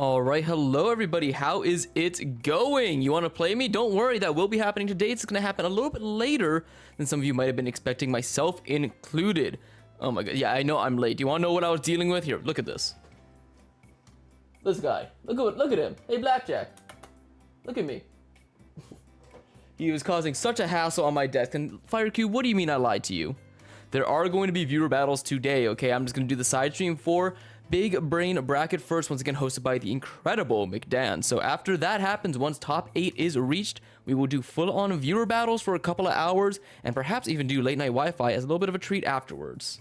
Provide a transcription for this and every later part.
Alright, hello everybody, how is it going? You want to play me? Don't worry, that will be happening today. It's going to happen a little bit later than some of you might have been expecting, myself included. Oh my god, yeah, I know I'm late. Do you want to know what I was dealing with? Here, look at this. This guy. Look at him. Hey, Blackjack. Look at me. He was causing such a hassle on my desk. And FireQ, what do you mean I lied to you? There are going to be viewer battles today, okay? I'm just going to do the side stream for Big Brain Bracket first, once again hosted by the incredible McDan. So after that happens, once top 8 is reached, we will do full-on viewer battles for a couple of hours, and perhaps even do late-night Wi-Fi as a little bit of a treat afterwards.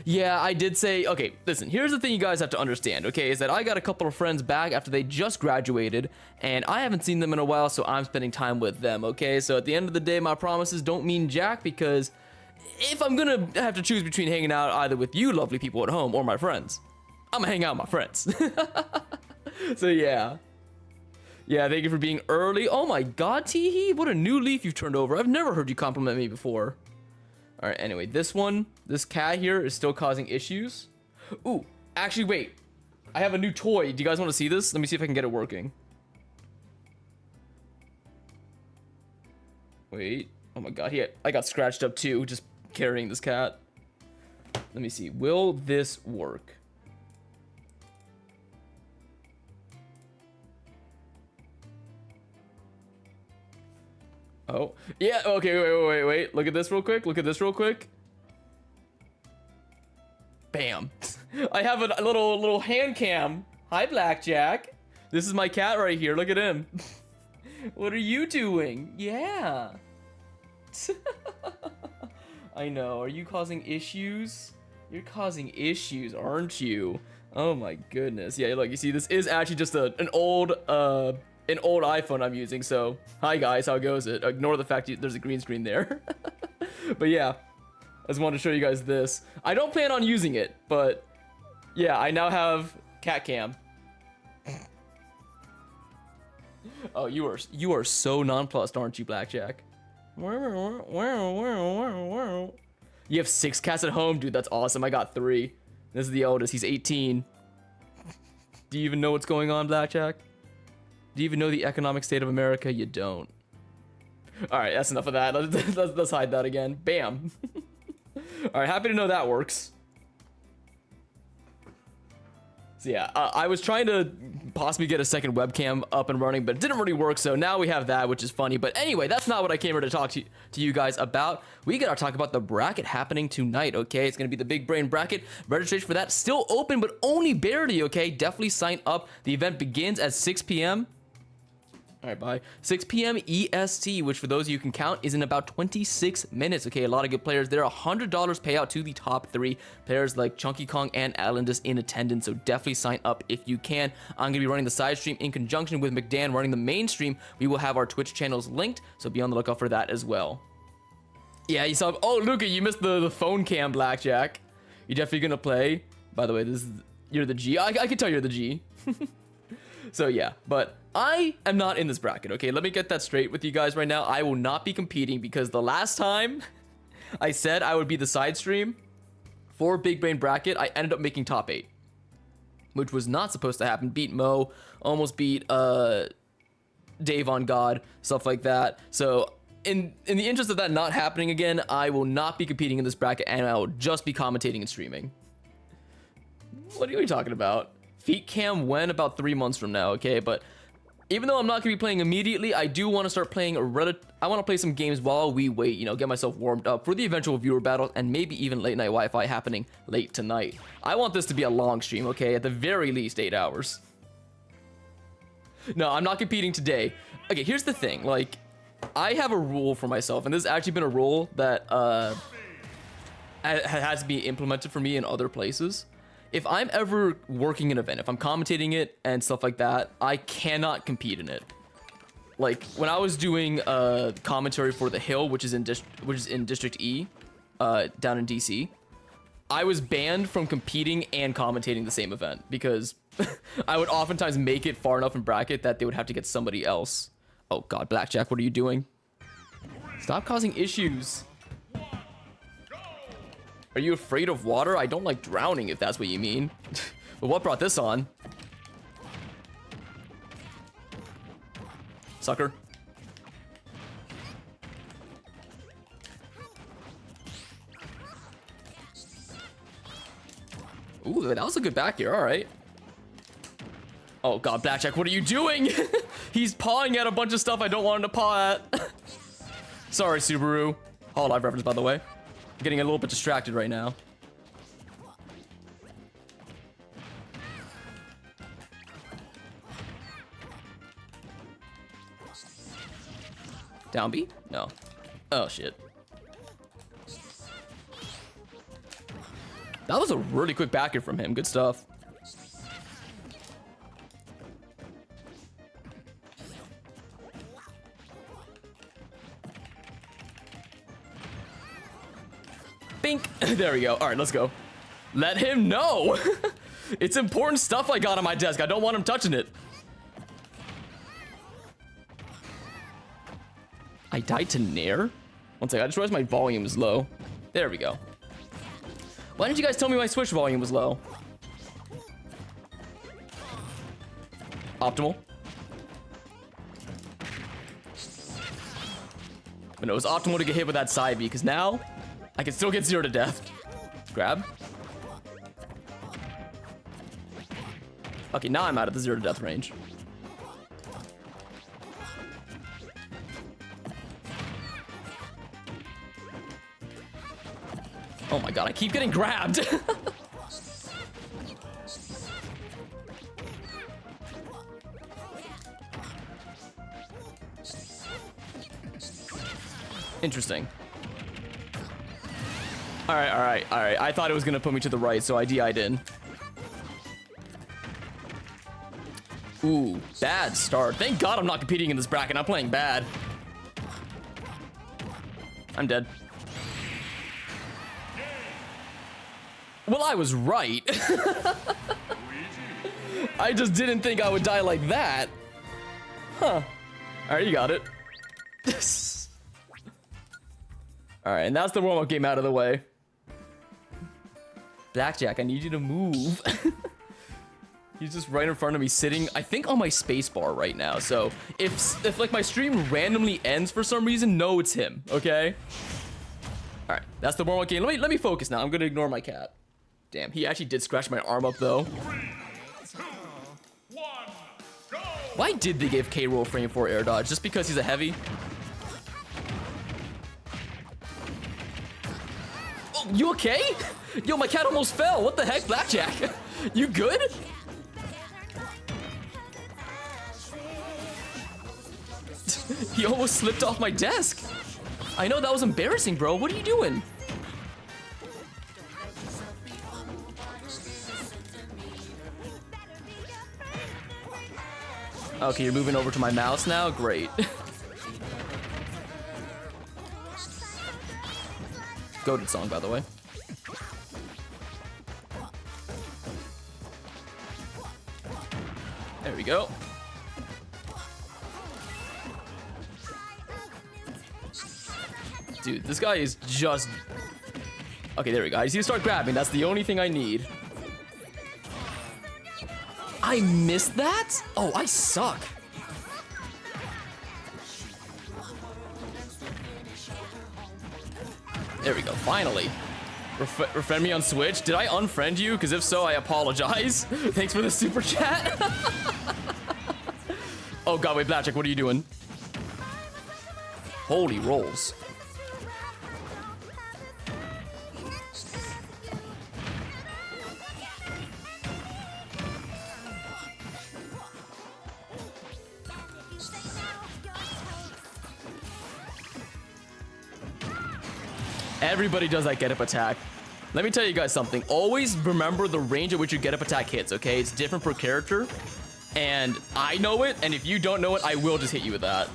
Yeah, I did say, okay, listen, here's the thing you guys have to understand, okay, is that I got a couple of friends back after they just graduated, and I haven't seen them in a while, so I'm spending time with them, okay? So at the end of the day, my promises don't mean jack, because if I'm gonna have to choose between hanging out either with you lovely people at home or my friends, I'm gonna hang out with my friends. So yeah. Yeah, thank you for being early. Oh my god, Teehee, what a new leaf you've turned over. I've never heard you compliment me before. Alright, anyway, this cat here is still causing issues. Ooh, actually, wait. I have a new toy. Do you guys want to see this? Let me see if I can get it working. Wait. Oh my god, I got scratched up too, just carrying this cat. Let me see. Will this work? Oh, yeah, okay, wait. Look at this real quick. Bam. I have a little hand cam. Hi, Blackjack. This is my cat right here. Look at him. What are you doing? Yeah. I know. Are you causing issues? You're causing issues, aren't you? Oh my goodness. Yeah, look, you see, this is actually just an old iPhone I'm using, so hi guys, how goes it? Ignore the fact there's a green screen there. But yeah, I just wanted to show you guys this. I don't plan on using it, but yeah, I now have cat cam. Oh, you are so nonplussed, aren't you, Blackjack? You have 6 cats at home? Dude, that's awesome. I got 3. This is the oldest, he's 18. Do you even know what's going on, Blackjack? Do you even know the economic state of America? You don't. Alright, that's enough of that. Let's hide that again. Bam. Alright, happy to know that works. So yeah, I was trying to possibly get a second webcam up and running, but it didn't really work, so now we have that, which is funny. But anyway, that's not what I came here to talk to you guys about. We gotta talk about the bracket happening tonight, okay? It's gonna be the Big Brain Bracket. Registration for that still open, but only barely, okay? Definitely sign up. The event begins at 6 p.m. Alright, bye. 6 p.m. EST, which for those of you who can count, is in about 26 minutes. Okay, a lot of good players there. $100 payout to the top 3 players like Chunky Kong and Atlantis in attendance, so definitely sign up if you can. I'm going to be running the side stream in conjunction with McDan running the main stream. We will have our Twitch channels linked, so be on the lookout for that as well. Yeah, you saw... Oh, Luca, you missed the phone cam, Blackjack. You're definitely going to play. By the way, you're the G. I can tell you're the G. So yeah, but I am not in this bracket, okay? Let me get that straight with you guys right now. I will not be competing because the last time I said I would be the side stream for Big Brain Bracket, I ended up making top 8, which was not supposed to happen. Beat Mo, almost beat Dave on God, stuff like that. So in the interest of that not happening again, I will not be competing in this bracket, and I will just be commentating and streaming. What are you talking about? Feet cam when? About 3 months from now, okay? But even though I'm not gonna be playing immediately, I do want to start playing I want to play some games while we wait, you know, get myself warmed up for the eventual viewer battle, and maybe even late night Wi-Fi happening late tonight. I want this to be a long stream, okay? At the very least 8 hours. No, I'm not competing today. Okay, here's the thing, like, I have a rule for myself, and this has actually been a rule that has to be implemented for me in other places. If I'm ever working an event, if I'm commentating it and stuff like that, I cannot compete in it. Like when I was doing commentary for The Hill, which is in District E, down in DC, I was banned from competing and commentating the same event because I would oftentimes make it far enough in bracket that they would have to get somebody else. Oh God, Blackjack, what are you doing? Stop causing issues. Are you afraid of water? I don't like drowning, if that's what you mean. But what brought this on? Sucker. Ooh, that was a good back here. All right. Oh, God, Blackjack, what are you doing? He's pawing at a bunch of stuff I don't want him to paw at. Sorry, Subaru. Hololive reference, by the way. I'm getting a little bit distracted right now. Down B? No. Oh, shit. That was a really quick backer from him. Good stuff. Bink. There we go. All right, let's go. Let him know. It's important stuff I got on my desk. I don't want him touching it. I died to Nair? One second, I just realized my volume is low. There we go. Why didn't you guys tell me my Switch volume was low? Optimal. But no, it was optimal to get hit with that side B, because now I can still get 0 to death. Grab. Okay, now I'm out of the 0 to death range. Oh my God, I keep getting grabbed. Interesting. All right. I thought it was gonna put me to the right, so I DI'd in. Ooh, bad start. Thank God I'm not competing in this bracket. I'm playing bad. I'm dead. Well, I was right. I just didn't think I would die like that. Huh. Alright, you got it. Alright, and that's the warm-up game out of the way. Blackjack, I need you to move. He's just right in front of me, sitting, I think, on my space bar right now. So, if like, my stream randomly ends for some reason, know it's him, okay? Alright, that's the warm-up game. Let me focus now. I'm gonna ignore my cat. Damn, he actually did scratch my arm up, though. 3, 2, 1, go! Why did they give K-Roll frame 4 air dodge? Just because he's a heavy? Oh, you okay? Yo, my cat almost fell. What the heck, Blackjack? You good? He almost slipped off my desk. I know, that was embarrassing, bro. What are you doing? Okay, you're moving over to my mouse now? Great. Goated song, by the way. There we go. Dude, this guy is just... Okay, there we go. I just need to start grabbing. That's the only thing I need. I missed that? Oh, I suck. There we go, finally. Refriend me on Switch? Did I unfriend you? Because if so, I apologize. Thanks for the super chat. Oh God, wait, Blackjack, what are you doing? Holy rolls. Everybody does that get up attack. Let me tell you guys something. Always remember the range at which your get up attack hits, okay? It's different per character. And I know it, and if you don't know it, I will just hit you with that.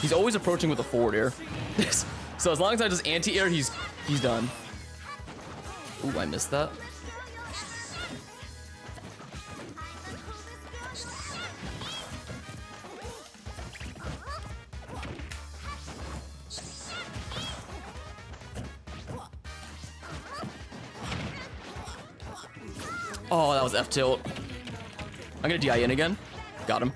He's always approaching with a forward air. So as long as I just anti-air, he's done. Ooh, I missed that. Oh, that was F tilt. I'm gonna DI in again. Got him.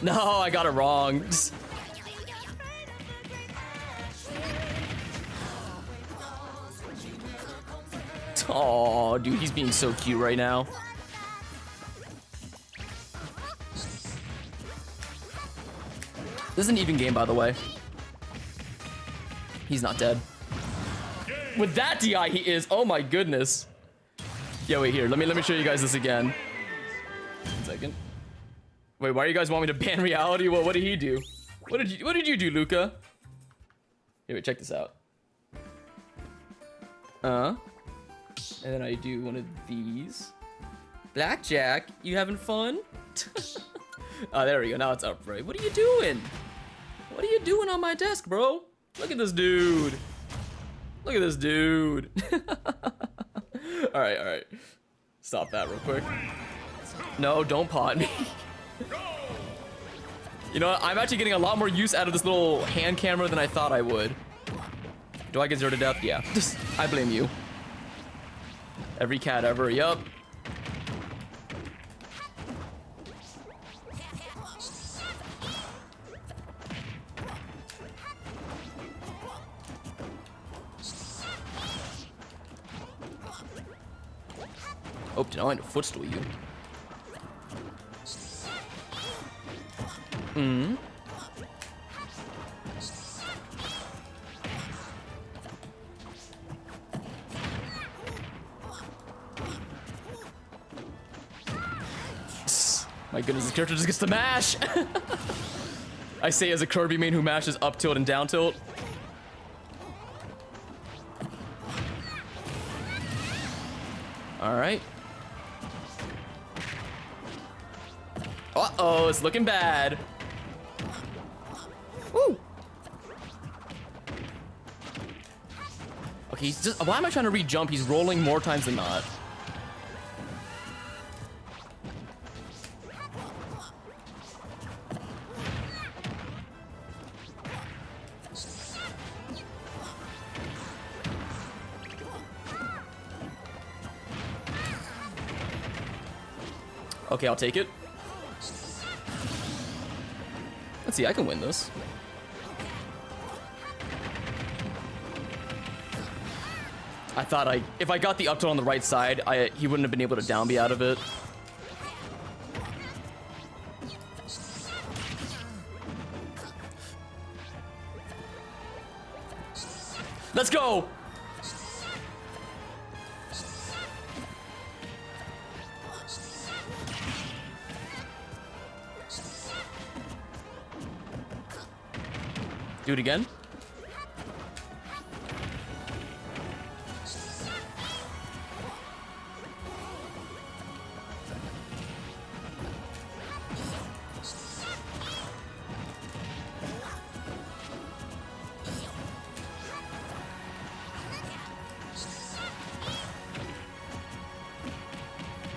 No, I got it wrong. Oh, dude, he's being so cute right now. This is an even game, by the way. He's not dead. With that DI, he is. Oh my goodness. Yeah, wait here. Let me show you guys this again. 1 second. Wait, why do you guys want me to ban reality? Well, what did he do? What did you do, Luca? Here, wait, check this out. And then I do one of these. Blackjack, you having fun? Oh, there we go. Now it's upright. What are you doing? What are you doing on my desk, bro? Look at this dude. Look at this dude. All right. Stop that real quick. No, don't pot me. You know what? I'm actually getting a lot more use out of this little hand camera than I thought I would. Do I get 0 to death? Yeah. I blame you. Every cat ever. Yup. Oh, did I want to footstool you? My goodness, this character just gets to mash. I say as a Kirby main who mashes up tilt and down tilt. All right. Uh-oh, it's looking bad. Woo. Okay, he's just, why am I trying to re-jump? He's rolling more times than not. Okay, I'll take it. Let's see, I can win this. I thought if I got the up tilt on the right side, he wouldn't have been able to down B out of it. Let's go! Do it again.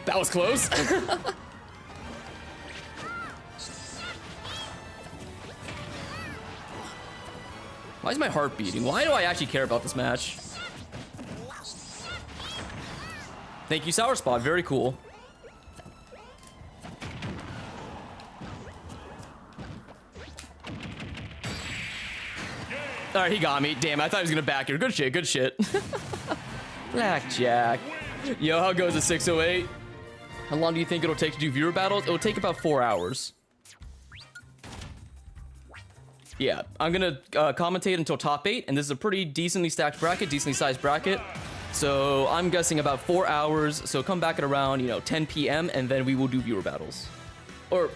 That was close. Why is my heart beating? Why do I actually care about this match? Thank you, Sour Spot. Very cool. All right, he got me. Damn, I thought he was gonna back here. Good shit, good shit. Blackjack. Yo, how goes it, 608? How long do you think it'll take to do viewer battles? It'll take about 4 hours. Yeah, I'm gonna commentate until top 8, and this is a pretty decently stacked bracket, decently sized bracket. So I'm guessing about 4 hours. So come back at around 10 p.m. and then we will do viewer battles. Or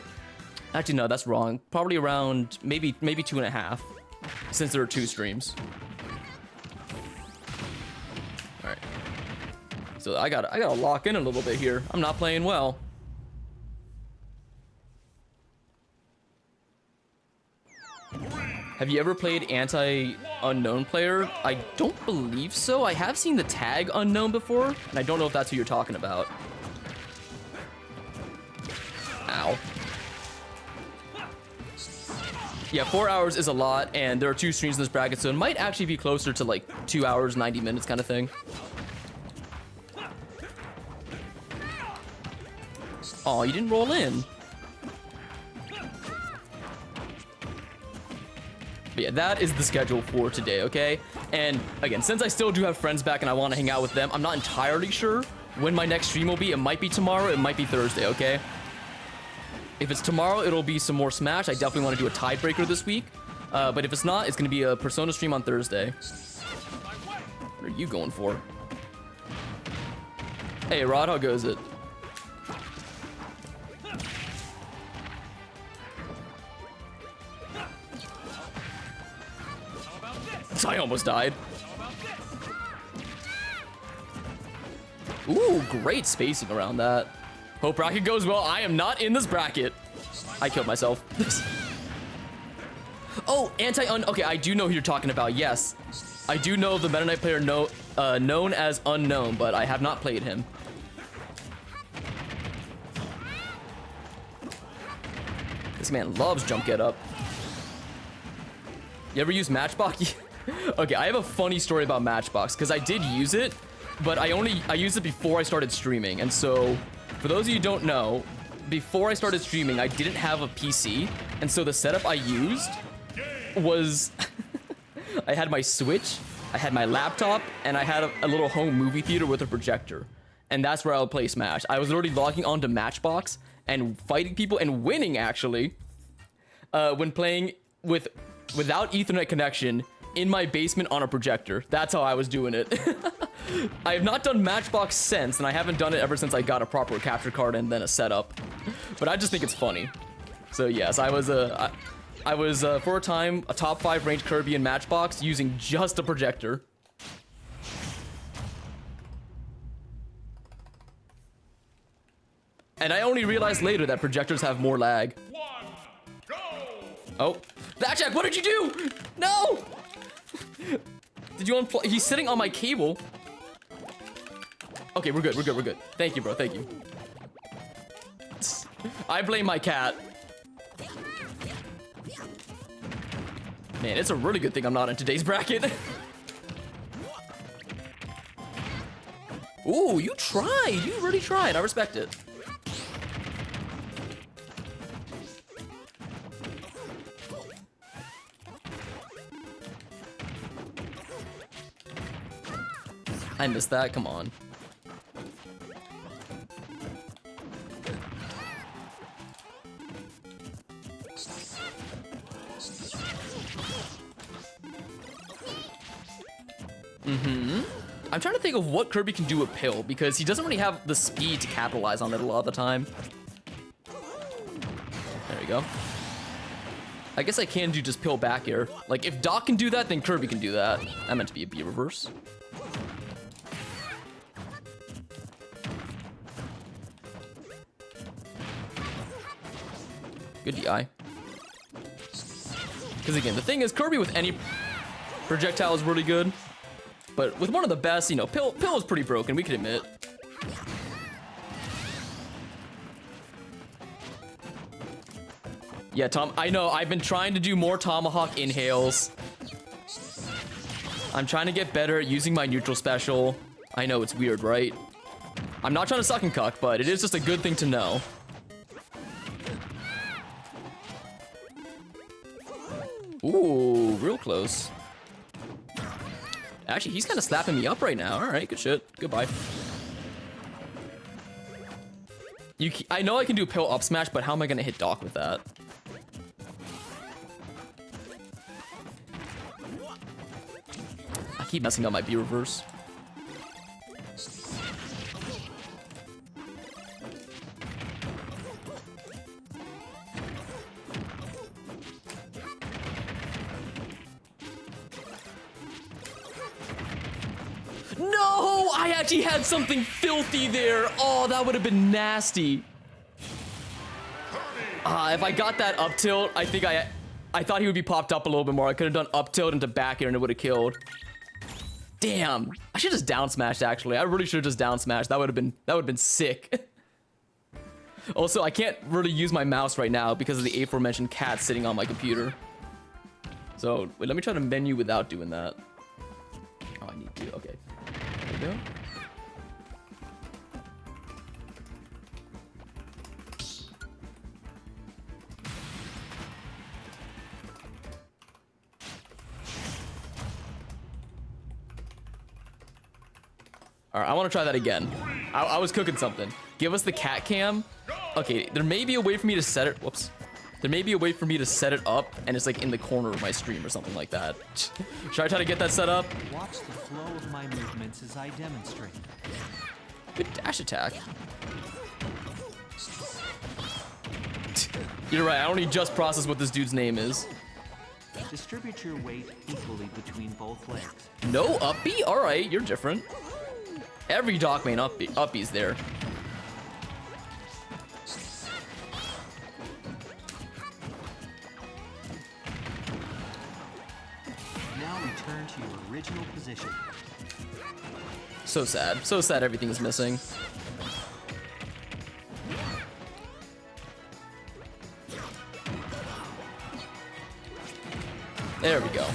actually no, that's wrong. Probably around maybe 2.5, since there are 2 streams. All right. So I gotta lock in a little bit here. I'm not playing well. Have you ever played anti-unknown player? I don't believe so. I have seen the tag unknown before, and I don't know if that's who you're talking about. Ow. Yeah, 4 hours is a lot, and there are 2 streams in this bracket, so it might actually be closer to like 2 hours, 90 minutes kind of thing. Oh, you didn't roll in. But yeah, that is the schedule for today, okay? And again, since I still do have friends back and I want to hang out with them, I'm not entirely sure when my next stream will be. It might be tomorrow, it might be Thursday, okay? If it's tomorrow, it'll be some more Smash. I definitely want to do a tiebreaker this week. But if it's not, it's going to be a Persona stream on Thursday. What are you going for? Hey, Rod, how goes it? I almost died. Ooh, great spacing around that. Hope bracket goes well. I am not in this bracket. I killed myself. Oh, okay, I do know who you're talking about. Yes, I do know the Meta Knight player known as Unknown, but I have not played him. This man loves jump get up. You ever use Matchbox? Okay, I have a funny story about Matchbox because I did use it, but I used it before I started streaming. And so, for those of you who don't know, before I started streaming, I didn't have a PC, and so the setup I used was I had my Switch, I had my laptop, and I had a little home movie theater with a projector, and that's where I would play Smash. I was already logging onto Matchbox and fighting people and winning actually when playing without Ethernet connection in my basement on a projector. That's how I was doing it. I have not done Matchbox since, and I haven't done it ever since I got a proper capture card and then a setup. But I just think it's funny. So yes, I was for a time a top 5 ranked Kirby in Matchbox using just a projector. And I only realized later that projectors have more lag. Oh, Blackjack, what did you do? No! Did you unplug? He's sitting on my cable. Okay, we're good. Thank you, bro. Thank you. I blame my cat. Man, it's a really good thing I'm not in today's bracket. Ooh, you tried. You really tried. I respect it. I missed that. Come on. I'm trying to think of what Kirby can do with Pill, because he doesn't really have the speed to capitalize on it a lot of the time. There we go. I guess I can do just Pill back air. Like, if Doc can do that, then Kirby can do that. That meant to be a B reverse. Good DI. Because again, the thing is, Kirby with any projectile is really good. But with one of the best, you know, Pill is pretty broken, we can admit. Yeah, Tom, I know, I've been trying to do more Tomahawk inhales. I'm trying to get better at using my neutral special. I know, it's weird, right? I'm not trying to suck and cuck, but it is just a good thing to know. Ooh, real close. Actually, he's kind of slapping me up right now. All right, good shit. Goodbye. I know I can do Pill up smash, but how am I going to hit Doc with that? I keep messing up my B reverse. No, I actually had something filthy there. Oh, that would have been nasty. If I got that up tilt, I think I thought he would be popped up a little bit more. I could have done up tilt into back air and it would have killed. Damn, I should just down smashed actually. I really should have just down smashed. That would have been sick. Also, I can't really use my mouse right now because of the aforementioned cat sitting on my computer. So wait, let me try to menu without doing that. Oh, I need to. Okay. There we go. All right, I want to try that again. I was cooking something. Give us the cat cam. Okay, there may be a way for me to set it. Whoops. There may be a way for me to set it up, and it's like in the corner of my stream or something like that. Should I try to get that set up? Watch the flow of my movements as I demonstrate. Good dash attack. You're right. I only just processed what this dude's name is. Distribute your weight equally between both legs. No uppy? All right, you're different. Every Doc main uppy's there. Now return to your original position. So sad. So sad everything is missing. There we go.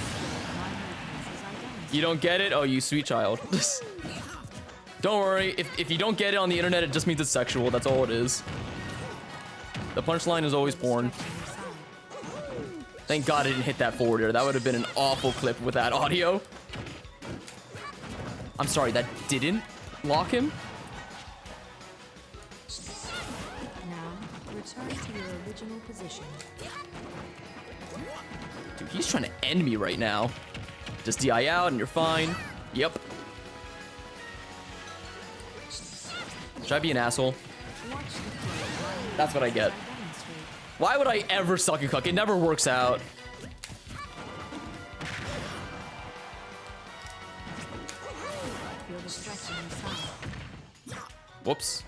You don't get it? Oh, you sweet child. Don't worry. If you don't get it on the internet, it just means it's sexual. That's all it is. The punchline is always porn. Thank God I didn't hit that forward air. That would have been an awful clip with that audio. I'm sorry, that didn't lock him? Now, return to your original position. Dude, he's trying to end me right now. Just DI out and you're fine. Yep. Should I be an asshole? That's what I get. Why would I ever suck a cuck? It never works out. Feel the stretching inside. Whoops.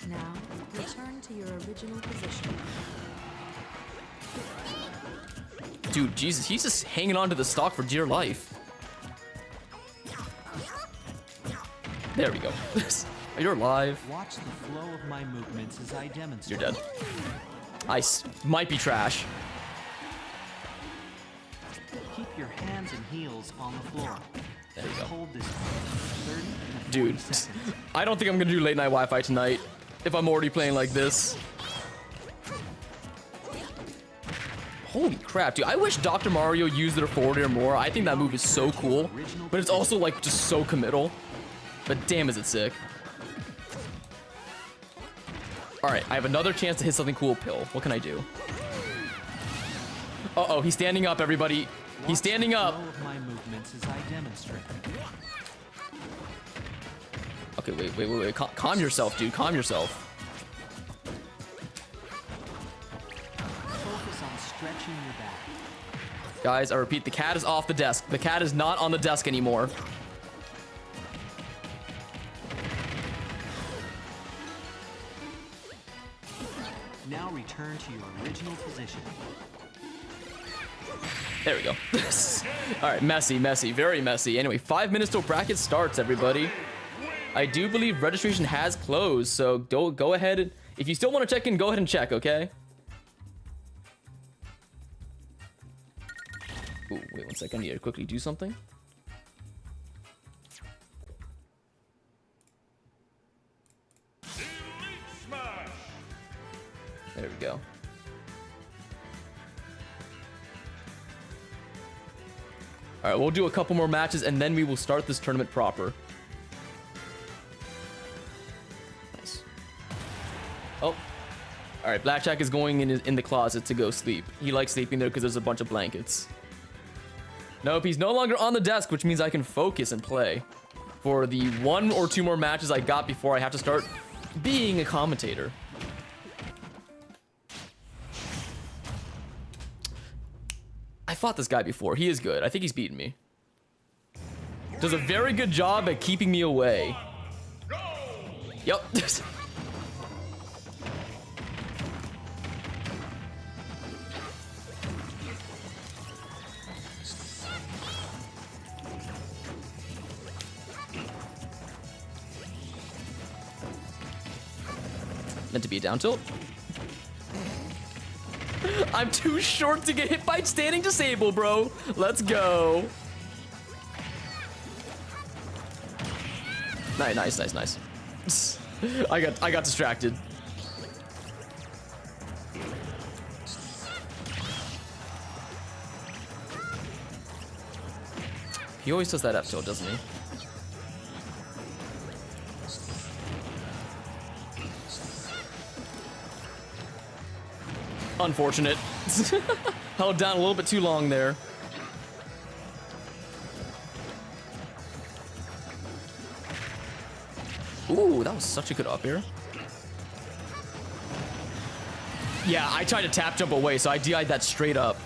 Now, return to your original position. Dude, Jesus, he's just hanging on to the stock for dear life. There we go. You're alive. Watch the flow of my movements as I demonstrate. You're dead. Might be trash. Keep your hands and heels on the floor. There you go. Hold this for 30 to 40 Dude, seconds. I don't think I'm gonna do late night Wi-Fi tonight if I'm already playing like this. Holy crap, dude. I wish Dr. Mario used their forward air more. I think that move is so cool, but it's also like just so committal. But damn, is it sick. All right, I have another chance to hit something cool, Pill. What can I do? Uh-oh, he's standing up, everybody. He's standing up. Watch the flow of my movements as I demonstrate. Okay, wait. Calm yourself, dude. Calm yourself. Focus on stretching your back. Guys, I repeat, the cat is off the desk. The cat is not on the desk anymore. Now return to your original position. There we go. All right, messy, very messy. Anyway, 5 minutes till bracket starts, everybody. I do believe registration has closed, so go ahead. And, if you still want to check in, go ahead and check, okay? Ooh, wait 1 second. I need to quickly do something. Smash! There we go. All right, we'll do a couple more matches, and then we will start this tournament proper. Nice. Oh. All right, Blackjack is going in the closet to go sleep. He likes sleeping there because there's a bunch of blankets. Nope, he's no longer on the desk, which means I can focus and play for the 1 or 2 more matches I got before I have to start being a commentator. I fought this guy before. He is good. I think he's beaten me. Does a very good job at keeping me away. Yep. Meant to be a down tilt. I'm too short to get hit by standing disable, bro. Let's go. Nice. I got distracted. He always does that F tilt, doesn't he? Unfortunate. Held down a little bit too long there. Ooh, that was such a good up air. Yeah, I tried to tap jump away, so I DI'd that straight up.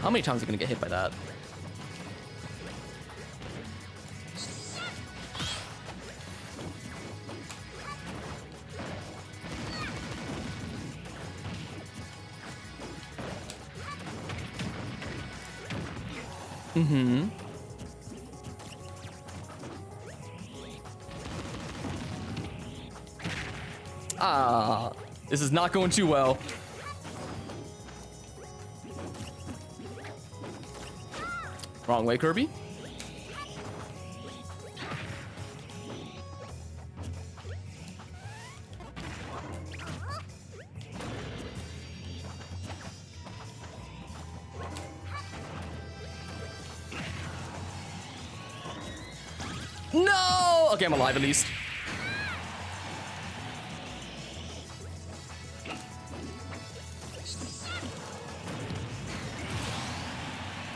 How many times are you gonna get hit by that? Mm-hmm. Ah, this is not going too well. Wrong way, Kirby. No! Okay, I'm alive at least.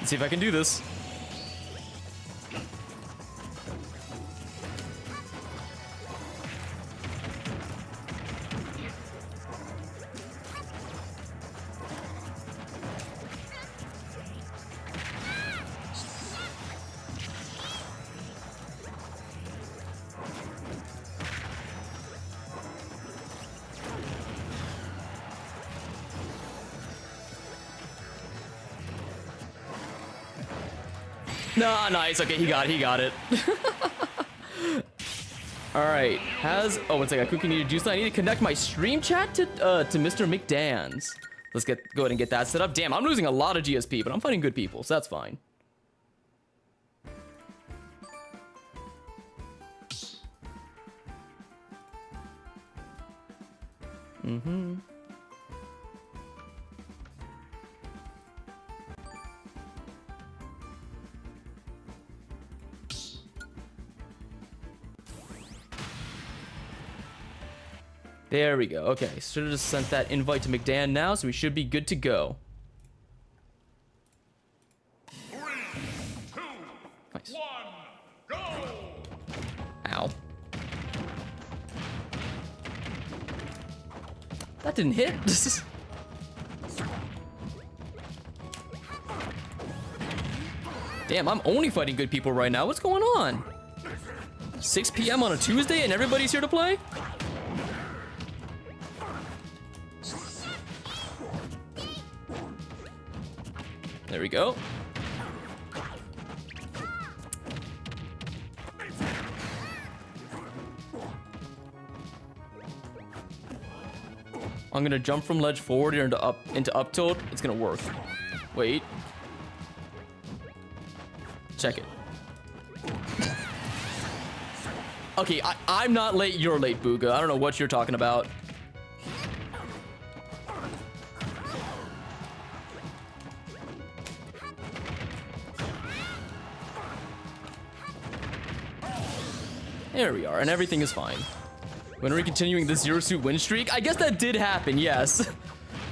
Let's see if I can do this. Nah, nice. Okay, he got it. All right. Oh, one second. Cookie needed juice. I need to connect my stream chat to Mr. McDan's. Let's go ahead and get that set up. Damn, I'm losing a lot of GSP, but I'm fighting good people, so that's fine. Mm-hmm. There we go. Okay, should have just sent that invite to McDan now, so we should be good to go. 3, 2, Nice. 1, go! Ow. That didn't hit. Damn, I'm only fighting good people right now. What's going on? 6 p.m. on a Tuesday and everybody's here to play? There we go. I'm gonna jump from ledge forward here into up tilt. It's gonna work. Wait. Check it. Okay, I'm not late, you're late, Booga. I don't know what you're talking about. There we are, and everything is fine. When are we continuing this zero suit win streak? I guess that did happen, yes.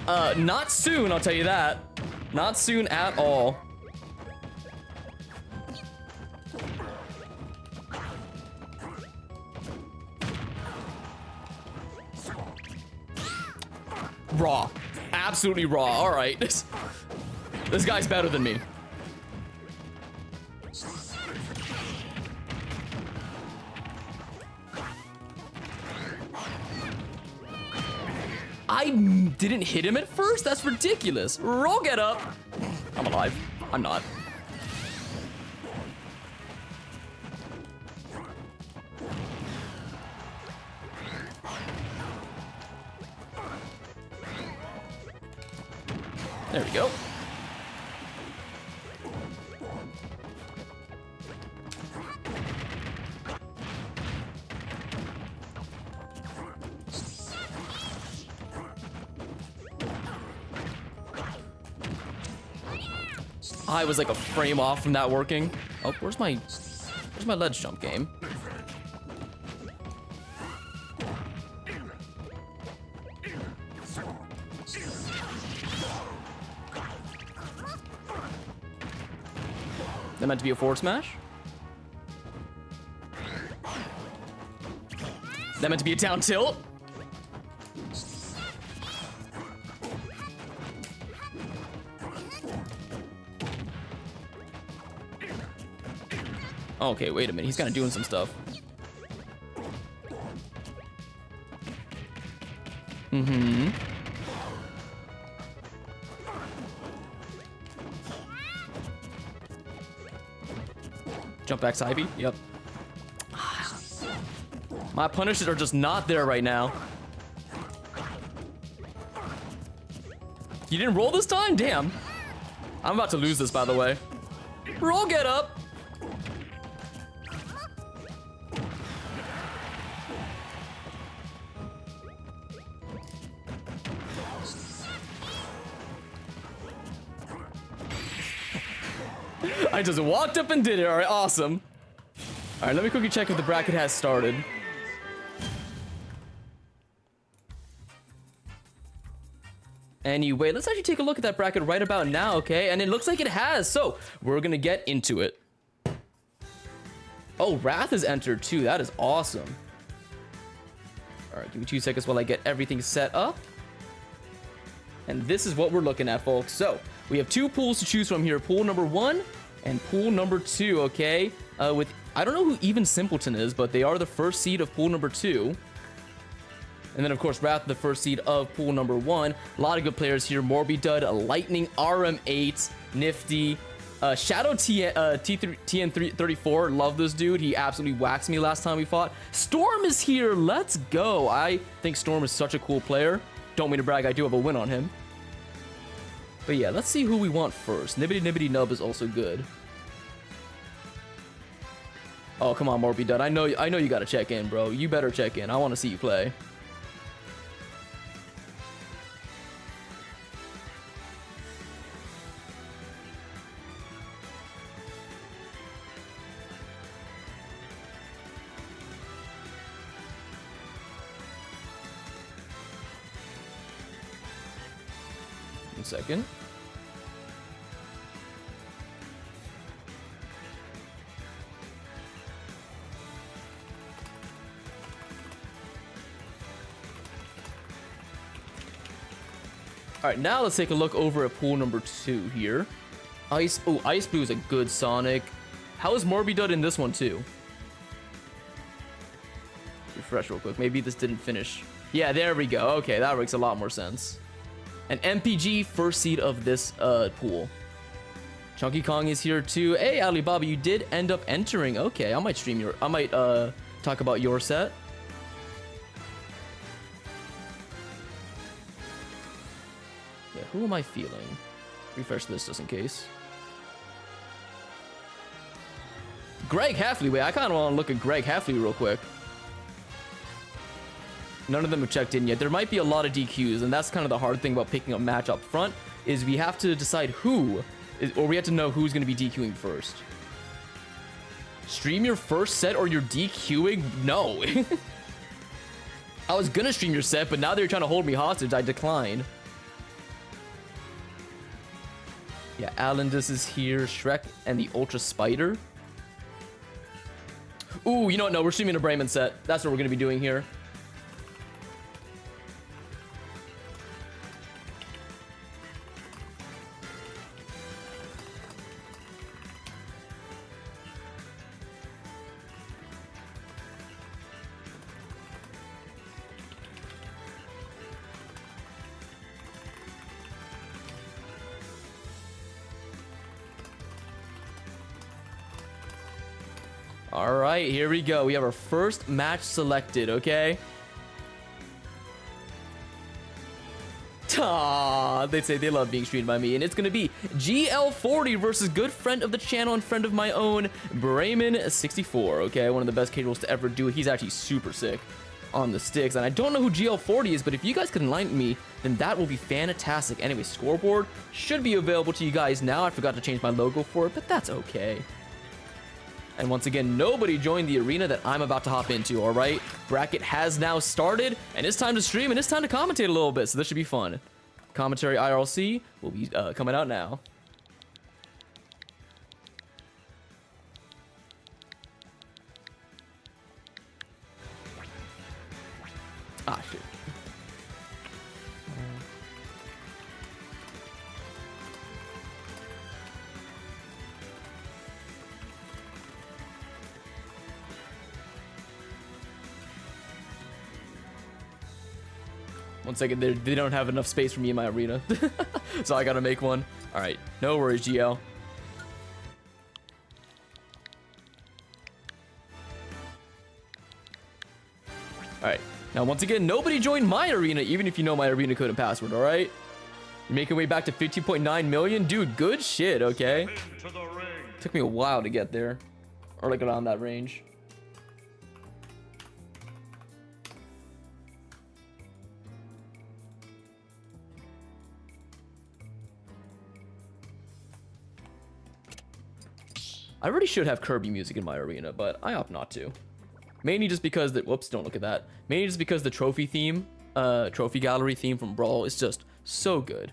Not soon, I'll tell you that. Not soon at all. Raw. Absolutely raw. All right. This guy's better than me. I didn't hit him at first? That's ridiculous. Roll get up. I'm alive. I'm not. There we go. I was like a frame off from that working. Oh, where's my ledge jump game? That meant to be a forward smash? That meant to be a down tilt? Okay, wait a minute. He's kind of doing some stuff. Mm-hmm. Jump back Ivy. Yep. My punishes are just not there right now. You didn't roll this time? Damn. I'm about to lose this, by the way. Roll get up. I just walked up and did it. All right, awesome. All right, let me quickly check if the bracket has started. Anyway, let's actually take a look at that bracket right about now, okay? And it looks like it has, so we're gonna get into it. Oh, Wrath has entered too. That is awesome. All right, give me 2 seconds while I get everything set up. And this is what we're looking at, folks. So we have 2 pools to choose from here. Pool number 1 and pool number 2, okay? I don't know who Even Simpleton is, but they are the first seed of pool number 2. And then, of course, Wrath, the first seed of pool number 1. A lot of good players here. Morbidud, Lightning, RM8, Nifty, Shadow TN34. Love this dude. He absolutely waxed me last time we fought. Storm is here. Let's go. I think Storm is such a cool player. Don't mean to brag. I do have a win on him. But yeah, let's see who we want first. Nibbity Nibbity Nub is also good. Oh, come on, Morbidud. I know you gotta check in, bro. You better check in. I want to see you play. Second. All right, now let's take a look over at pool number 2 here. Ice Blue is a good Sonic. How is Morbidud in this one too? Refresh real quick. Maybe this didn't finish. Yeah, there we go. Okay, that makes a lot more sense. An MPG first seed of this pool. Chunky Kong is here too. Hey, Alibaba, you did end up entering. Okay, I might talk about your set. Yeah, who am I feeling? Refresh this just in case. Greg Hafley. Wait, I kind of want to look at Greg Hafley real quick. None of them have checked in yet. There might be a lot of DQs, and that's kind of the hard thing about picking a match up front, is we have to decide or we have to know who's going to be DQing first. Stream your first set or you're DQing? No. I was going to stream your set, but now they're trying to hold me hostage. I declined. Yeah, Alendis is here. Shrek and the Ultra Spider. Ooh, you know what? No, we're streaming a Brayman set. That's what we're going to be doing here. All right, here we go. We have our first match selected, okay? They say they love being streamed by me, and it's gonna be GL40 versus good friend of the channel and friend of my own, Brayman64, okay? One of the best K rolls to ever do it. He's actually super sick on the sticks, and I don't know who GL40 is, but if you guys can enlighten me, then that will be fantastic. Anyway, scoreboard should be available to you guys now. I forgot to change my logo for it, but that's okay. And once again, nobody joined the arena that I'm about to hop into, all right? Bracket has now started, and it's time to stream, and it's time to commentate a little bit, so this should be fun. Commentary IRLC will be coming out now. Ah, shit. One second, they don't have enough space for me in my arena. So I gotta make one. Alright, no worries, GL. Alright, now once again, nobody joined my arena, even if you know my arena code and password, alright? You're making way back to 15.9 million? Dude, good shit, okay? Into the ring. Took me a while to get there. Or like around that range. I really should have Kirby music in my arena, but I opt not to. Mainly just because the whoops, don't look at that. Mainly just because the trophy theme, trophy gallery theme from Brawl is just so good.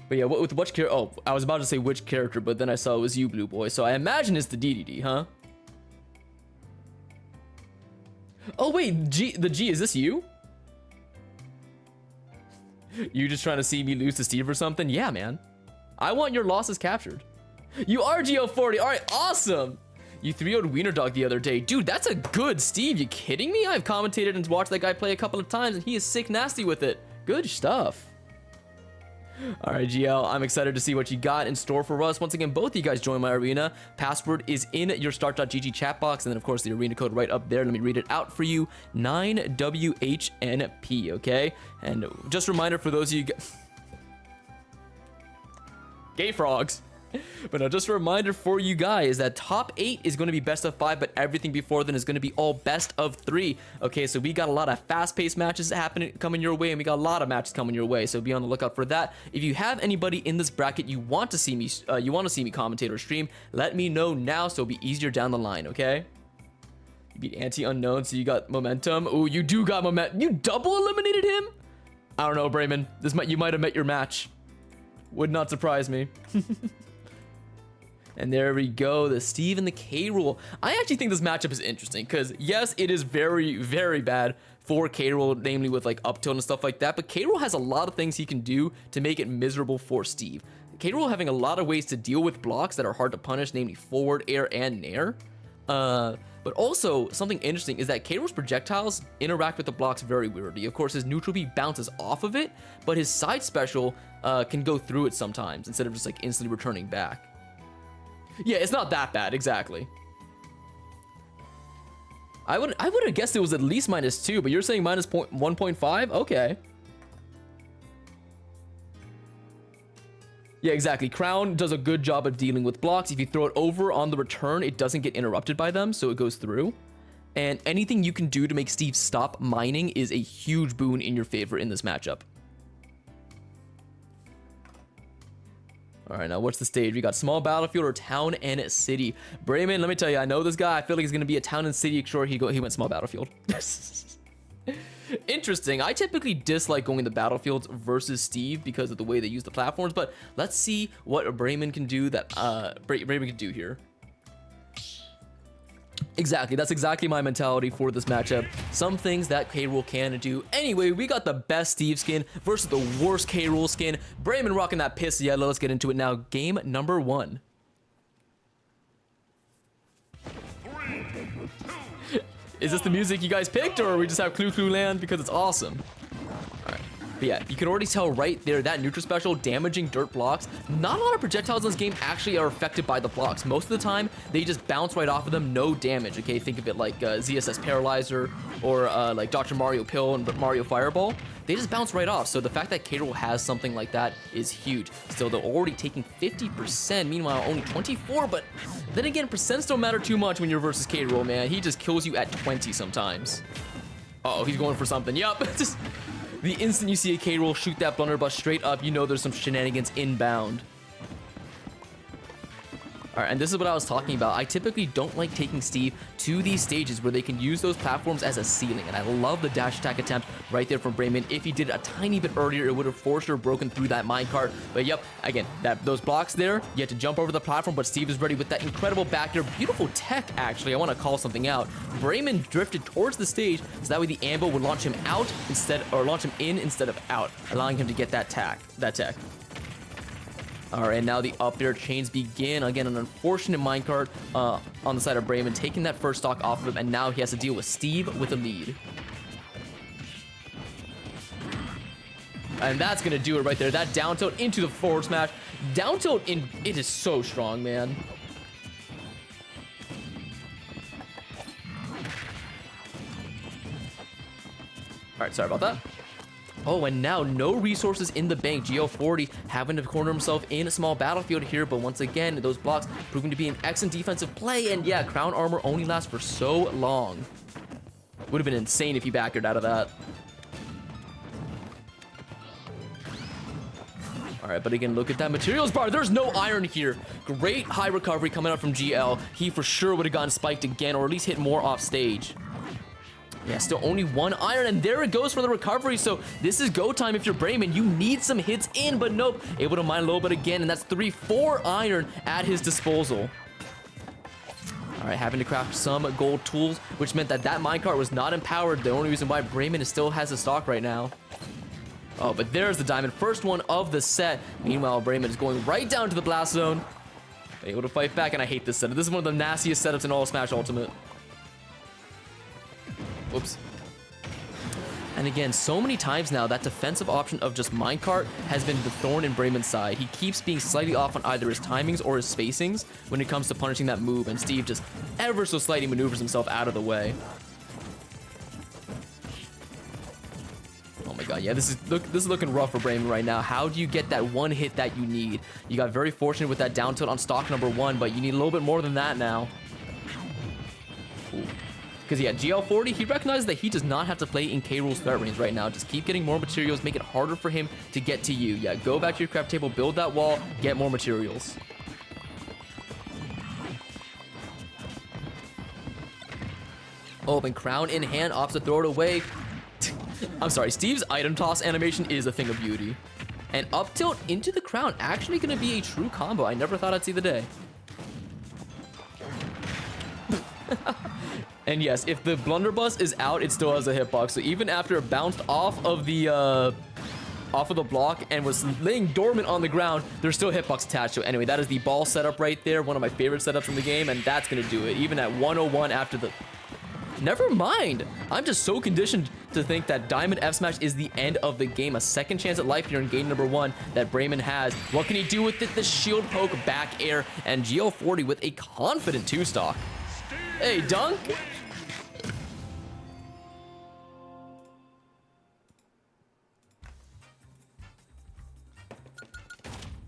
But yeah, with which character? Oh, I was about to say which character, but then I saw it was you, Blue Boy. So I imagine it's the DDD, huh? Oh wait, the G, is this you? You just trying to see me lose to Steve or something? Yeah, man. I want your losses captured. You are GL40. All right, awesome. You 3-0'd Wiener Dog the other day. Dude, that's a good Steve. You kidding me? I've commentated and watched that guy play a couple of times, and he is sick nasty with it. Good stuff. All right, GL, I'm excited to see what you got in store for us. Once again, both of you guys join my arena. Password is in your start.gg chat box, and then, of course, the arena code right up there. Let me read it out for you. 9WHNP, okay? And just a reminder for those of you... Gay frogs. But just a reminder for you guys that top 8 is going to be best of 5, but everything before then is going to be all best of 3. Okay, so we got a lot of fast-paced matches coming your way, and we got a lot of matches coming your way. So be on the lookout for that. If you have anybody in this bracket you want to see me, commentate or stream, let me know now, so it'll be easier down the line. Okay. You beat anti-unknown, so you got momentum. Oh, you do got momentum. You double eliminated him. I don't know, Brayman. You might have met your match. Would not surprise me. And there we go, the Steve and the K Rool. I actually think this matchup is interesting because, yes, it is very, very bad for K Rool, namely with like up tilt and stuff like that. But K Rool has a lot of things he can do to make it miserable for Steve. K Rool having a lot of ways to deal with blocks that are hard to punish, namely forward, air, and nair. But also, something interesting is that K Rool's projectiles interact with the blocks very weirdly. Of course, his neutral B bounces off of it, but his side special can go through it sometimes instead of just like instantly returning back. Yeah, it's not that bad, exactly. I would have guessed it was at least -2, but you're saying -1.5? Okay. Yeah, exactly. Crown does a good job of dealing with blocks. If you throw it over on the return, it doesn't get interrupted by them, so it goes through. And anything you can do to make Steve stop mining is a huge boon in your favor in this matchup. All right, now what's the stage? We got small battlefield or town and city. Brayman, let me tell you, I know this guy. I feel like he's going to be a town and city. Sure, he went small battlefield. Interesting. I typically dislike going the battlefields versus Steve because of the way they use the platforms, but let's see what Brayman can do that Brayman can do here. Exactly, that's exactly my mentality for this matchup. Some things that K Rool can do. Anyway, we got the best Steve skin versus the worst K Rool skin. Brayman rocking that piss yellow. Let's get into it now. Game number 1. 3, 2, Is this the music you guys picked, or we just have Clue Clue Land because it's awesome? All right. But yeah, you can already tell right there that neutral special damaging dirt blocks. Not a lot of projectiles in this game actually are affected by the blocks. Most of the time, they just bounce right off of them, no damage, okay? Think of it like ZSS Paralyzer or like Dr. Mario Pill and Mario Fireball. They just bounce right off. So the fact that K-Rool has something like that is huge. Still, they're already taking 50%, meanwhile only 24, but then again, percents don't matter too much when you're versus K-Rool, man. He just kills you at 20 sometimes. Uh-oh, he's going for something. Yup, just the instant you see a K-Rool shoot that blunderbuss straight up, you know there's some shenanigans inbound. All right, and this is what I was talking about. I typically don't like taking Steve to these stages where they can use those platforms as a ceiling, and I love the dash attack attempt right there from Brayman. If he did it a tiny bit earlier, it would have for sure broken through that minecart. But yep, again, those blocks there, you have to jump over the platform, but Steve is ready with that incredible back air. Beautiful tech, actually. I want to call something out. Brayman drifted towards the stage, so that way the ambo would launch him out instead, or launch him in instead of out, allowing him to get that tech. All right, now the up air chains begin. Again, an unfortunate minecart on the side of Brayman, taking that first stock off of him, and now he has to deal with Steve with a lead. And that's gonna do it right there. That down tilt into the forward smash. Down tilt in, it is so strong, man. All right, sorry about that. Oh, and now no resources in the bank. GL40 having to corner himself in a small battlefield here, but once again, those blocks proving to be an excellent defensive play, and yeah, Crown Armor only lasts for so long. Would have been insane if he backered out of that. All right, but again, look at that materials bar. There's no iron here. Great high recovery coming out from GL. He for sure would have gotten spiked again, or at least hit more off stage. Yeah, still only one iron, and there it goes for the recovery. So this is go time if you're Brayman. You need some hits in, but nope. Able to mine a little bit again, and that's 3-4 iron at his disposal. All right, having to craft some gold tools, which meant that minecart was not empowered. The only reason why Brayman still has a stock right now. Oh, but there's the diamond. First one of the set. Meanwhile, Brayman is going right down to the blast zone. Able to fight back, and I hate this setup. This is one of the nastiest setups in all of SmashUltimate. Whoops. And again, so many times now, that defensive option of just minecart has been the thorn in Brayman's side. He keeps being slightly off on either his timings or his spacings when it comes to punishing that move, and Steve just ever so slightly maneuvers himself out of the way. Oh my god, yeah, this is looking rough for Brayman right now. How do you get that one hit that you need? You got very fortunate with that down tilt on stock number 1, but you need a little bit more than that now. Ooh. Because yeah, GL40, he recognizes that he does not have to play in K-Rool's threat range right now. Just keep getting more materials, make it harder for him to get to you. Yeah, go back to your craft table, build that wall, get more materials. Oh, and crown in hand, opts to throw it away. I'm sorry, Steve's item toss animation is a thing of beauty. And up tilt into the crown, actually gonna be a true combo. I never thought I'd see the day. And yes, if the blunderbuss is out, it still has a hitbox. So even after it bounced off of the block and was laying dormant on the ground, there's still a hitbox attached to it. Anyway, that is the ball setup right there. One of my favorite setups in the game, and that's gonna do it. Even at 101 after the... Never mind. I'm just so conditioned to think that Diamond F Smash is the end of the game. A second chance at life here in game number 1 that Brayman has. What can he do with it? The shield poke, back air, and GL40 with a confident 2-stock. Hey, dunk.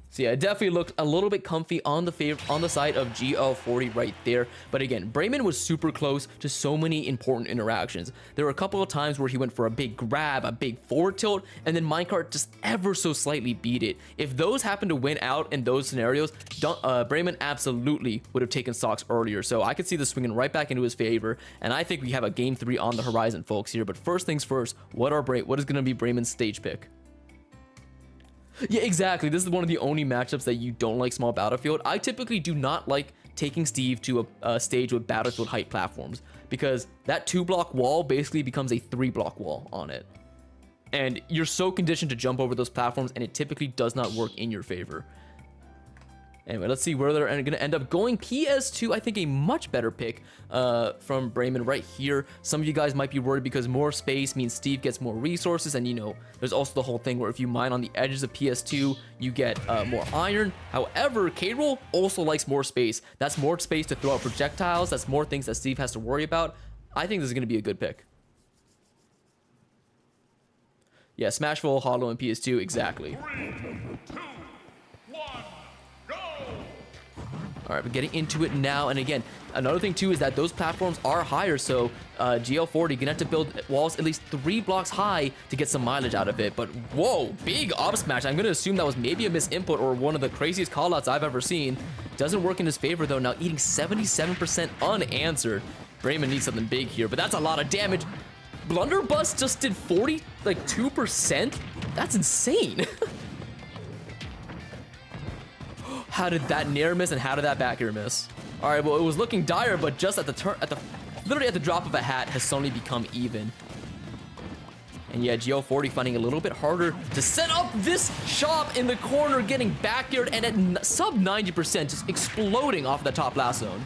So yeah, it definitely looked a little bit comfy on the side of GL40 right there. But again, Brayman was super close to so many important interactions. There were a couple of times where he went for a big grab, a big forward tilt, and then minecart just ever so slightly beat it. If those happened to win out in those scenarios, Brayman absolutely would have taken stocks earlier. So I could see this swinging right back into his favor, and I think we have a game 3 on the horizon, folks, here. But first things first, what is going to be Brayman's stage pick? Yeah, exactly. This is one of the only matchups that you don't like small battlefield. I typically do not like taking Steve to a stage with battlefield height platforms because that 2-block wall basically becomes a 3-block wall on it. And you're so conditioned to jump over those platforms, and it typically does not work in your favor. Anyway, let's see where they're going to end up going. PS2, I think a much better pick from Brayman right here. Some of you guys might be worried because more space means Steve gets more resources. And, you know, there's also the whole thing where if you mine on the edges of PS2, you get more iron. However, K-Rool also likes more space. That's more space to throw out projectiles. That's more things that Steve has to worry about. I think this is going to be a good pick. Yeah, Smashville, Hollow, and PS2, exactly. 3, 2, 1, go! All right, we're getting into it now. And again, another thing too is that those platforms are higher. So GL40 gonna have to build walls at least 3 blocks high to get some mileage out of it. But whoa, big up smash. I'm gonna assume that was maybe a misinput or one of the craziest callouts I've ever seen. Doesn't work in his favor though. Now eating 77% unanswered. Brayman needs something big here, but that's a lot of damage. Blunderbuss just did 2%? That's insane. How did that nair miss and how did that back air miss? All right, well, it was looking dire, but just at the turn, literally at the drop of a hat, has suddenly become even. And yeah, GL40 finding a little bit harder to set up this shop in the corner, getting back aired and at sub 90%, just exploding off the top last zone.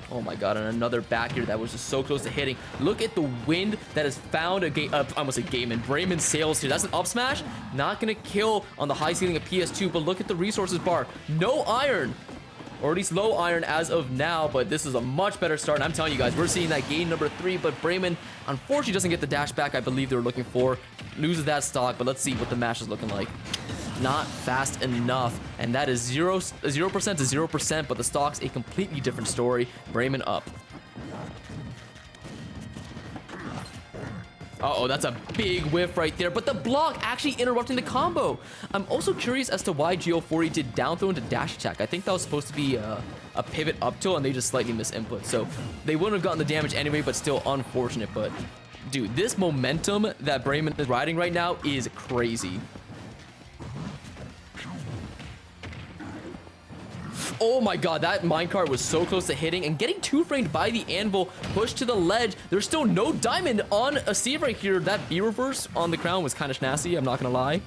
Oh my god, and another back here that was just so close to hitting. Look at the wind that has found a game, I almost said game, and Brayman sails here. That's an up smash. Not gonna kill on the high ceiling of PS2, but look at the resources bar. No iron, or at least low iron as of now, but this is a much better start. And I'm telling you guys, we're seeing that game number 3, but Brayman unfortunately doesn't get the dash back I believe they were looking for. Loses that stock, but let's see what the match is looking like. Not fast enough, and that is 0% to 0%, but the stock's a completely different story. Brayman up. Uh-oh, that's a big whiff right there, but the block actually interrupting the combo. I'm also curious as to why GL40 did down throw into dash attack. I think that was supposed to be a pivot up tilt, and they just slightly missed input, so they wouldn't have gotten the damage anyway, but still unfortunate. But dude, this momentum that Brayman is riding right now is crazy. Oh my god, that minecart was so close to hitting and getting 2-framed by the anvil, pushed to the ledge. There's still no diamond on a Steve right here. That B reverse on the crown was kind of snazzy, I'm not gonna lie.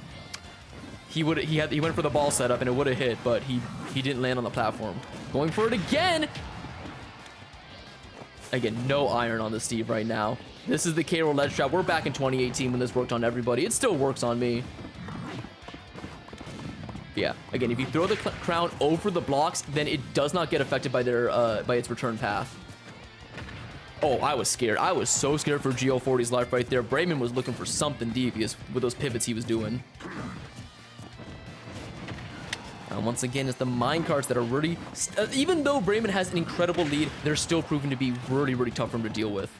He went for the ball setup and it would have hit, but he didn't land on the platform. Going for it again. Again, no iron on the Steve right now. This is the K-Rool ledge trap. We're back in 2018 when this worked on everybody. It still works on me. Yeah, again, if you throw the crown over the blocks, then it does not get affected by by its return path. Oh, I was scared. I was so scared for GL40's life right there. Brayman was looking for something devious with those pivots he was doing. And once again, it's the minecarts that are really... even though Brayman has an incredible lead, they're still proving to be really, really tough for him to deal with.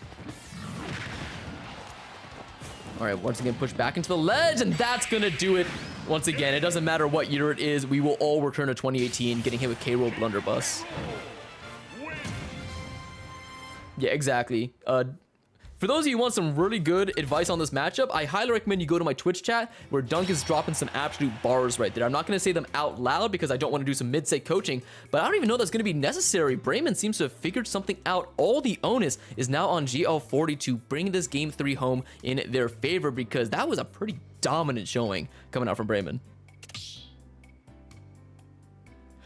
All right, once again, push back into the ledge, and that's going to do it. Once again, it doesn't matter what year it is, we will all return to 2018, getting hit with K-Rool Blunderbuss. Yeah, exactly. For those of you who want some really good advice on this matchup, I highly recommend you go to my Twitch chat, where Dunk is dropping some absolute bars right there. I'm not going to say them out loud because I don't want to do some mid-set coaching, but I don't even know that's going to be necessary. Brayman seems to have figured something out. All the onus is now on GL40 to bring this Game 3 home in their favor, because that was a pretty dominant showing coming out from Brayman.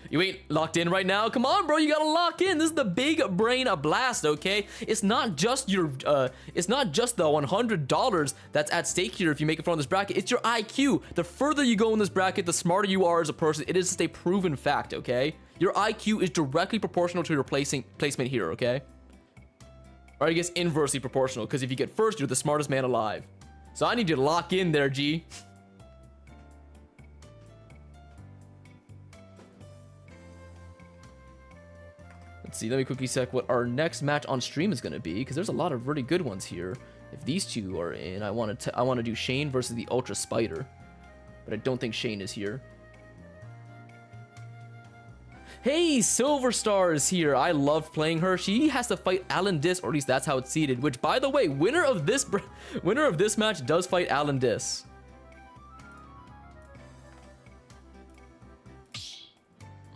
You ain't locked in right now? Come on, bro, you gotta lock in. This is the big brain blast, okay? It's not just your, it's not just the $100 that's at stake here if you make it from this bracket. It's your IQ. The further you go in this bracket, the smarter you are as a person. It is just a proven fact, okay? Your IQ is directly proportional to your placement here, okay? Or I guess inversely proportional, because if you get first, you're the smartest man alive. So I need you to lock in there, G. Let's see, let me quickly check what our next match on stream is going to be, because there's a lot of really good ones here. If these two are in, I want to do Shane versus the Ultra Spider, but I don't think Shane is here. Hey, Silver Star is here. I love playing her. She has to fight Alan Dis, or at least that's how it's seeded. Which, by the way, winner of this match does fight Alan Dis.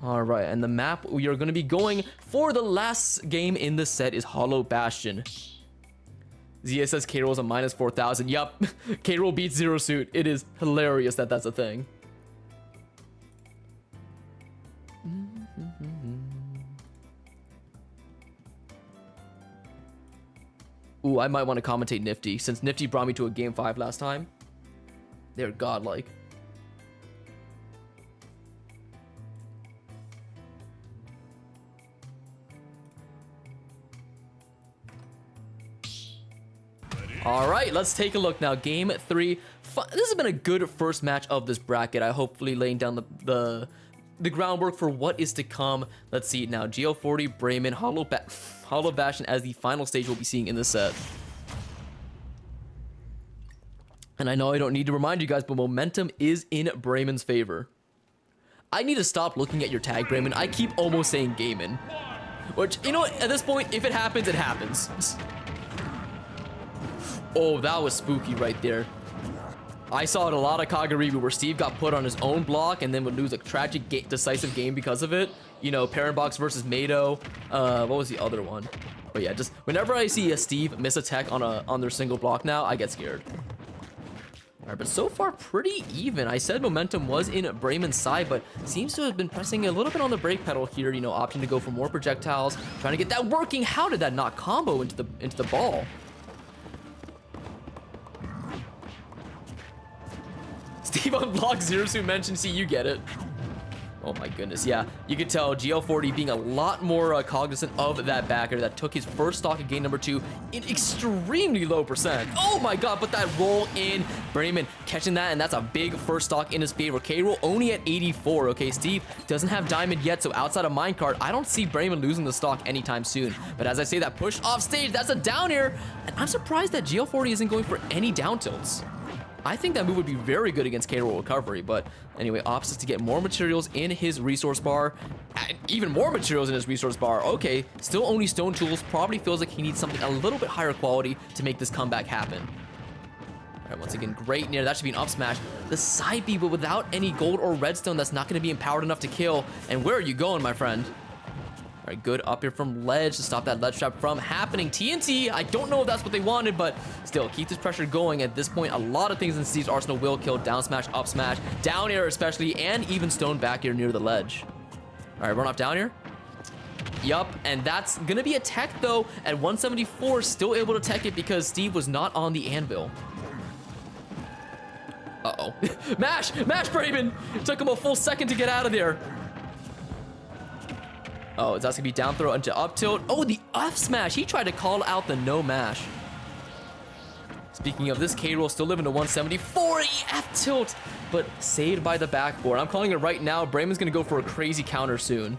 All right, and the map we are going to be going for the last game in the set is Hollow Bastion. Zia says K-Roll's a minus 4,000. Yup. K-Roll beats Zero Suit. It is hilarious that that's a thing. Ooh, I might want to commentate Nifty, since Nifty brought me to a game 5 last time. They're godlike. All right, let's take a look now. Game 3. This has been a good first match of this bracket. I hopefully laying down the groundwork for what is to come. Let's see now. GL40, Bremen, Hollow Bastion as the final stage we'll be seeing in this set. And I know I don't need to remind you guys, but momentum is in Bremen's favor. I need to stop looking at your tag, Bremen. I keep almost saying Gaiman. Which, you know what, at this point, if it happens, it happens. Oh, that was spooky right there. I saw it a lot of Kagaribi where Steve got put on his own block and then would lose a tragic decisive game because of it. You know, Parentbox versus Mado. What was the other one? But yeah, just whenever I see a Steve miss a tech on their single block now, I get scared. All right, but so far pretty even. I said momentum was in Bremen's side, but seems to have been pressing a little bit on the brake pedal here. You know, opting to go for more projectiles, trying to get that working. How did that not combo into the ball? Steve unblocked Zero Suit mentioned. See, you get it. Oh my goodness, yeah. You could tell GL40 being a lot more cognizant of that backer that took his first stock of game number 2 in extremely low percent. Oh my god, but that roll in. Bremen catching that, and that's a big first stock in his favor. K-Roll only at 84. Okay, Steve doesn't have diamond yet, so outside of minecart, I don't see Bremen losing the stock anytime soon. But as I say, that push off stage, that's a down air, and I'm surprised that GL40 isn't going for any down tilts. I think that move would be very good against K-Roll recovery, but anyway, opts to get more materials in his resource bar, even more materials in his resource bar. Okay, still only stone tools, probably feels like he needs something a little bit higher quality to make this comeback happen. All right, once again, great nair. That should be an up smash. The side B, but without any gold or redstone, that's not going to be empowered enough to kill. And where are you going, my friend? All right, good up here from ledge to stop that ledge trap from happening. TNT, I don't know if that's what they wanted, but still, keep this pressure going. At this point, a lot of things in Steve's arsenal will kill. Down smash, up smash, down air especially, and even stone back here near the ledge. All right, run off down here. Yup, and that's gonna be a tech though. At 174, still able to tech it because Steve was not on the anvil. Uh-oh. Mash Bremen! It took him a full second to get out of there. Oh, that's gonna be down throw into up tilt. Oh, the up smash. He tried to call out the no mash. Speaking of this, K-Roll still living to 174. F tilt, but saved by the backboard. I'm calling it right now. Bremen's gonna go for a crazy counter soon.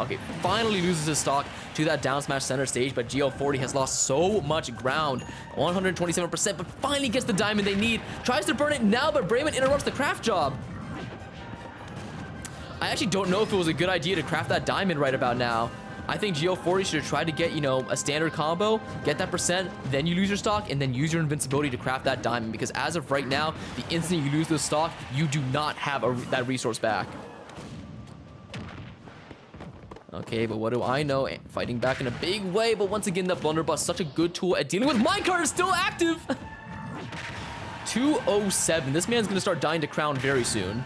Okay, finally loses his stock to that down smash center stage, but GL40 has lost so much ground. 127%, but finally gets the diamond they need. Tries to burn it now, but Bremen interrupts the craft job. I actually don't know if it was a good idea to craft that diamond right about now. I think GL40 should have tried to get, you know, a standard combo, get that percent, then you lose your stock, and then use your invincibility to craft that diamond, because as of right now, the instant you lose the stock, you do not have that resource back. Okay, but what do I know? Fighting back in a big way, but once again, that blunderbuss, such a good tool at dealing with minecart, is still active! 207. This man's gonna start dying to crown very soon.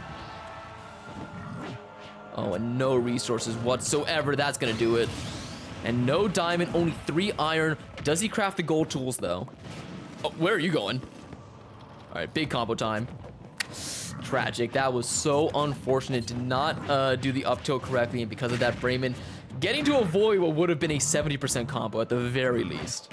Oh, and no resources whatsoever. That's gonna do it. And no diamond, only 3 iron. Does he craft the gold tools, though? Oh, where are you going? All right, big combo time. Tragic. That was so unfortunate. Did not do the up tilt correctly, and because of that, Bremen getting to avoid what would have been a 70% combo at the very least.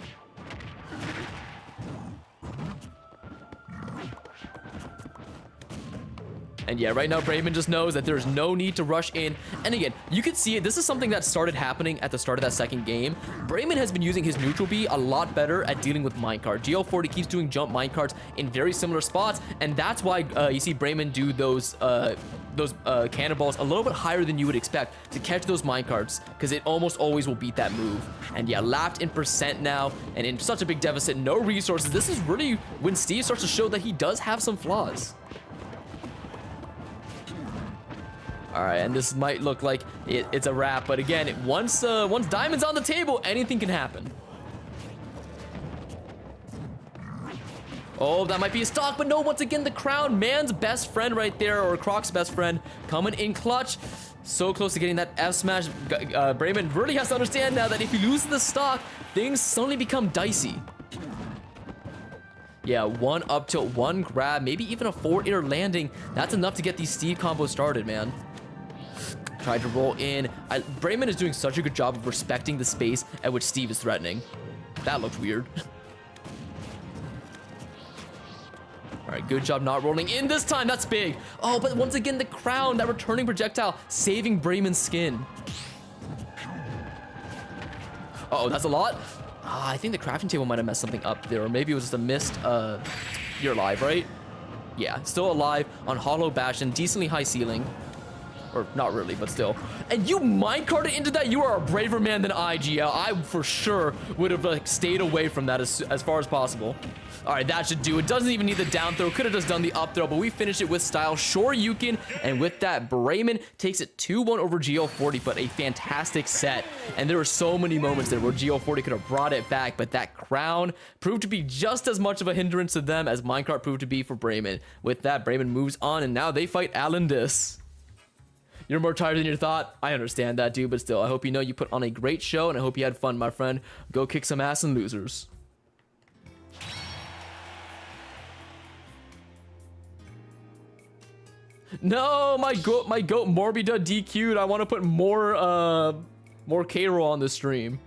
And yeah, right now, Bremen just knows that there's no need to rush in. And again, you can see it. This is something that started happening at the start of that second game. Bremen has been using his neutral B a lot better at dealing with minecart. GL40 keeps doing jump minecarts in very similar spots, and that's why you see Bremen do those cannonballs a little bit higher than you would expect to catch those minecarts, because it almost always will beat that move. And yeah, lapped in percent now, and in such a big deficit, no resources. This is really when Steve starts to show that he does have some flaws. All right, and this might look like it's a wrap, but again, once diamond's on the table, anything can happen. Oh, that might be a stock, but no, once again, the crown, man's best friend right there, or Croc's best friend, coming in clutch. So close to getting that F smash. Brayman really has to understand now that if he loses the stock, things suddenly become dicey. Yeah, one up tilt, one grab, maybe even a forward air landing. That's enough to get these Steve combos started, man. Tried to roll in. Brayman is doing such a good job of respecting the space at which Steve is threatening. That looked weird. All right, good job not rolling in this time. That's big. Oh, but once again, the crown, that returning projectile, saving Brayman's skin. Uh-oh, that's a lot. I think the crafting table might have messed something up there, or maybe it was just a missed, you're alive, right? Yeah, still alive on Hollow Bastion, decently high ceiling. Or not really, but still. And you minecarted into that? You are a braver man than I, GL. I for sure would have like stayed away from that as far as possible. All right, that should do it. Doesn't even need the down throw. Could have just done the up throw, but we finished it with style. Sure, you can. And with that, Brayman takes it 2-1 over GL40, but a fantastic set. And there were so many moments there where GL40 could have brought it back, but that crown proved to be just as much of a hindrance to them as minecart proved to be for Brayman. With that, Brayman moves on, and now they fight Alandis. You're more tired than you thought. I understand that, dude, but still, I hope you know you put on a great show, and I hope you had fun, my friend. Go kick some ass and losers. No, my goat Morbida DQ'd. I want to put more K-roll on the stream.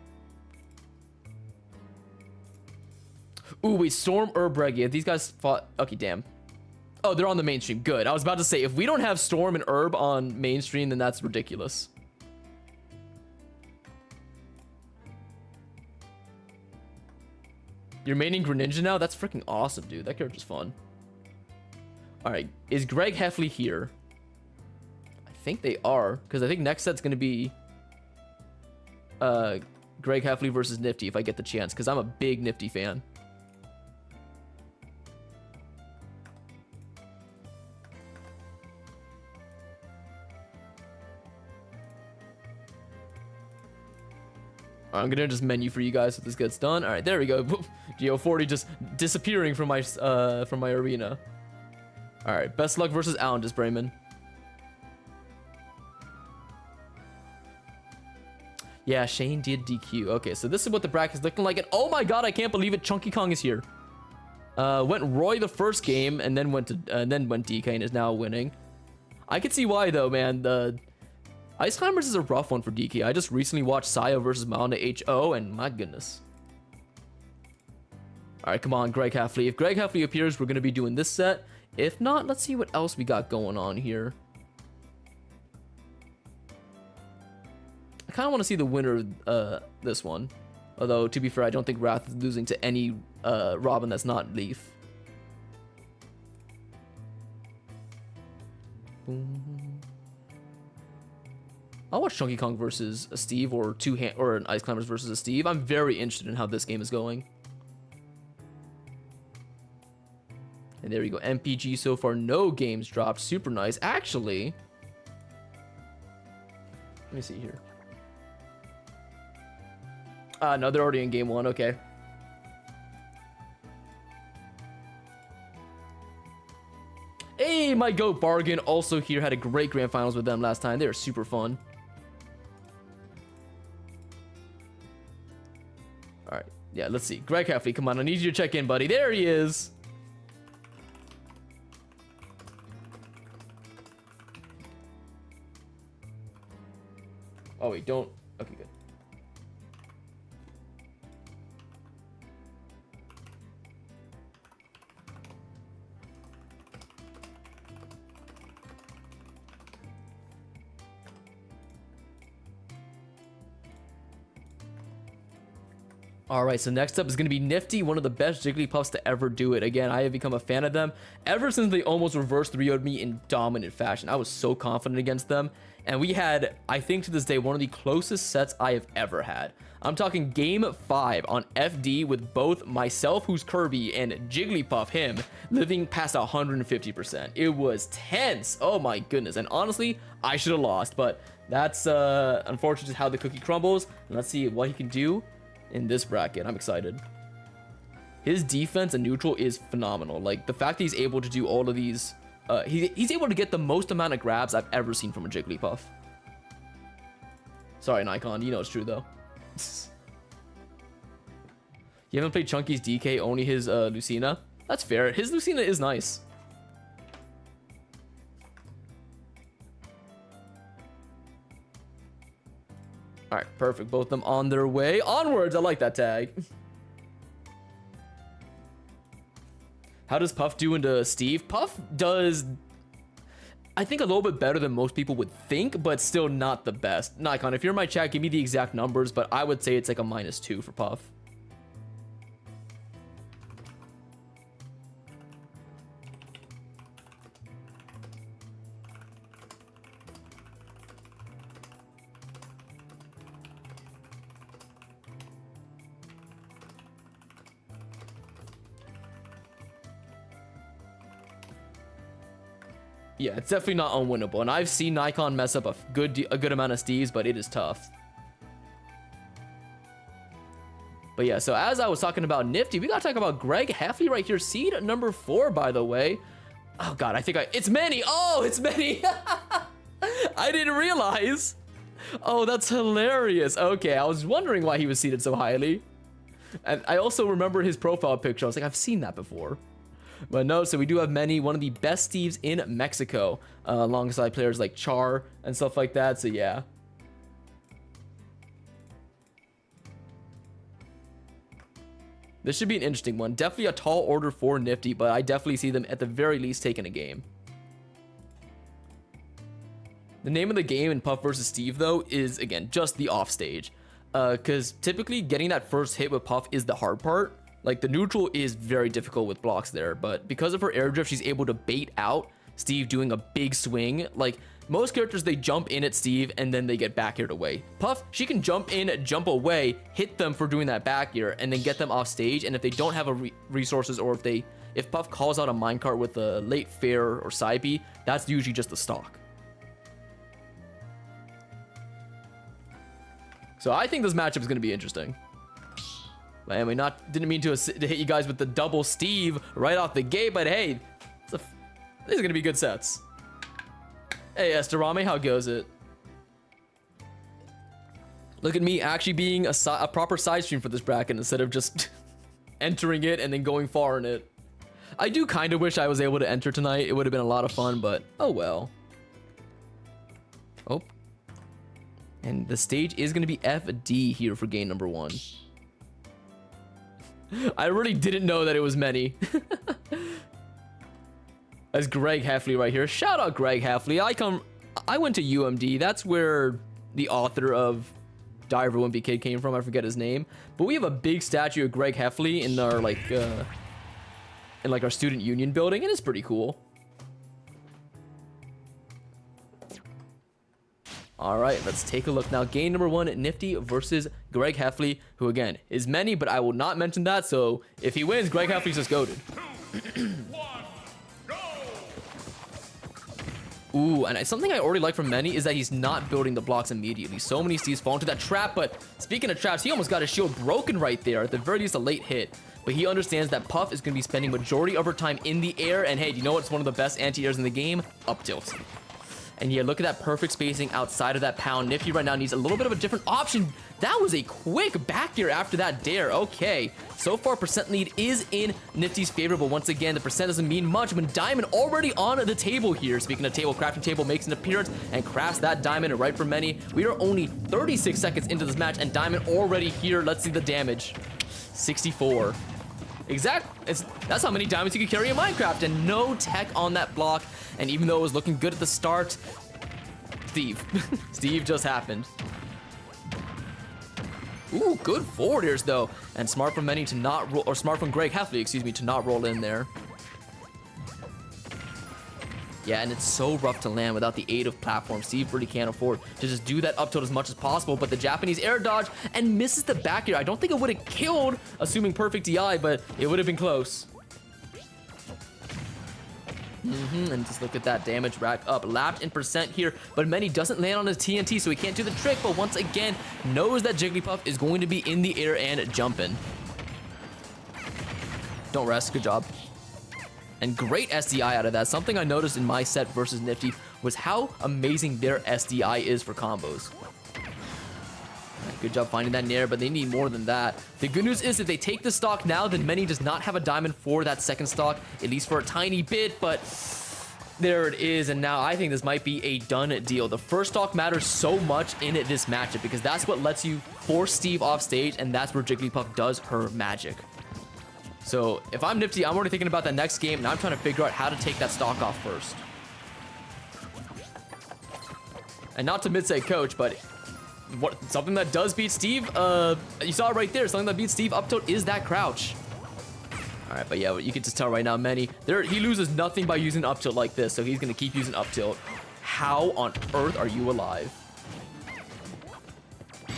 Ooh, wait, Storm or Bregia. These guys fought. Okay, damn. Oh, they're on the mainstream. Good. I was about to say, if we don't have Storm and Herb on mainstream, then that's ridiculous. You're maining Greninja now? That's freaking awesome, dude. That character's fun. Alright, is Greg Heffley here? I think they are, because I think next set's going to be Greg Heffley versus Nifty if I get the chance, because I'm a big Nifty fan. I'm gonna just menu for you guys so this gets done. All right, there we go. Geo40 just disappearing from my arena. All right, best luck versus Alandis, Brayman. Yeah, Shane did DQ. Okay, so this is what the bracket's looking like. And oh my god, I can't believe it. Chunky Kong is here. Went Roy the first game and then went DK and is now winning. I can see why though, man. The Ice Climbers is a rough one for DK. I just recently watched Sayo versus Mauna HO, and my goodness. Alright, come on, Greg Heffley. If Greg Heffley appears, we're going to be doing this set. If not, let's see what else we got going on here. I kind of want to see the winner of this one. Although, to be fair, I don't think Wrath is losing to any Robin that's not Leaf. Boom. I'll watch Chunky Kong versus a Steve or an Ice Climbers versus a Steve. I'm very interested in how this game is going. And there we go. MPG so far, no games dropped. Super nice. Actually, let me see here. No, they're already in game one. Okay. Hey, my goat Bargain also here. Had a great grand finals with them last time. They were super fun. All right. Yeah, let's see. Greg Heffley, come on. I need you to check in, buddy. There he is. Oh, wait, don't. Okay, good. All right, so next up is going to be Nifty, one of the best Jigglypuffs to ever do it. Again, I have become a fan of them ever since they almost reversed 3-0'd me in dominant fashion. I was so confident against them, and we had, I think to this day, one of the closest sets I have ever had. I'm talking game 5 on FD with both myself, who's Kirby, and Jigglypuff, him, living past 150%. It was tense. Oh my goodness. And honestly, I should have lost, but that's unfortunately how the cookie crumbles. And let's see what he can do in this bracket. I'm excited. His defense and neutral is phenomenal. Like, the fact that he's able to do all of these, he's able to get the most amount of grabs I've ever seen from a Jigglypuff. Sorry, Nikon, you know it's true though. You haven't played Chunky's DK, only his Lucina? That's fair. His Lucina is nice. Alright, perfect. Both of them on their way. Onwards! I like that tag. How does Puff do into Steve? Puff does, I think, a little bit better than most people would think, but still not the best. Nikon, if you're in my chat, give me the exact numbers, but I would say it's like a -2 for Puff. Yeah, it's definitely not unwinnable, and I've seen Nikon mess up a good amount of Steves, but it is tough. But yeah, so as I was talking about Nifty, we gotta talk about Greg Heffley right here, seed number 4, by the way. Oh god, it's Manny. Oh, it's Manny. I didn't realize. Oh, that's hilarious. Okay, I was wondering why he was seated so highly, and I also remember his profile picture. I was like, I've seen that before. But no, so we do have Manny, one of the best Steves in Mexico, alongside players like Char and stuff like that, so yeah. This should be an interesting one. Definitely a tall order for Nifty, but I definitely see them at the very least taking a game. The name of the game in Puff vs. Steve, though, is, again, just the offstage. Because typically getting that first hit with Puff is the hard part. Like, the neutral is very difficult with blocks there, but because of her air drift, she's able to bait out Steve doing a big swing. Like, most characters, they jump in at Steve and then they get back aired away. Puff, she can jump in, jump away, hit them for doing that back air, and then get them off stage. And if they don't have resources, or if Puff calls out a minecart with a late fair or side B, that's usually just the stock. So I think this matchup is going to be interesting. And we didn't mean to hit you guys with the double Steve right off the gate, but hey, these are gonna be good sets. Hey, Estorame, how goes it? Look at me actually being a proper side stream for this bracket instead of just entering it and then going far in it. I do kind of wish I was able to enter tonight. It would have been a lot of fun, but oh well. Oh. And the stage is gonna be FD here for game number 1. I really didn't know that it was many. That's Greg Heffley right here. Shout out Greg Heffley. I went to UMD. That's where the author of Diver Wimpy Kid came from. I forget his name. But we have a big statue of Greg Heffley in our our student union building, and it's pretty cool. All right, let's take a look now. Game number 1, Nifty versus Greg Heffley, who again is many, but I will not mention that. So if he wins, Greg Heffley's just goated. 2, 1, go! Ooh, and something I already like from Manny is that he's not building the blocks immediately. So many Steves fall into that trap, but speaking of traps, he almost got his shield broken right there. At the very least, a late hit. But he understands that Puff is going to be spending majority of her time in the air, and hey, do you know what's one of the best anti-airs in the game? Up tilt. And yeah, look at that perfect spacing outside of that pound. Nifty right now needs a little bit of a different option. That was a quick back air after that dare. Okay, so far percent lead is in Nifty's favor, but once again, the percent doesn't mean much when Diamond already on the table here. Speaking of table, Crafting Table makes an appearance and crafts that Diamond right for many. We are only 36 seconds into this match and Diamond already here. Let's see the damage. 64. That's how many diamonds you can carry in Minecraft, and no tech on that block. And even though it was looking good at the start, Steve just happened. Ooh, good forward airs though, and smart from Manny to not roll, or smart from Greg Heffley, excuse me, to not roll in there. Yeah, and it's so rough to land without the aid of platform. Steve really can't afford to just do that up tilt as much as possible, but the Japanese air dodge and misses the back air. I don't think it would have killed, assuming perfect DI, but it would have been close. And just look at that damage rack up. Lapped in percent here, but Manny doesn't land on his TNT, so he can't do the trick, but once again, knows that Jigglypuff is going to be in the air and jumping. Don't rest. Good job. And great SDI out of that. Something I noticed in my set versus Nifty was how amazing their SDI is for combos. Good job finding that nair, but they need more than that. The good news is if they take the stock now, then Many does not have a diamond for that second stock, at least for a tiny bit, but there it is. And now I think this might be a done deal. The first stock matters so much in this matchup because that's what lets you force Steve off stage, and that's where Jigglypuff does her magic. So if I'm Nifty, I'm already thinking about that next game, and I'm trying to figure out how to take that stock off first. And not to mid-say coach, but something that does beat Steve, you saw it right there, something that beats Steve up tilt is that crouch. All right, but yeah, you can just tell right now, Many, he loses nothing by using up tilt like this, so he's going to keep using up tilt. How on earth are you alive?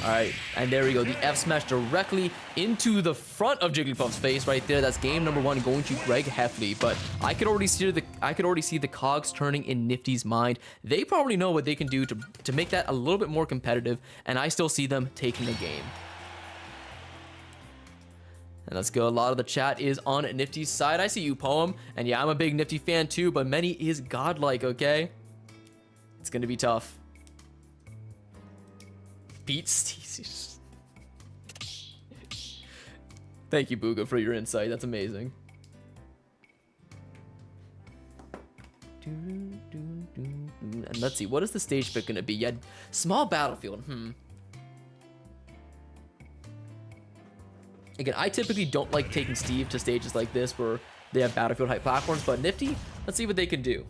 All right, and there we go. The F smash directly into the front of Jigglypuff's face right there. That's game number 1 going to Greg Heffley. But I could already see the cogs turning in Nifty's mind. They probably know what they can do to make that a little bit more competitive, and I still see them taking a game. And let's go. A lot of the chat is on Nifty's side. I see you, Poem, and yeah, I'm a big Nifty fan too. But Many is godlike. Okay, it's gonna be tough. Beat Steve. Thank you, Booga, for your insight. That's amazing. And let's see, what is the stage pick gonna be? Yeah, small battlefield. Again, I typically don't like taking Steve to stages like this where they have battlefield height platforms, but Nifty, let's see what they can do.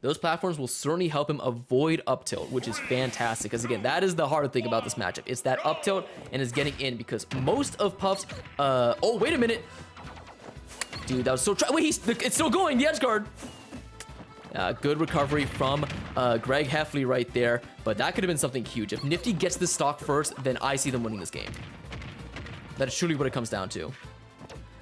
Those platforms will certainly help him avoid up tilt, which is fantastic. Because again, that is the hard thing about this matchup. It's that up tilt and is getting in because most of Puff's, oh, wait a minute. Dude, that was so, wait, it's still going, the edge guard. Good recovery from Greg Heffley right there, but that could have been something huge. If Nifty gets this stock first, then I see them winning this game. That is truly what it comes down to.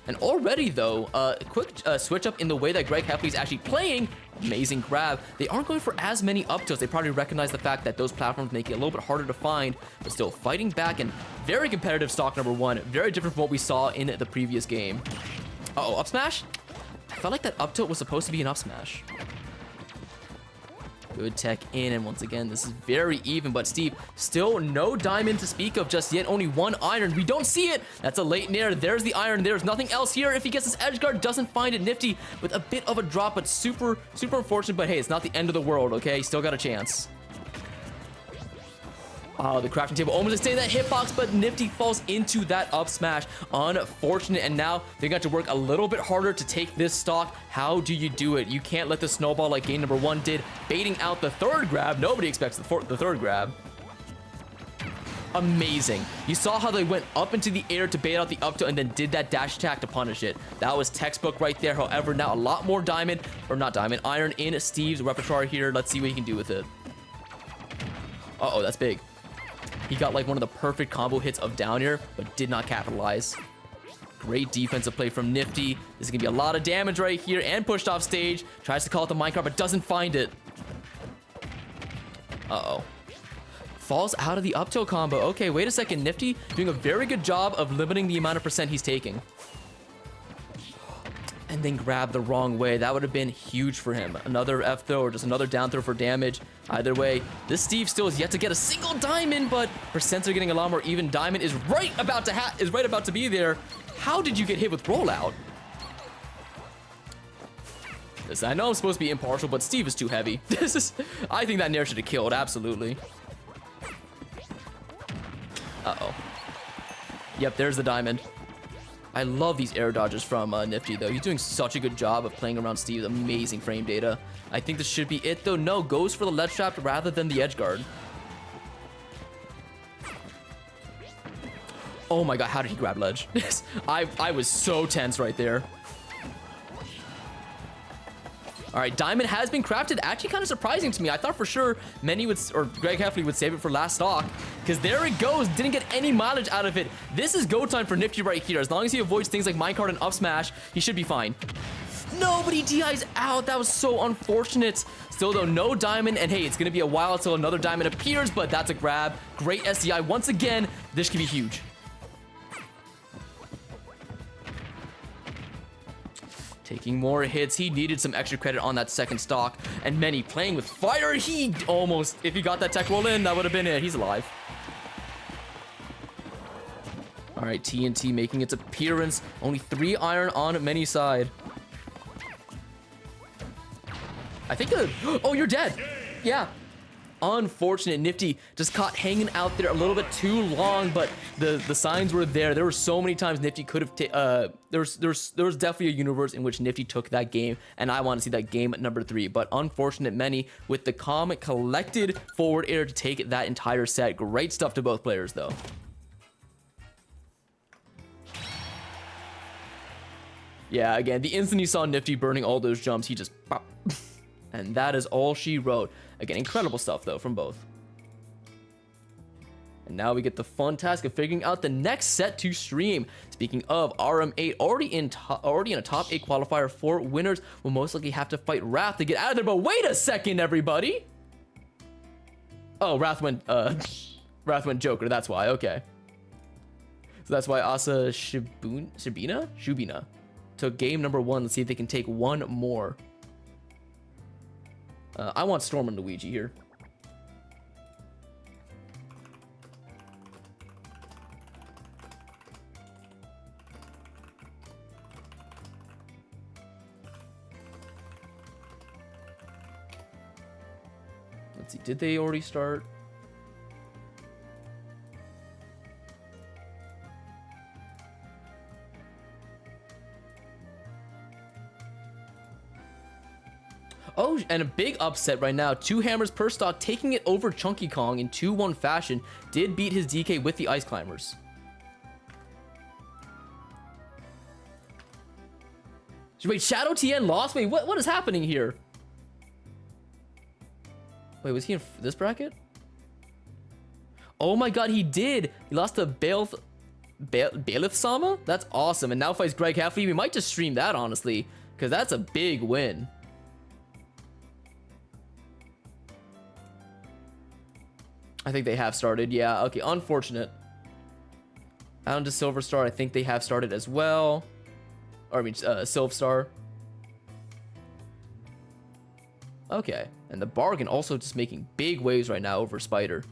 And already, though, a quick switch up in the way that Greg Heffley is actually playing. Amazing grab. They aren't going for as many up tilts. They probably recognize the fact that those platforms make it a little bit harder to find, but still fighting back and very competitive stock number 1. Very different from what we saw in the previous game. Uh-oh, up smash? I felt like that up tilt was supposed to be an up smash. Good tech in, and once again, this is very even, but Steve, still no diamond to speak of just yet, only 1 iron. We don't see it. That's a late nair. There's the iron. There's nothing else here. If he gets his edge guard, doesn't find it. Nifty with a bit of a drop, but super unfortunate, but hey, it's not the end of the world, okay? Still got a chance. Oh, the crafting table almost extending that hitbox, but Nifty falls into that up smash. Unfortunate, and now they got to work a little bit harder to take this stock. How do you do it? You can't let the snowball like game number 1 did, baiting out the third grab. Nobody expects the third grab. Amazing. You saw how they went up into the air to bait out the up tilt and then did that dash attack to punish it. That was textbook right there. However, now a lot more diamond, or not diamond, iron in Steve's repertoire here. Let's see what he can do with it. Uh-oh, that's big. He got like one of the perfect combo hits of down air, but did not capitalize. Great defensive play from Nifty. This is gonna be a lot of damage right here and pushed off stage. Tries to call it the minecart, but doesn't find it. Uh-oh. Falls out of the up tilt combo. Okay, wait a second. Nifty doing a very good job of limiting the amount of percent he's taking. And then grab the wrong way. That would have been huge for him. Another F throw or just another down throw for damage. Either way, this Steve still is yet to get a single diamond, but percents are getting a lot more even. Diamond is right about to be there. How did you get hit with rollout? Listen, I know I'm supposed to be impartial, but Steve is too heavy. I think that nair should have killed, absolutely. Uh-oh. Yep, there's the diamond. I love these air dodges from Nifty, though. He's doing such a good job of playing around Steve's amazing frame data. I think this should be it, though. No, goes for the ledge trap rather than the edge guard. Oh my god, how did he grab ledge? I was so tense right there. All right, diamond has been crafted. Actually, kind of surprising to me. I thought for sure Many would, or Greg Heffley would save it for last stock, because there it goes. Didn't get any mileage out of it. This is go time for Nifty right here. As long as he avoids things like minecart and up smash, he should be fine. Nobody DI's out. That was so unfortunate. Still though, no diamond, and hey, it's gonna be a while until another diamond appears, but that's a grab. Great SDI once again. This could be huge. taking more hits. He needed some extra credit on that second stock. And Many playing with fire. He almost, if he got that tech roll in, that would have been it. He's alive. All right, TNT making its appearance. Only 3 iron on Many's side. I think oh, you're dead. Yeah. Unfortunate. Nifty just caught hanging out there a little bit too long, but the signs were there. There were so many times Nifty could have there was definitely a universe in which Nifty took that game, and I want to see that game at number 3. But unfortunate Many with the calm, collected forward air to take that entire set. Great stuff to both players though. Yeah, again, the instant he saw Nifty burning all those jumps, he just pop. And that is all she wrote. Again, incredible stuff, though, from both. And now we get the fun task of figuring out the next set to stream. Speaking of, RM8 already in a top 8 qualifier for winners. Will most likely have to fight Wrath to get out of there. But wait a second, everybody! Oh, Wrath went Joker. That's why. Okay. So that's why Asa Shubina took game number 1. Let's see if they can take one more. I want Storm and Luigi here. Let's see, did they already start? Oh, and a big upset right now. 2 hammers per stock, taking it over Chunky Kong in 2-1 fashion. Did beat his DK with the Ice Climbers. Wait, Shadow TN lost? Wait, what is happening here? Wait, was he in this bracket? Oh my god, he did. He lost to Bailiff Sama? That's awesome. And now fights Greg Heffley. We might just stream that, honestly, because that's a big win. I think they have started. Yeah, okay, unfortunate. Down to Silver Star, I think they have started as well. Or I mean, Silver Star. Okay, and the Bargain also just making big waves right now over Spider.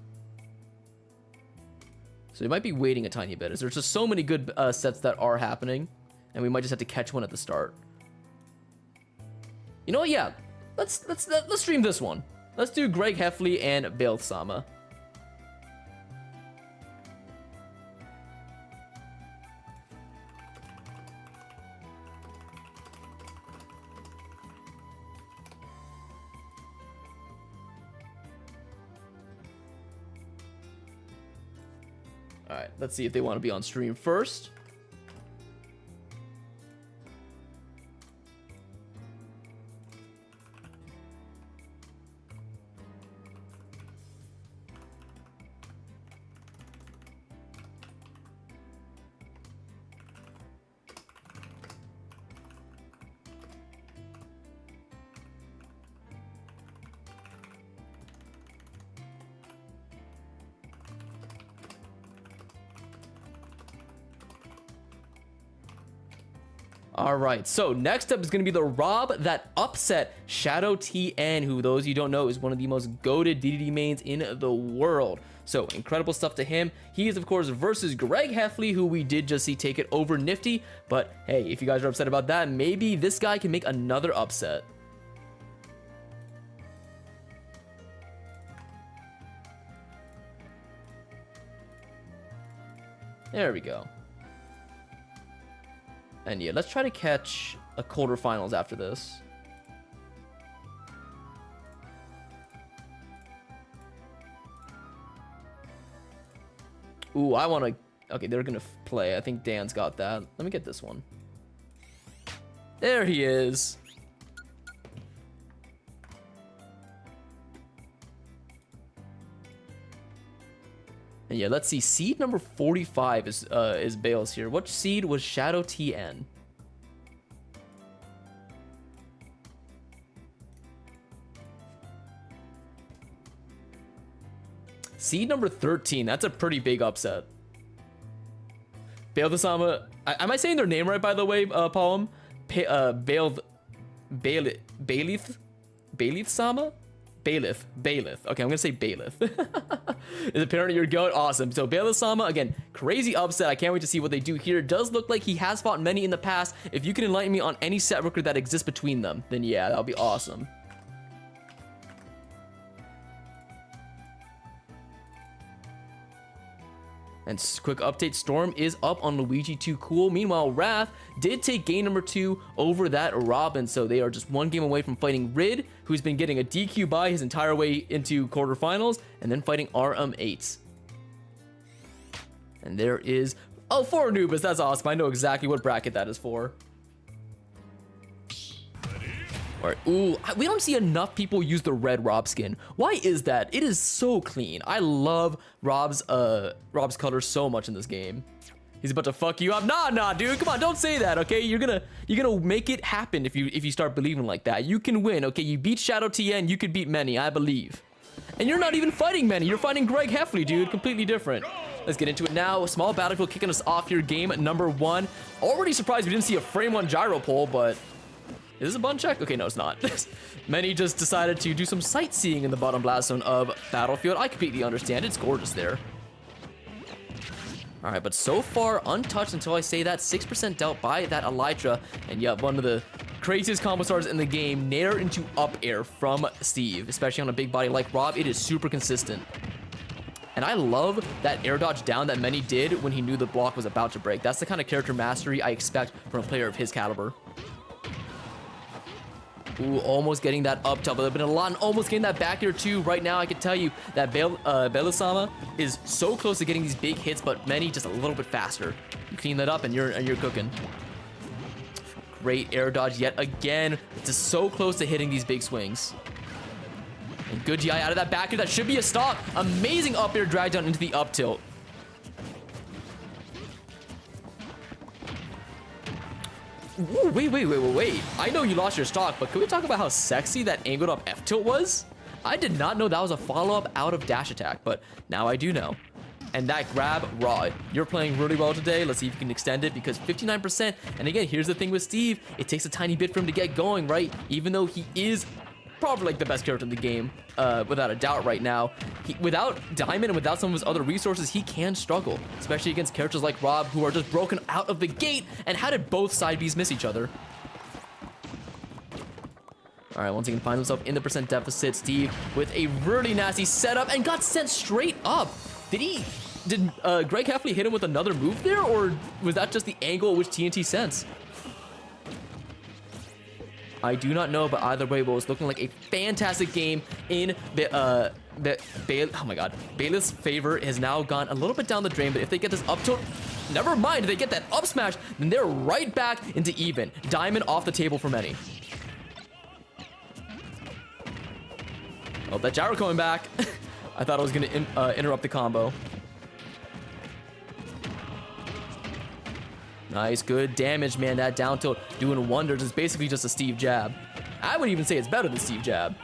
So they might be waiting a tiny bit, as there's just so many good sets that are happening, and we might just have to catch one at the start. You know what? Yeah, let's stream this one. Let's do Greg Heffley and Bailiff Sama. All right, let's see if they want to be on stream first. All right, so next up is going to be the Rob that upset Shadow TN, who, those you don't know, is one of the most goated DDD mains in the world. So incredible stuff to him. He is, of course, versus Greg Heffley, who we did just see take it over Nifty. But hey, if you guys are upset about that, maybe this guy can make another upset. There we go. And yeah, let's try to catch a colder finals after this. Ooh, I want to... Okay, they're going to play. I think Dan's got that. Let me get this one. There he is. And yeah, let's see. Seed number 45 is Bales here. What seed was Shadow TN? Seed number 13. That's a pretty big upset. Bale Sama. Am I saying their name right, by the way, Palm? Bailiff-sama? Bailiff. Okay, I'm gonna say Bailiff. Is apparently your goat? Awesome. So Bailiff-sama, again, crazy upset. I can't wait to see what they do here. It does look like he has fought many in the past. If you can enlighten me on any set record that exists between them, then yeah, that'll be awesome. And quick update, Storm is up on Luigi 2 Cool. Meanwhile, Wrath did take game number 2 over that Robin. So they are just one game away from fighting Rid, who's been getting a DQ bye his entire way into quarterfinals, and then fighting RM8. And there is, oh, 4 Anubis. That's awesome. I know exactly what bracket that is for. All right. Ooh, we don't see enough people use the red Rob skin. Why is that? It is so clean. I love Rob's color so much in this game. He's about to fuck you up. Nah, dude. Come on, don't say that, okay? You're gonna make it happen if you start believing like that. You can win, okay? You beat Shadow TN, you could beat Many, I believe. And you're not even fighting Many. You're fighting Greg Heffley, dude. Completely different. Let's get into it now. Small Battlefield kicking us off here. Game number 1. Already surprised we didn't see a frame 1 gyro pole, but is this a bun check? Okay, no, it's not. Many just decided to do some sightseeing in the bottom blast zone of Battlefield. I completely understand. It's gorgeous there. All right, but so far untouched until I say that. 6% dealt by that Elytra. And yeah, one of the craziest combo stars in the game. Nair into up air from Steve, especially on a big body like Rob. It is super consistent. And I love that air dodge down that Many did when he knew the block was about to break. That's the kind of character mastery I expect from a player of his caliber. Ooh, almost getting that up tilt, but there's been a lot, and almost getting that back air too. Right now, I can tell you that Bailiff-sama is so close to getting these big hits, but Many just a little bit faster. You clean that up, and you're cooking. Great air dodge yet again. Just so close to hitting these big swings. And good DI out of that back air. That should be a stock. Amazing up air drag down into the up tilt. Ooh, wait. I know you lost your stock, but can we talk about how sexy that angled up F tilt was? I did not know that was a follow-up out of dash attack, but now I do know. And that grab, raw. You're playing really well today. Let's see if you can extend it, because 59%. And again, here's the thing with Steve. It takes a tiny bit for him to get going, right? Even though he is probably like the best character in the game, without a doubt right now. Without Diamond and without some of his other resources, he can struggle, especially against characters like Rob, who are just broken out of the gate. And how did both side Bs miss each other? All right, once he can find himself in the percent deficit, Steve with a really nasty setup and got sent straight up. Did Greg Heffley hit him with another move there, or was that just the angle at which TNT sends? I do not know, but either way, it was looking like a fantastic game in oh my god, Bailiff's favor has now gone a little bit down the drain, but if they get this up tilt, never mind, if they get that up smash, then they're right back into even. Diamond off the table for Many. Oh, that gyro coming back. I thought I was gonna interrupt the combo. Nice, good damage, man. That down tilt doing wonders. It's basically just a Steve jab. I would even say it's better than Steve jab.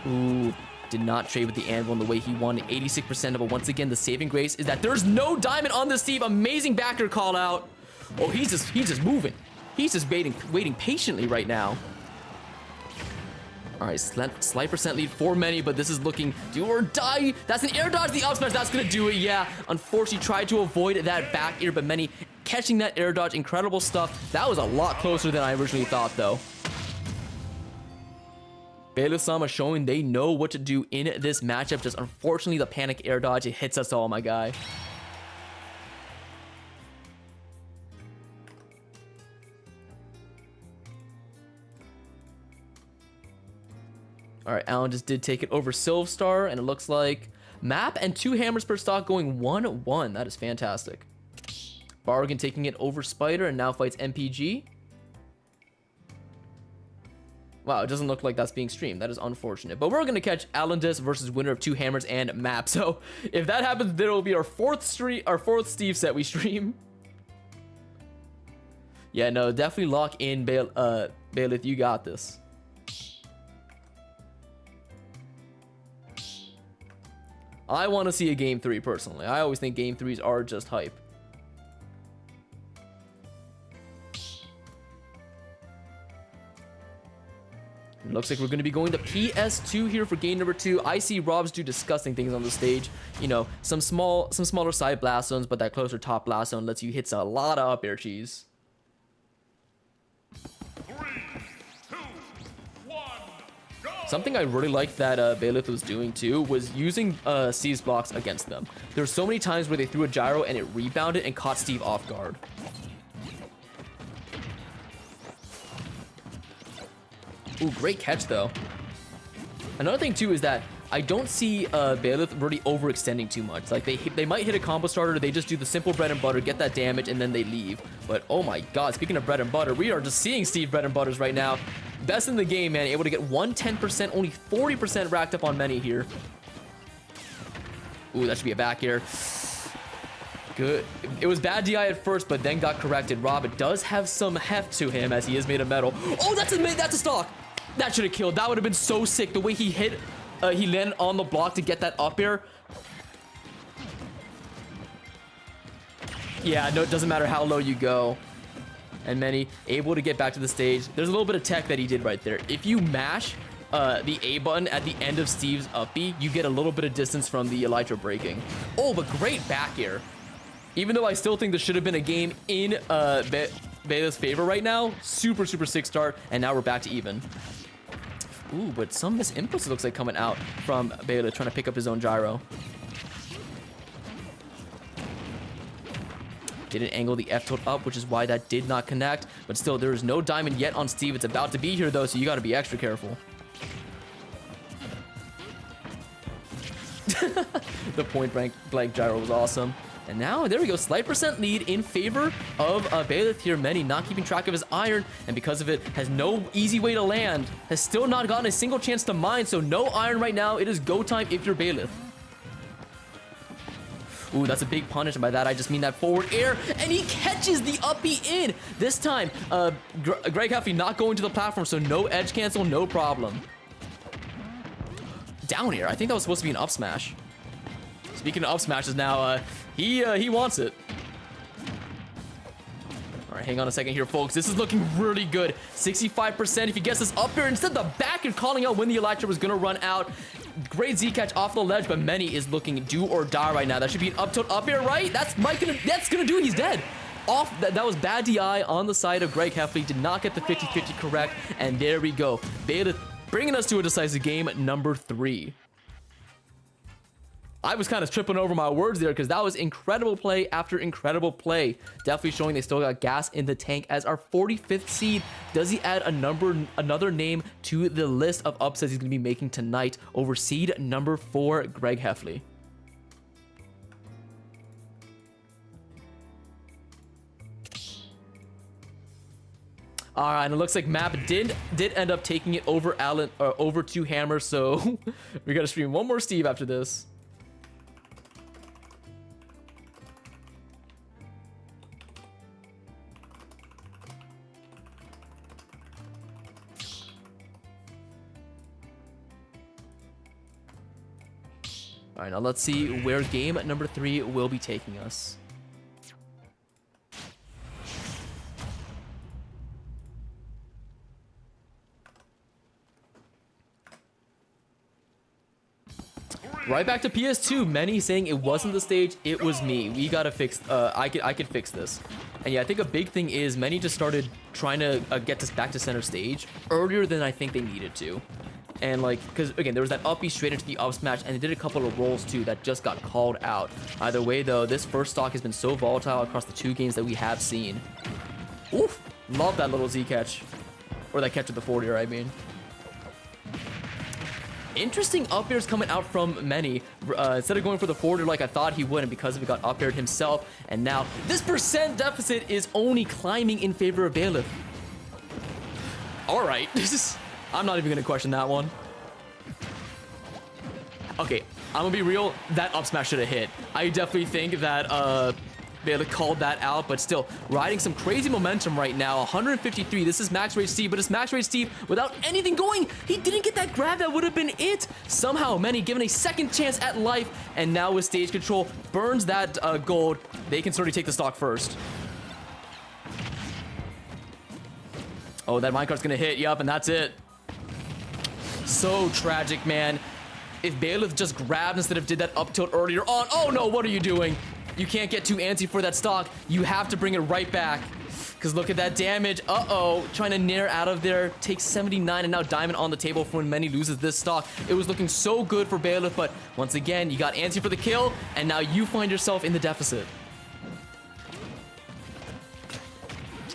Ooh, did not trade with the anvil in the way he wanted. 86%, but once again, the saving grace is that there's no diamond on this Steve. Amazing backer call out. Oh, he's just moving. He's just waiting patiently right now. All right, slight percent lead for Many, but this is looking do or die. That's an air dodge. The up smash, that's gonna do it. Yeah, unfortunately tried to avoid that back air, but Many catching that air dodge, incredible stuff. That was a lot closer than I originally thought, though. Bailiff-sama showing they know what to do in this matchup. Just unfortunately, the panic air dodge, it hits us all, my guy. All right, Allen just did take it over Silvstar, and it looks like map and 2 hammers per stock going 1-1. That is fantastic. Bargain taking it over Spider and now fights MPG. Wow, it doesn't look like that's being streamed. That is unfortunate. But we're going to catch Alendis versus winner of 2 hammers and map. So if that happens, there will be our fourth Steve set we stream. Yeah, no, definitely lock in Bailiff. You got this. I want to see a game 3 personally. I always think game 3s are just hype. It looks like we're going to be going to PS2 here for game number 2. I see Robs do disgusting things on the stage. You know, some smaller side blast zones, but that closer top blast zone lets you hit a lot of up air cheese. 3, 2, 1, go! Something I really liked that Bailiff was doing too was using Steve's blocks against them. There were so many times where they threw a gyro and it rebounded and caught Steve off guard. Ooh, great catch though. Another thing too is that I don't see Bailiff really overextending too much. Like they might hit a combo starter, they just do the simple bread and butter, get that damage, and then they leave. But oh my god, speaking of bread and butter, we are just seeing Steve bread and butters right now. Best in the game, man. Able to get 110%, only 40% racked up on many here. Ooh, that should be a back air. Good. It was bad DI at first, but then got corrected. Rob, it does have some heft to him as he is made of metal. Oh, that's a stock. That should have killed. That would have been so sick. The way he hit, he landed on the block to get that up air. Yeah, no, it doesn't matter how low you go. And Many able to get back to the stage. There's a little bit of tech that he did right there. If you mash the A button at the end of Steve's up B, you get a little bit of distance from the Elytra breaking. Oh, but great back air. Even though I still think this should have been a game in Bailiff's favor right now. Super sick start, and now we're back to even. Ooh, but some misinputs it looks like coming out from Bailiff trying to pick up his own gyro. Didn't angle the F tilt up, which is why that did not connect. But still, there is no diamond yet on Steve. It's about to be here though, so you got to be extra careful. The point blank gyro was awesome. And now, there we go, slight percent lead in favor of Bailiff here. Many not keeping track of his iron, and because of it, has no easy way to land. Has still not gotten a single chance to mine, so no iron right now. It is go time if you're Bailiff. Ooh, that's a big punish, and by that I just mean that forward air, and he catches the up B in. This time, Greg Huffy not going to the platform, so no edge cancel, no problem. Down air, I think that was supposed to be an up smash. Speaking of up smashes now, he wants it. All right, hang on a second here, folks. This is looking really good. 65% if he gets this up air. Instead, the back and calling out when the Elytra was going to run out. Great Z catch off the ledge, but Many is looking do or die right now. That should be an up tilt up air, right? That's gonna do it. He's dead. Off. That was bad DI on the side of Greg Heffley. Did not get the 50-50 correct, and there we go. Bailiff bringing us to a decisive game number 3. I was kind of tripping over my words there because that was incredible play after incredible play. Definitely showing they still got gas in the tank as our 45th seed. Does he add another name to the list of upsets he's going to be making tonight over seed number 4, Greg Heffley? All right, and it looks like Map did end up taking it over Allen or over 2 Hammer, so we got to stream one more Steve after this. All right, now let's see where game number 3 will be taking us. Right back to PS2. Many saying it wasn't the stage, it was me. We gotta fix. I could fix this. And yeah, I think a big thing is Many just started trying to get this back to center stage earlier than I think they needed to. And like, because again, there was that up B straight into the up smash, and they did a couple of rolls too that just got called out. Either way though, this first stock has been so volatile across the 2 games that we have seen. Oof, love that little Z catch. Or that catch at the forward air, I mean. Interesting up airs coming out from Many. Instead of going for the forward air like I thought he would, and because of it got up aired himself. And now this percent deficit is only climbing in favor of Bailiff. All right, I'm not even gonna question that one. Okay, I'm gonna be real. That up smash should have hit. I definitely think that Bailiff called that out, but still riding some crazy momentum right now. 153. This is max rage Steve, but it's max rage Steve without anything going. He didn't get that grab. That would have been it. Somehow, Many given a second chance at life, and now with stage control, burns that gold. They can sort of take the stock first. Oh, that minecart's gonna hit. Yup, and that's it. so tragic, man. If Bailiff just grabbed instead of did that up tilt earlier on. Oh no, what are you doing? You can't get too antsy for that stock. You have to bring it right back. Because look at that damage. Uh-oh. Trying to nair out of there. Takes 79 and now diamond on the table for when Many loses this stock. It was looking so good for Bailiff, but once again, you got antsy for the kill, and now you find yourself in the deficit.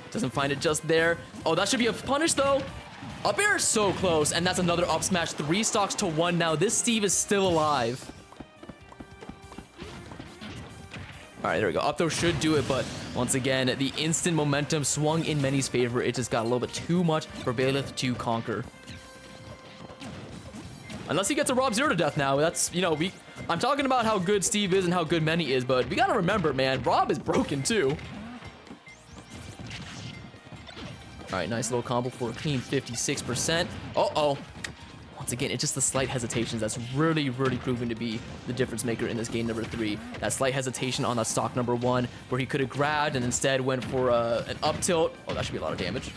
Doesn't find it just there. Oh, that should be a punish, though. Up air is so close, and that's another up smash. 3 stocks to 1 now. This Steve is still alive. All right, there we go. Up throw should do it, but once again, the instant momentum swung in Many's favor. It just got a little bit too much for Bailiff to conquer. Unless he gets a Rob 0 to death now. That's, you know, I'm talking about how good Steve is and how good Many is, but we gotta remember, man, Rob is broken too. All right, nice little combo for a clean 56%. Uh-oh. Once again, it's just the slight hesitations that's really, really proving to be the difference maker in this game number 3. That slight hesitation on that stock number 1, where he could have grabbed and instead went for an up tilt. Oh, that should be a lot of damage.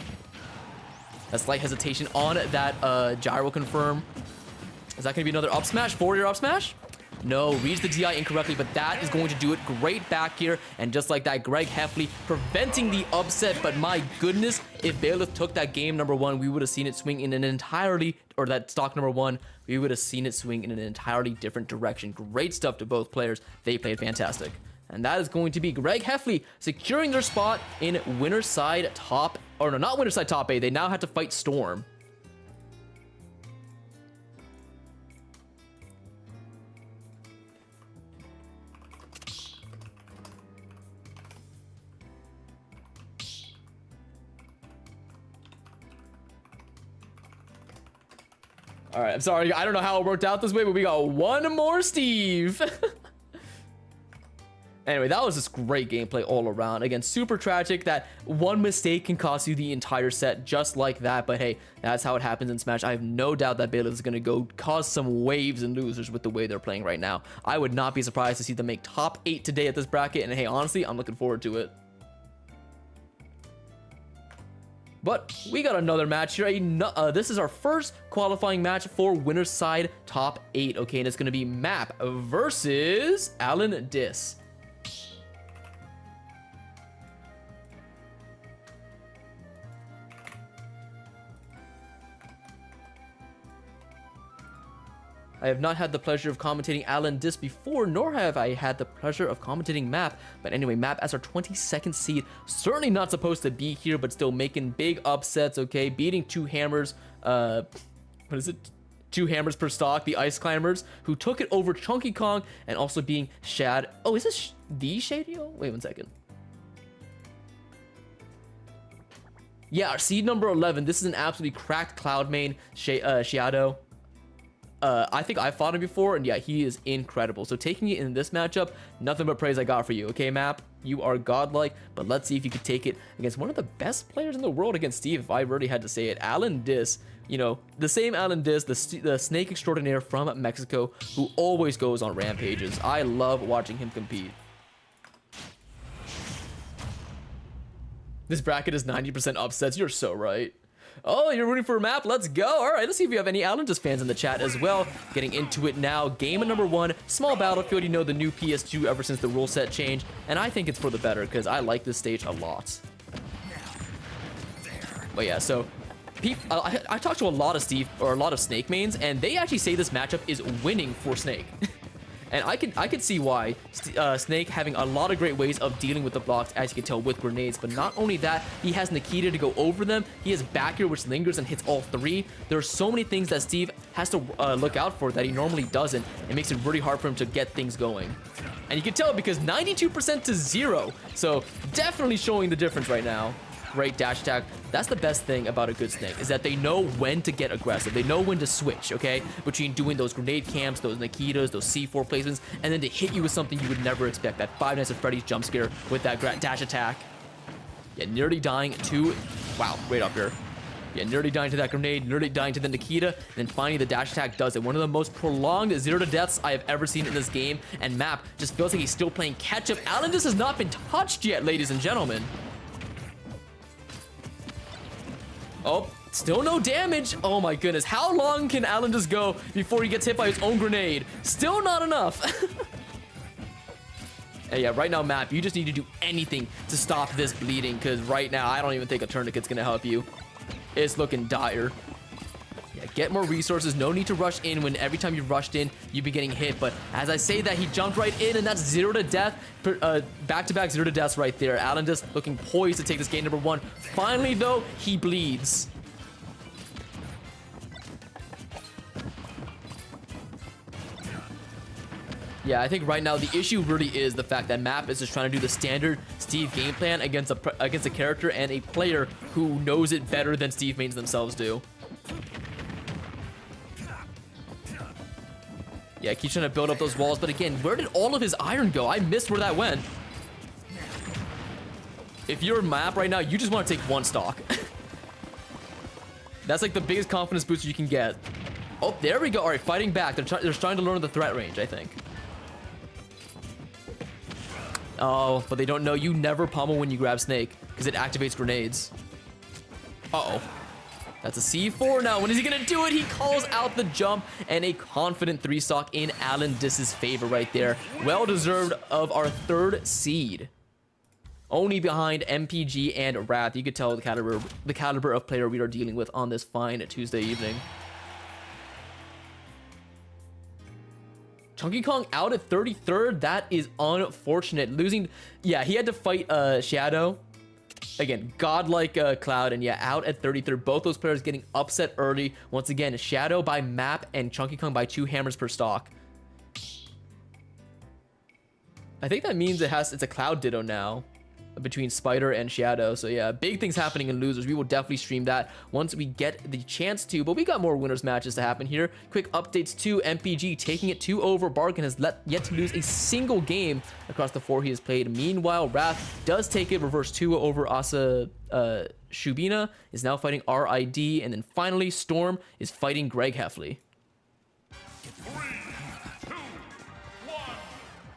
That slight hesitation on that gyro confirm. Is that going to be another up smash? Forward up smash? No, reads the DI incorrectly, but that is going to do it. Great back here, and just like that, Greg Heffley preventing the upset. But my goodness, if Bailiff took that game number 1, we would have seen it swing in an entirely, or that stock number 1, we would have seen it swing in an entirely different direction. Great stuff to both players. They played fantastic. And that is going to be Greg Heffley securing their spot in winner's side top, or no, not winner's side top A. They now have to fight Storm. All right, I'm sorry. I don't know how it worked out this way, but we got one more Steve. Anyway, that was just great gameplay all around. Again, super tragic that one mistake can cost you the entire set just like that. But hey, that's how it happens in Smash. I have no doubt that Bailiff is going to go cause some waves and losers with the way they're playing right now. I would not be surprised to see them make top 8 today at this bracket. And hey, honestly, I'm looking forward to it. But we got another match here. This is our first qualifying match for winner's side top 8. Okay, and it's going to be Map versus Alan Dis. I have not had the pleasure of commentating Alan Dis before, nor have I had the pleasure of commentating Map. But anyway, Map as our 22nd seed, certainly not supposed to be here, but still making big upsets, okay? Beating 2 hammers, what is it? 2 hammers per stock, the Ice Climbers, who took it over Chunky Kong, and also being Shad. Oh, is this the Shadio? Wait 1 second. Yeah, our seed number 11. This is an absolutely cracked Cloud main, Shadow. I think I fought him before, and yeah, he is incredible. So taking it in this matchup, nothing but praise I got for you. Okay, Map, you are godlike, but let's see if you could take it against one of the best players in the world against Steve, if I really had to say it. Alan Dis, you know, the same Alan Dis, the snake extraordinaire from Mexico, who always goes on rampages. I love watching him compete. This bracket is 90% upsets. You're so right. Oh, you're rooting for a Map? Let's go. All right, let's see if we have any Alan Dis fans in the chat as well. Getting into it now. Game number 1, small battlefield. You know, the new PS2 ever since the rule set change. And I think it's for the better because I like this stage a lot. But yeah, so I talked to a lot of Snake mains, and they actually say this matchup is winning for Snake. And I could see why Snake having a lot of great ways of dealing with the blocks, as you can tell, with grenades. But not only that, he has Nikita to go over them. He has back air, which lingers and hits all 3. There are so many things that Steve has to look out for that he normally doesn't. It makes it really hard for him to get things going. And you can tell because 92% to 0. So definitely showing the difference right now. Great dash attack. That's the best thing about a good Snake, is that they know when to get aggressive. They know when to switch, okay? Between doing those grenade camps, those Nikitas, those C4 placements, and then to hit you with something you would never expect. That Five Nights at Freddy's jump scare with that dash attack. Yeah, nearly dying to... Wow, right up here. Yeah, nearly dying to that grenade, nearly dying to the Nikita, and then finally the dash attack does it. One of the most prolonged 0 to deaths I have ever seen in this game, and Map just feels like he's still playing catch-up. Alan Dis has not been touched yet, ladies and gentlemen. Oh, Still no damage. Oh my goodness. How long can Alan just go before he gets hit by his own grenade? Still not enough. Hey, yeah, right now, Map, you just need to do anything to stop this bleeding, because right now, I don't even think a tourniquet's going to help you. It's looking dire. Yeah, get more resources. No need to rush in when every time you rushed in, you'd be getting hit. But as I say that, he jumped right in, and that's 0 to death. Back-to-back 0 to deaths right there. Alan just looking poised to take this game number 1. Finally, though, he bleeds. Yeah, I think right now the issue really is the fact that Map is just trying to do the standard Steve game plan against a character and a player who knows it better than Steve mains themselves do. Yeah, keeps trying to build up those walls, but again, where did all of his iron go? I missed where that went. If you're Map right now, you just want to take 1 stock. That's like the biggest confidence boost you can get. Oh, there we go. All right, fighting back. They're trying to learn the threat range, I think. Oh, but they don't know you never pummel when you grab Snake because it activates grenades. Uh-oh. That's a C4 now. When is he going to do it? He calls out the jump and a confident 3-stock in Alan Dis's favor right there. Well-deserved of our 3rd seed. Only behind MPG and Wrath. You could tell the caliber of player we are dealing with on this fine Tuesday evening. Chunky Kong out at 33rd. That is unfortunate. Losing. Yeah, he had to fight Shadow. Again, godlike Cloud. And yeah, out at 33rd. Both those players getting upset early. Once again, Shadow by Map and Chunky Kong by 2 hammers per stock. I think that means it's a Cloud Ditto now between Spider and Shadow. So yeah, big things happening in losers. We will definitely stream that once we get the chance to, but we got more winners matches to happen here. Quick updates to MPG taking it 2-0. Bargain has yet to lose a single game across the 4 he has played. Meanwhile, Wrath does take it reverse 2 over Asa Shubina, is now fighting RID, and then finally Storm is fighting Greg Heffley. 3, 2, 1,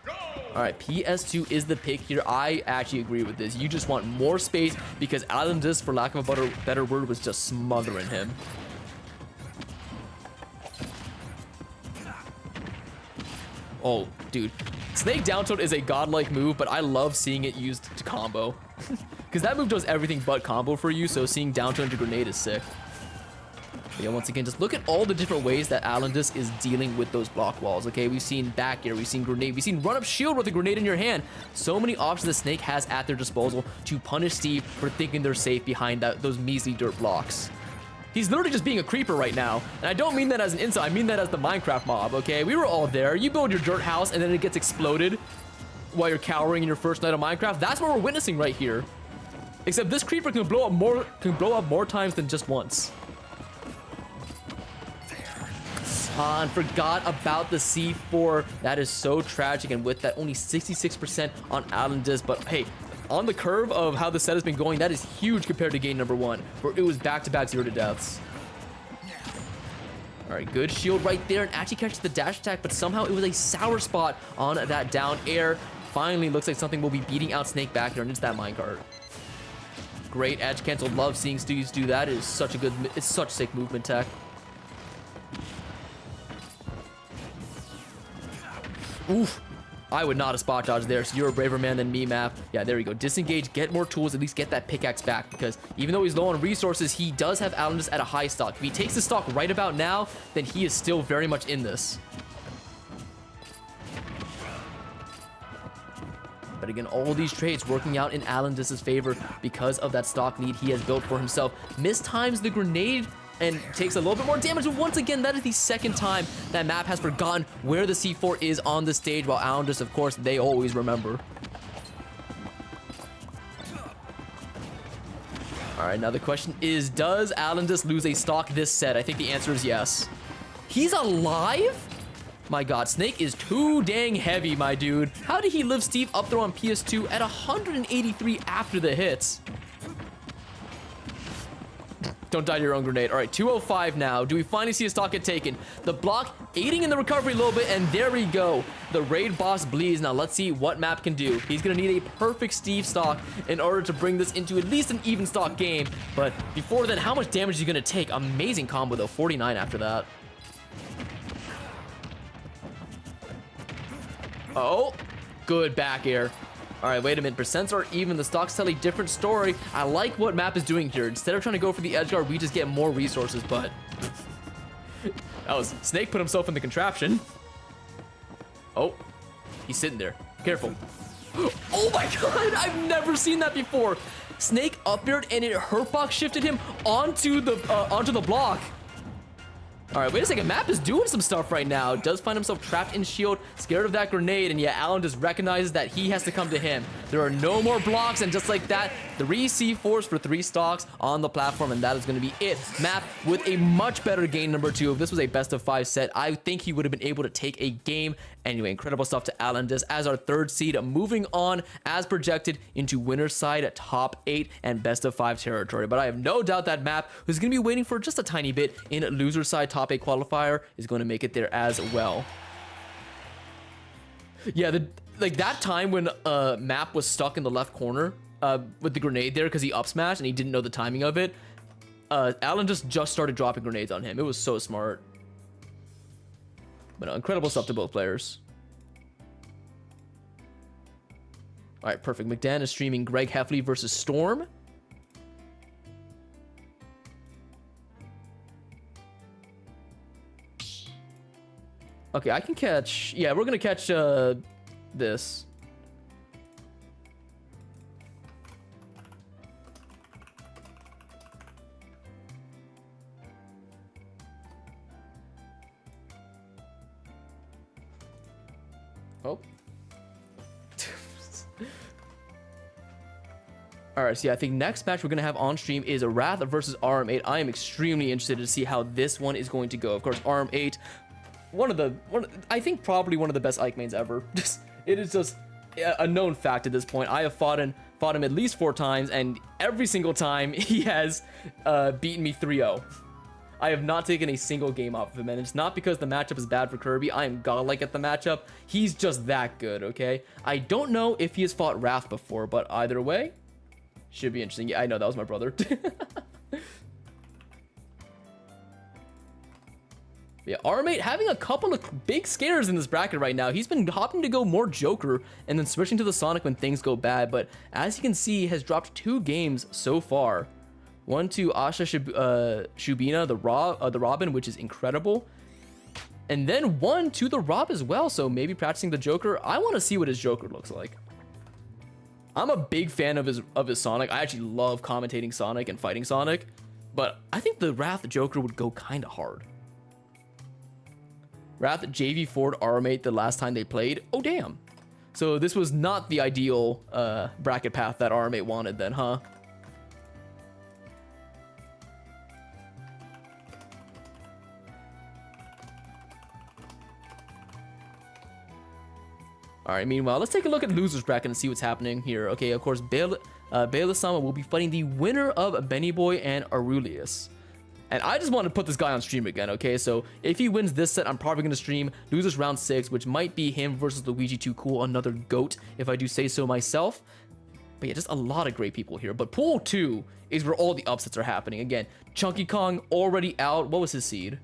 go! All right, PS2 is the pick here. I actually agree with this. You just want more space because Alan Dis, for lack of a better word, was just smothering him. Oh, dude. Snake down tilt is a godlike move, but I love seeing it used to combo. Because that move does everything but combo for you, so seeing down tilt into grenade is sick. But yeah, once again, just look at all the different ways that Alandis is dealing with those block walls, okay? We've seen back air, we've seen grenade, we've seen run up shield with a grenade in your hand. So many options that Snake has at their disposal to punish Steve for thinking they're safe behind those measly dirt blocks. He's literally just being a creeper right now. And I don't mean that as an insult, I mean that as the Minecraft mob, okay? We were all there. You build your dirt house and then it gets exploded while you're cowering in your first night of Minecraft. That's what we're witnessing right here. Except this creeper can blow up more times than just once. Forgot about the C4. That is so tragic, and with that only 66% on Alandis, but hey, on the curve of how the set has been going, that is huge compared to game number 1, where it was back-to-back 0 to deaths. All right, good shield right there, and actually catches the dash attack, but somehow it was a sour spot on that down air. Finally, looks like something will be beating out Snake back here, and it's that minecart. Great edge cancel. Love seeing Steves do that. It is such a good, it's such sick movement tech. Oof. I would not have spot dodged there, so you're a braver man than me, Map. Yeah, there we go. Disengage, get more tools, at least get that pickaxe back, because even though he's low on resources, he does have Alandis at a high stock. If he takes the stock right about now, then he is still very much in this. But again, all these trades working out in Alandis' favor because of that stock lead he has built for himself. Mistimes the grenade and takes a little bit more damage, but once again, that is the second time that Map has forgotten where the C4 is on the stage, while Alandis, of course, they always remember. Alright, now the question is, does Alandis lose a stock this set? I think the answer is yes. He's alive? My god, Snake is too dang heavy, my dude. How did he live Steve up throw on PS2 at 183 after the hits? Don't die to your own grenade. All right, 205 now. Do we finally see a stock get taken? The block aiding in the recovery a little bit, and there we go. The raid boss bleeds. Now let's see what Map can do. He's gonna need a perfect Steve stock in order to bring this into at least an even stock game. But before then, how much damage is he gonna take? Amazing combo though, 49 after that. Oh, good back air. All right, wait a minute. Percents are even. The stocks tell a different story. I like what Map is doing here. Instead of trying to go for the edge guard, we just get more resources, but that was Snake put himself in the contraption. Oh, he's sitting there. Careful. Oh my god, I've never seen that before. Snake up aired and it hurtbox shifted him onto the block. All right, wait a second. Map is doing some stuff right now. Does find himself trapped in shield, scared of that grenade, and yeah, Alan just recognizes that he has to come to him. There are no more blocks, and just like that, 3 C4s for 3 stocks on the platform, and that is going to be it. Map with a much better game number 2. If this was a best of 5 set, I think he would have been able to take a game. Anyway, incredible stuff to Alan Dis as our 3rd seed, moving on as projected into winner's side top 8 and best of 5 territory. But I have no doubt that Map, who's going to be waiting for just a tiny bit in loser's side top 8 qualifier, is going to make it there as well. Yeah, that time when Map was stuck in the left corner with the grenade there because he up smashed and he didn't know the timing of it, Alan just started dropping grenades on him. It was so smart. But incredible stuff to both players. All right, perfect. McDan is streaming Greg Heffley versus Storm. Okay, I can catch... Yeah, we're going to catch this. Oh. Alright, so yeah, I think next match we're going to have on stream is Wrath versus RM8. I am extremely interested to see how this one is going to go. Of course, RM8, I think probably one of the best Ike mains ever. It is just a known fact at this point. I have fought him at least 4 times, and every single time he has beaten me 3-0. I have not taken a single game off of him, and it's not because the matchup is bad for Kirby. I am godlike at the matchup. He's just that good, okay? I don't know if he has fought Wrath before, but either way, should be interesting. Yeah, I know, that was my brother. Yeah, RM8 having a couple of big scares in this bracket right now. He's been hopping to go more Joker and then switching to the Sonic when things go bad, but as you can see, he has dropped 2 games so far. One to Asha Shubina, the Robin, which is incredible. And then one to the Rob as well, so maybe practicing the Joker. I want to see what his Joker looks like. I'm a big fan of his Sonic. I actually love commentating Sonic and fighting Sonic, but I think the Wrath Joker would go kind of hard. Wrath JV Ford RM8 the last time they played. Oh, damn. So this was not the ideal bracket path that RM8 wanted then, huh? All right, meanwhile, let's take a look at loser's bracket and see what's happening here. Okay, of course, Bayless-sama will be fighting the winner of Benny Boy and Aurelius. And I just want to put this guy on stream again, okay? So if he wins this set, I'm probably going to stream Losers Round 6, which might be him versus Luigi Too Cool, another GOAT, if I do say so myself. But yeah, just a lot of great people here. But Pool 2 is where all the upsets are happening. Again, Chunky Kong already out. What was his seed?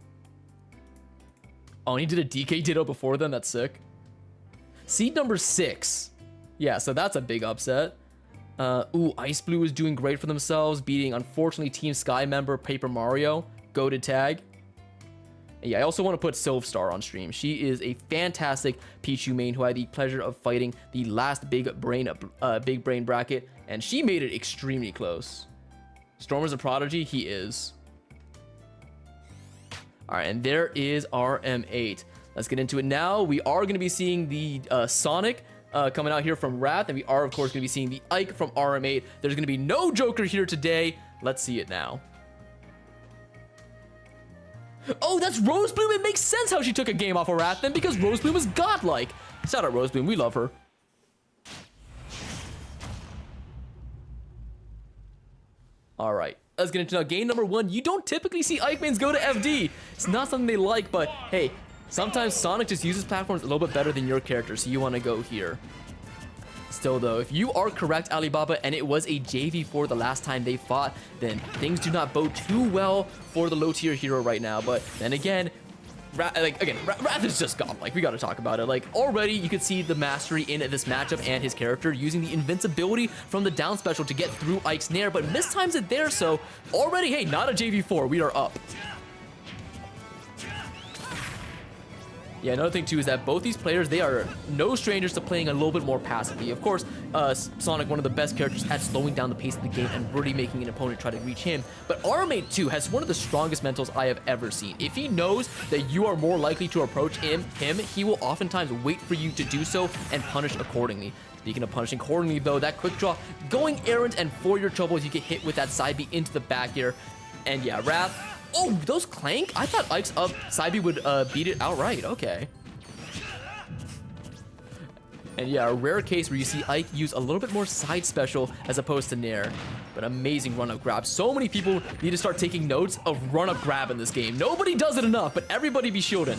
Oh, and he did a DK Ditto before then? That's sick. Seed number 6. Yeah, so that's a big upset. Ice Blue is doing great for themselves, beating, unfortunately, Team Sky member Paper Mario. Goated tag. And yeah, I also want to put Sylvstar on stream. She is a fantastic Pichu main who I had the pleasure of fighting the last big brain bracket, and she made it extremely close. Storm is a prodigy. He is. All right, and there is RM8. Let's get into it now. We are going to be seeing the Sonic coming out here from Wrath, and we are, of course, going to be seeing the Ike from RM8. There's going to be no Joker here today. Let's see it now. Oh, that's Rosebloom. It makes sense how she took a game off of Wrath then, because Rosebloom is godlike. Shout out Rosebloom. We love her. All right. let's get into now. Game number 1. You don't typically see Ike mains go to FD. It's not something they like, but hey, sometimes Sonic just uses platforms a little bit better than your character, so you want to go here. Still though, if you are correct, Alibaba, and it was a JV4 the last time they fought, then things do not bode too well for the low tier hero right now. But then again, Wrath is just gone. Like, we gotta talk about it. Like, already you could see the mastery in this matchup and his character using the invincibility from the down special to get through Ike's Nair, but mistimes it there, so already, hey, not a JV4, we are up. Yeah, another thing too is that both these players, they are no strangers to playing a little bit more passively. Of course, Sonic, one of the best characters at slowing down the pace of the game and really making an opponent try to reach him. But Automate too has one of the strongest mentals I have ever seen. If he knows that you are more likely to approach him, he will oftentimes wait for you to do so and punish accordingly. Speaking of punishing accordingly though, that quick draw, going errant, and for your troubles, you get hit with that side B into the back here. And yeah, Wrath. Oh, those clank? I thought Ike's up side B would beat it outright. Okay. And yeah, a rare case where you see Ike use a little bit more side special as opposed to Nair. But amazing run-up grab. So many people need to start taking notes of run-up grab in this game. Nobody does it enough, but everybody be shielding.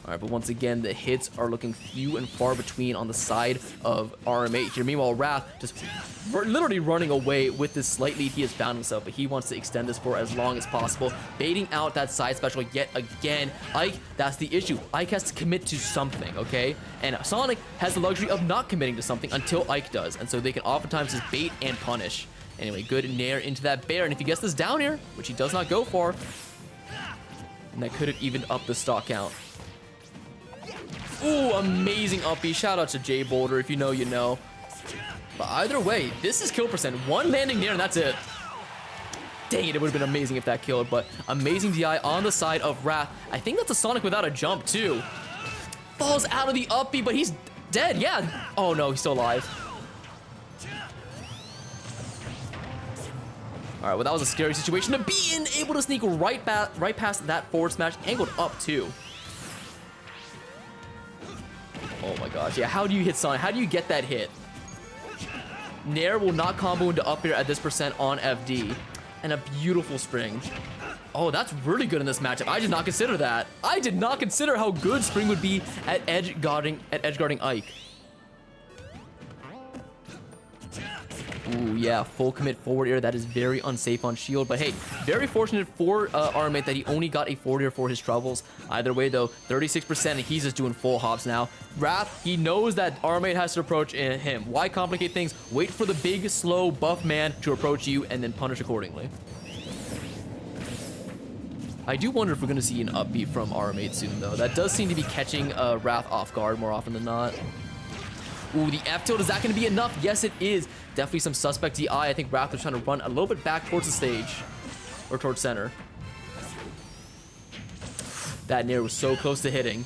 Alright, but once again, the hits are looking few and far between on the side of RM8 here. Meanwhile, Wrath just literally running away with this slight lead he has found himself, but he wants to extend this for as long as possible, baiting out that side special yet again. Ike, that's the issue. Ike has to commit to something, okay? And Sonic has the luxury of not committing to something until Ike does, and so they can oftentimes just bait and punish. Anyway, good Nair into that bear, and if he gets this down here, which he does not go for, and that could have evened up the stock count. Ooh, amazing up B. Shout out to Jay Boulder. If you know, you know. But either way, this is kill percent. One landing Nair, and that's it. Dang it, it would have been amazing if that killed. But amazing DI on the side of Wrath. I think that's a Sonic without a jump, too. Falls out of the up B, but he's dead. Yeah. Oh, no, he's still alive. All right, well, that was a scary situation to be in. Able to sneak right past that forward smash. Angled up, too. Oh my gosh, yeah, how do you hit Sonic? How do you get that hit? Nair will not combo into up air at this percent on FD. And a beautiful spring. Oh, that's really good in this matchup. I did not consider that. I did not consider how good spring would be at edge guarding Ike. Ooh, yeah, full commit forward air. That is very unsafe on shield. But hey, very fortunate for Armate that he only got a forward air for his troubles. Either way, though, 36%, and he's just doing full hops now. Wrath, he knows that Armate has to approach him. Why complicate things? Wait for the big, slow, buff man to approach you and then punish accordingly. I do wonder if we're going to see an upbeat from Armate soon, though. That does seem to be catching Wrath off guard more often than not. Ooh, the F tilt, is that going to be enough? Yes, it is. Definitely some suspect DI. I think Wrath was trying to run a little bit back towards the stage. Or towards center. That Nair was so close to hitting.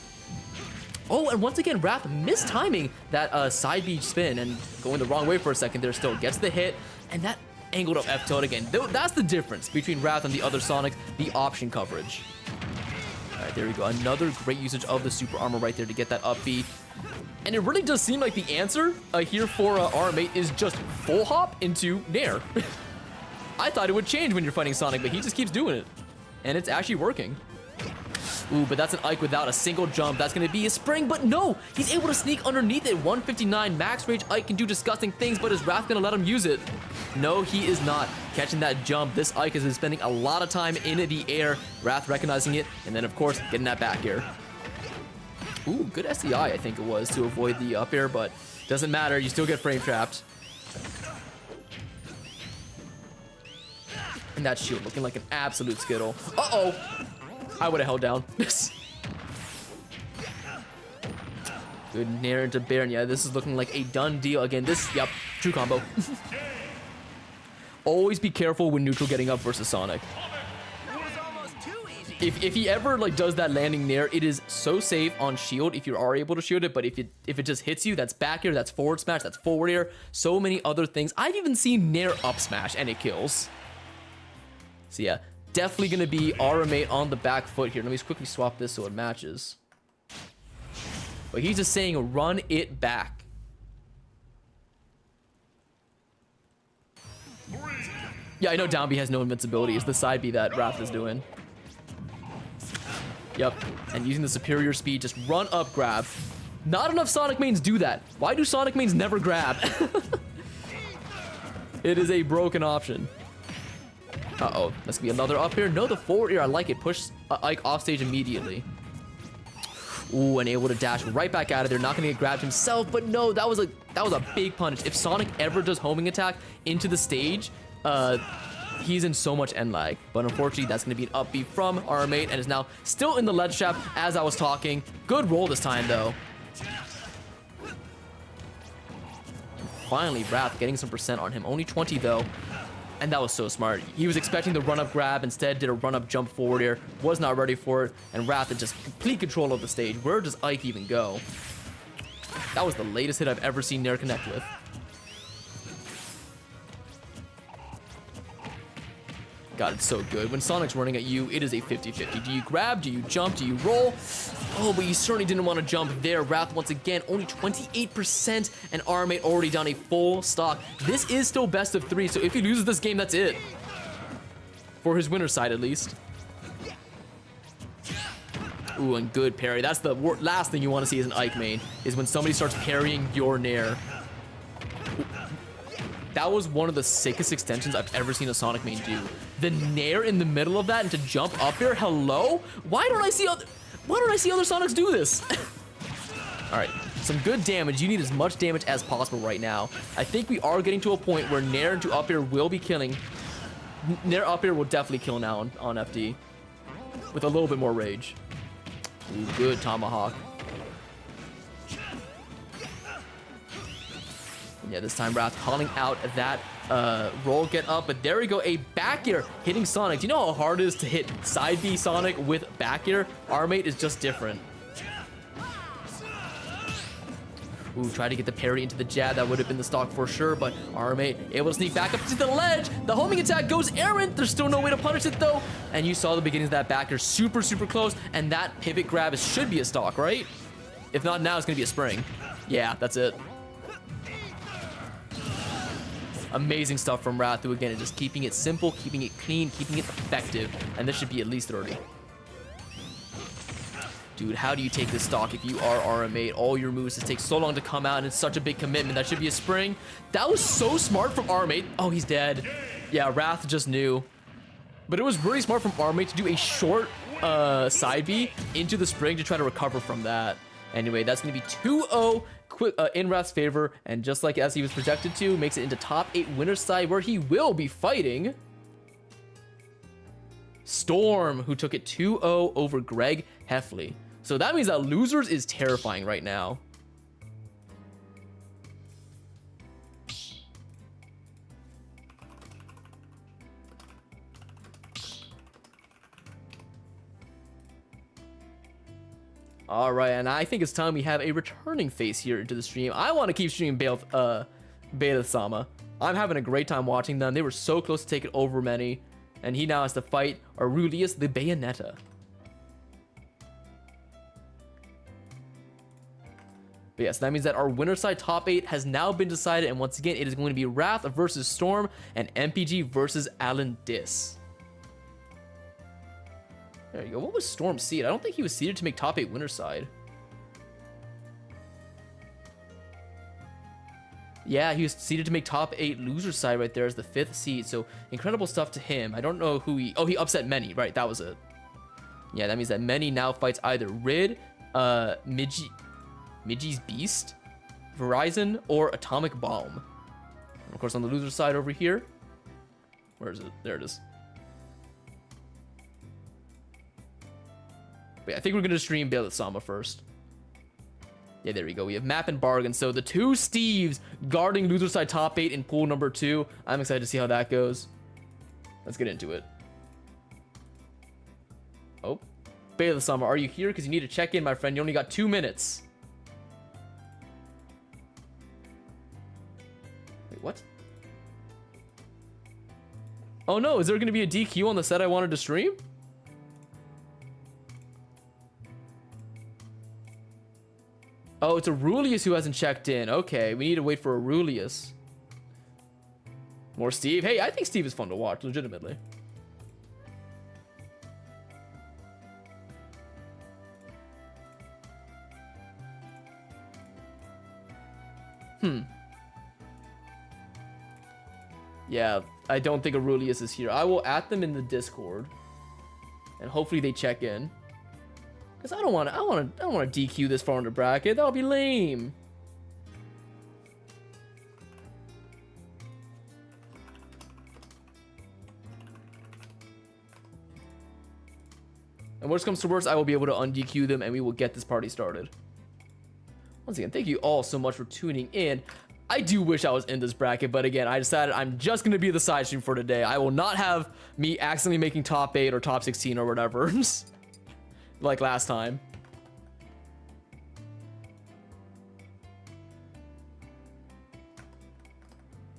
Oh, and once again, Wrath mistiming that side B spin and going the wrong way for a second there still. Gets the hit, and that angled up F tilt again. That's the difference between Wrath and the other Sonics, the option coverage. All right, there we go. Another great usage of the super armor right there to get that up B. And it really does seem like the answer here for RM8 is just full hop into Nair. I thought it would change when you're fighting Sonic, but he just keeps doing it. And it's actually working. Ooh, but that's an Ike without a single jump. That's going to be a spring, but no! He's able to sneak underneath it. 159 max range. Ike can do disgusting things, but is Wrath going to let him use it? No, he is not. Catching that jump. This Ike has been spending a lot of time in the air. Wrath recognizing it, and then, of course, getting that back air. Ooh, good SDI, I think it was, to avoid the up air, but doesn't matter. You still get frame trapped. And that shield looking like an absolute skittle. Uh-oh! I would have held down. Good Nair into Baron. Yeah, this is looking like a done deal. Again, yep, true combo. Always be careful when neutral getting up versus Sonic. If he ever like does that landing Nair, it is so safe on shield if you are able to shield it. But if it just hits you, that's back air, that's forward smash, that's forward air, so many other things. I've even seen Nair up smash and it kills. So yeah, definitely gonna be RM8 on the back foot here. Let me just quickly swap this so it matches. But he's just saying run it back. Yeah, I know down B has no invincibility. It's the side B that Wrath is doing. Yep, and using the superior speed, just run up grab. Not enough Sonic mains do that. Why do Sonic mains never grab? It is a broken option. Uh-oh, that's gonna be another up here. No, the forward air, I like it. Push Ike off stage immediately. Ooh, and able to dash right back out of there. Not gonna get grabbed himself, but no, that was a big punish. If Sonic ever does homing attack into the stage, he's in so much end lag. But unfortunately, that's gonna be an up B from RMate and is now still in the ledge trap as I was talking. Good roll this time though. Finally, Wrath getting some percent on him. Only 20 though. And that was so smart. He was expecting the run-up grab, instead did a run-up jump forward here. Was not ready for it. And Wrath had just complete control of the stage. Where does Ike even go? That was the latest hit I've ever seen Nair connect with. God, it's so good. When Sonic's running at you, it is a 50-50. Do you grab? Do you jump? Do you roll? Oh, but you certainly didn't want to jump there. Wrath, once again, only 28%, and RMate already down a full stock. This is still best of 3, so if he loses this game, that's it. For his winner's side, at least. Ooh, and good parry. That's the last thing you want to see as an Ike main, is when somebody starts parrying your Nair. That was one of the sickest extensions I've ever seen a Sonic main do. The Nair in the middle of that and to jump up here, hello? Why don't I see other Sonics do this? All right, some good damage. You need as much damage as possible right now. I think we are getting to a point where Nair into up air will be killing. Nair up air will definitely kill now on FD. With a little bit more rage. Ooh, good tomahawk. Yeah, this time Wrath calling out that roll get up, but there we go, a back air hitting Sonic. Do you know how hard it is to hit side B Sonic with back air? RMate is just different. Ooh, try to get the parry into the jab. That would have been the stock for sure, but RMate able to sneak back up to the ledge. The homing attack goes errant. There's still no way to punish it though. And you saw the beginnings of that back air, super close, and that pivot grab should be a stock, right? If not now, it's gonna be a spring. Yeah, that's it. Amazing stuff from Wrath, who again is just keeping it simple, keeping it clean, keeping it effective, and this should be at least 30. Dude, how do you take this stock if you are RMate? All your moves just take so long to come out, and it's such a big commitment. That should be a spring. That was so smart from RMate. Oh, he's dead. Yeah, Wrath just knew. But it was really smart from RMate to do a short side B into the spring to try to recover from that. Anyway, that's going to be 2-0 in Wrath's favor, and just like as he was projected to, makes it into top 8 winner's side, where he will be fighting Storm, who took it 2-0 over Greg Heffley. So that means that losers is terrifying right now. All right, and I think it's time we have a returning face here into the stream. I want to keep streaming Beta Sama. I'm having a great time watching them. They were so close to taking over many, and he now has to fight Aurelius the Bayonetta. But yes, that means that our winner side top 8 has now been decided, and once again, it is going to be Wrath versus Storm and MPG versus Alan Dis. There you go. What was Storm's seed? I don't think he was seeded to make top 8 winner side. Yeah, he was seeded to make top 8 loser side right there as the 5th seed. So incredible stuff to him. I don't know who he... Oh, he upset Many. Right, that was it. Yeah, that means that Many now fights either Rid, Midgey's Beast, Verizon, or Atomic Bomb. And of course, on the loser side over here... Where is it? There it is. Wait, I think we're going to stream Beta Sama first. Yeah, there we go. We have Map and Bargain. So the two Steves guarding loser side top 8 in pool number 2. I'm excited to see how that goes. Let's get into it. Oh, Beta Sama, are you here? Because you need to check in, my friend. You only got 2 minutes. Wait, what? Oh no, is there going to be a DQ on the set I wanted to stream? Oh, it's Aurelius who hasn't checked in. Okay, we need to wait for Aurelius. More Steve. Hey, I think Steve is fun to watch, legitimately. Yeah, I don't think Aurelius is here. I will add them in the Discord, and hopefully they check in. Cause I don't want to DQ this far in the bracket. That'll be lame. And worst comes to worst, I will be able to un-DQ them, and we will get this party started. Once again, thank you all so much for tuning in. I do wish I was in this bracket, but again, I decided I'm just going to be the side stream for today. I will not have me accidentally making top 8 or top 16 or whatever. Like last time.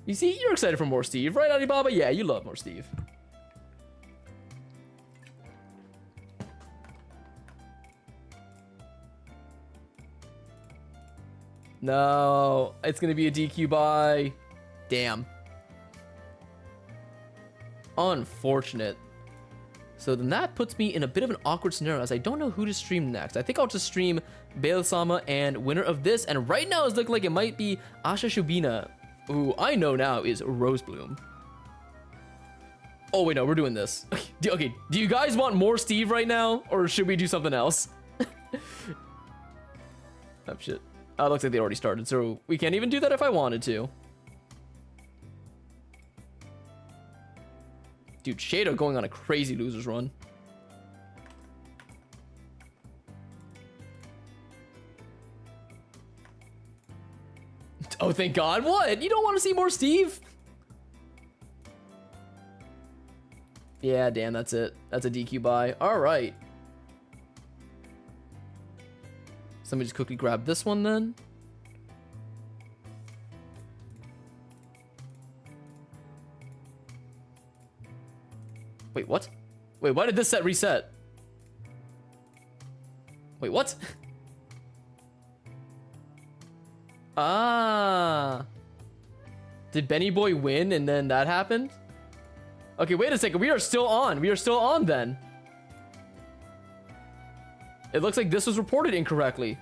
You see, you're excited for more Steve, right, Alibaba? Yeah, you love more Steve. No, it's gonna be a DQ buy. Damn. Unfortunate. So then that puts me in a bit of an awkward scenario as I don't know who to stream next. I think I'll just stream Bale-sama and winner of this. And right now it's looking like it might be Asha Shubina, who I know now is Rosebloom. Oh wait, no, we're doing this. Okay, do you guys want more Steve right now? Or should we do something else? Oh shit. Oh, looks like they already started, so we can't even do that if I wanted to. Dude, Shado going on a crazy losers run. Oh, thank God. What? You don't want to see more Steve? Yeah, damn, that's it. That's a DQ buy. All right. So let me just quickly grab this one then. Wait, what? Wait, why did this set reset? Wait, what? Ah. Did Benny Boy win and then that happened? Okay, wait a second. We are still on. We are still on then. It looks like this was reported incorrectly.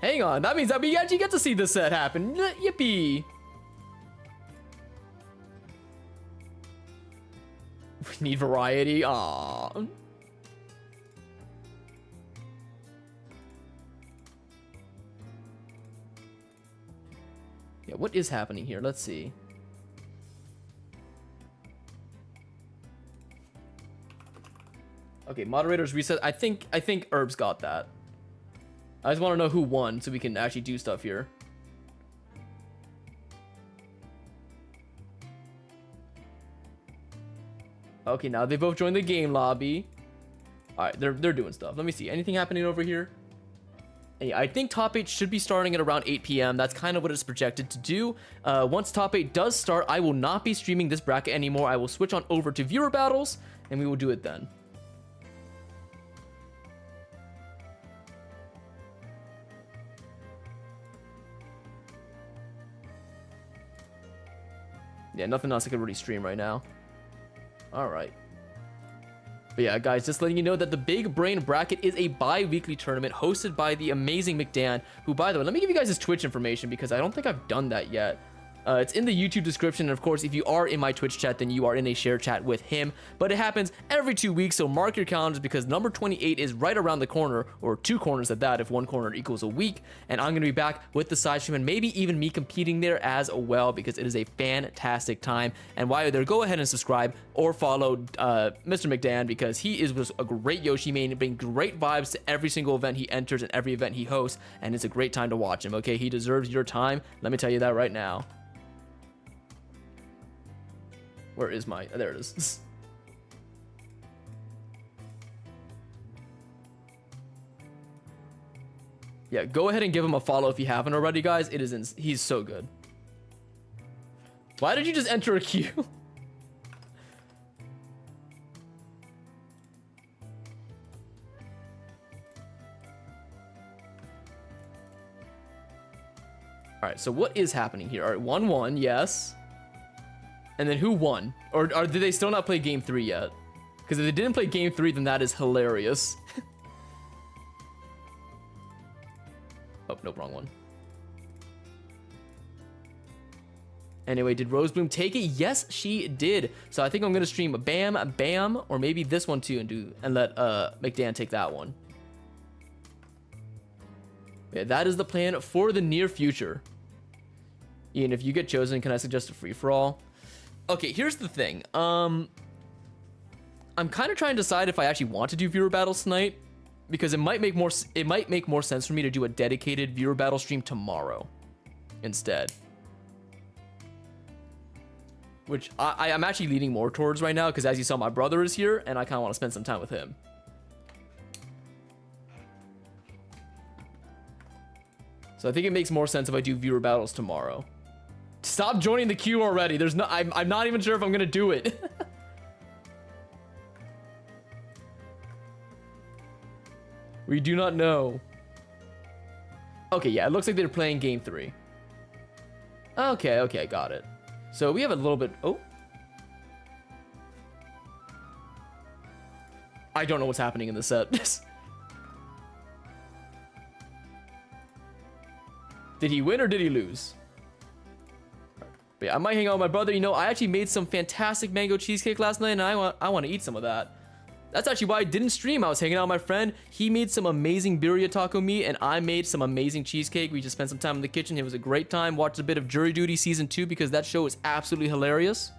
Hang on, that means that we actually get to see this set happen. Yippee! We need variety. Aww. Yeah, what is happening here? Let's see. Okay, moderators reset. I think Herbs got that. I just want to know who won so we can actually do stuff here. Okay, now they both joined the game lobby. All right, they're doing stuff. Let me see. Anything happening over here? Yeah, I think top 8 should be starting at around 8 p.m. That's kind of what it's projected to do. Once top 8 does start, I will not be streaming this bracket anymore. I will switch on over to viewer battles, and we will do it then. Yeah, nothing else I can really stream right now. All right. But yeah, guys, just letting you know that the Big Brain Bracket is a bi-weekly tournament hosted by the amazing McDan, who, by the way, let me give you guys his Twitch information because I don't think I've done that yet. It's in the YouTube description, and of course, if you are in my Twitch chat, then you are in a share chat with him. But it happens every 2 weeks, so mark your calendars because number 28 is right around the corner, or 2 corners at that, if 1 corner equals a week. And I'm going to be back with the side stream, and maybe even me competing there as well, because it is a fantastic time. And while you're there, go ahead and subscribe or follow Mr. McDan, because he is a great Yoshi main, bring great vibes to every single event he enters and every event he hosts, and it's a great time to watch him, okay? He deserves your time. Let me tell you that right now. Where is my... There it is. Yeah, go ahead and give him a follow if you haven't already, guys. It is he's so good. Why did you just enter a queue? All right, so what is happening here? All right, 1-1, yes. And then who won? Or did they still not play game 3 yet? Because if they didn't play game 3, then that is hilarious. Oh, nope, wrong one. Anyway, did Rosebloom take it? Yes, she did. So I think I'm gonna stream Bam Bam, or maybe this one too, and let McDan take that one. Yeah, that is the plan for the near future. Ian, if you get chosen, can I suggest a free-for-all? Okay, here's the thing. I'm kind of trying to decide if I actually want to do viewer battles tonight, because it might make more sense for me to do a dedicated viewer battle stream tomorrow instead. Which I'm actually leaning more towards right now, because as you saw, my brother is here, and I kind of want to spend some time with him. So I think it makes more sense if I do viewer battles tomorrow. Stop joining the queue already. There's no, I'm not even sure if I'm gonna do it. We do not know. Okay, yeah, it looks like they're playing game 3. Okay, got it. So we have a little bit. Oh, I don't know what's happening in the set. Did he win or did he lose? But yeah, I might hang out with my brother. You know, I actually made some fantastic mango cheesecake last night, and I want to eat some of that. That's actually why I didn't stream. I was hanging out with my friend. He made some amazing birria taco meat, and I made some amazing cheesecake. We just spent some time in the kitchen. It was a great time. Watched a bit of Jury Duty Season 2 because that show is absolutely hilarious.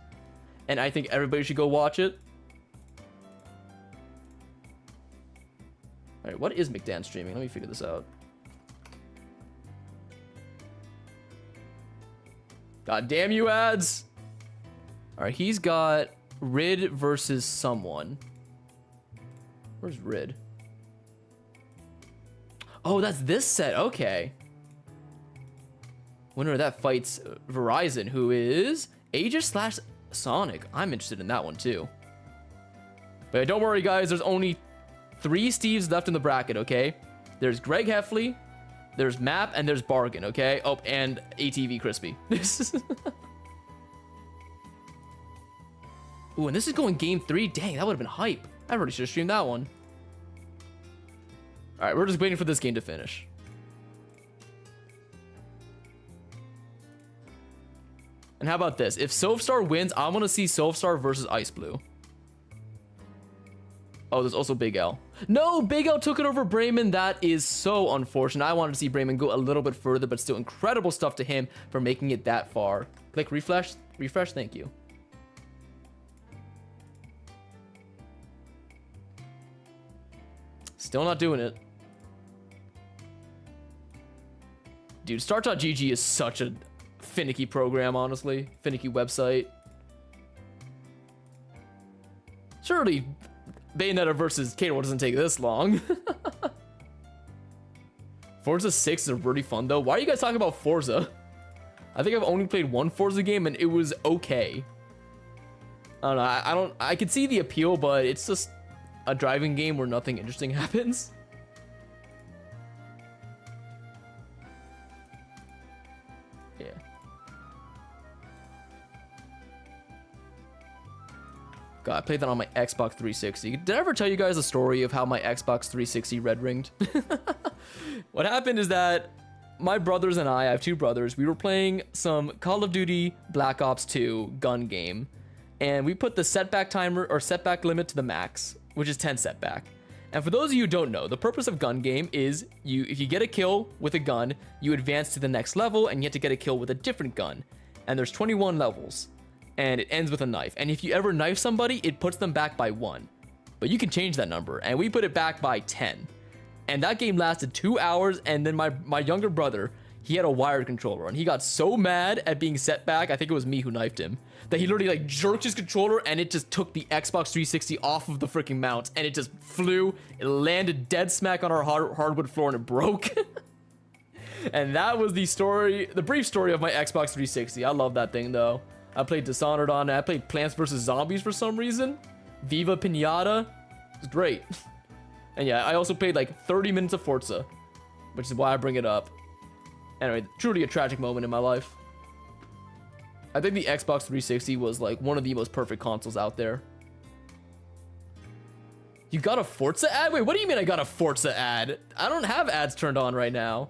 And I think everybody should go watch it. Alright, what is McDan streaming? Let me figure this out. God damn you, ads! Alright, he's got Rid versus someone. Where's Rid? Oh, that's this set. Okay. Winner of that fights Verizon, who is Aegis / Sonic. I'm interested in that one too. But don't worry, guys. There's only 3 Steves left in the bracket, okay? There's Greg Heffley, there's Map, and there's Bargain, okay? Oh, and ATV Crispy. Ooh, and this is going game 3. Dang, that would have been hype. I already should have streamed that one. All right, we're just waiting for this game to finish. And how about this? If Sovstar wins, I want to see Sovstar versus Ice Blue. Oh, there's also Big L. No, Big L took it over Brayman. That is so unfortunate. I wanted to see Brayman go a little bit further, but still incredible stuff to him for making it that far. Click refresh. Refresh, thank you. Still not doing it. Dude, Start.gg is such a finicky program, honestly. Finicky website. Surely Bayonetta versus Kato doesn't take this long. Forza 6 is really fun, though. Why are you guys talking about Forza? I think I've only played one Forza game, and it was okay. I don't know. I could see the appeal, but it's just a driving game where nothing interesting happens. Yeah. God, I played that on my Xbox 360. Did I ever tell you guys the story of how my Xbox 360 red ringed? What happened is that my brothers and I have 2 brothers. We were playing some Call of Duty Black Ops 2 gun game, and we put the setback timer or setback limit to the max, which is 10 setback. And for those of you who don't know, the purpose of gun game is if you get a kill with a gun, you advance to the next level, and you have to get a kill with a different gun. And there's 21 levels, and it ends with a knife. And if you ever knife somebody, it puts them back by 1. But you can change that number, and we put it back by 10. And that game lasted 2 hours, and then my younger brother, he had a wired controller, and he got so mad at being set back, I think it was me who knifed him, that he literally like jerked his controller, and it just took the Xbox 360 off of the freaking mount, and it just flew. It landed dead smack on our hardwood floor, and it broke. And that was the story, the brief story of my Xbox 360. I love that thing though. I played Dishonored on it. I played Plants vs. Zombies for some reason. Viva Pinata. It was great. And yeah, I also played like 30 minutes of Forza, which is why I bring it up. Anyway, truly a tragic moment in my life. I think the Xbox 360 was like one of the most perfect consoles out there. You got a Forza ad? Wait, what do you mean I got a Forza ad? I don't have ads turned on right now.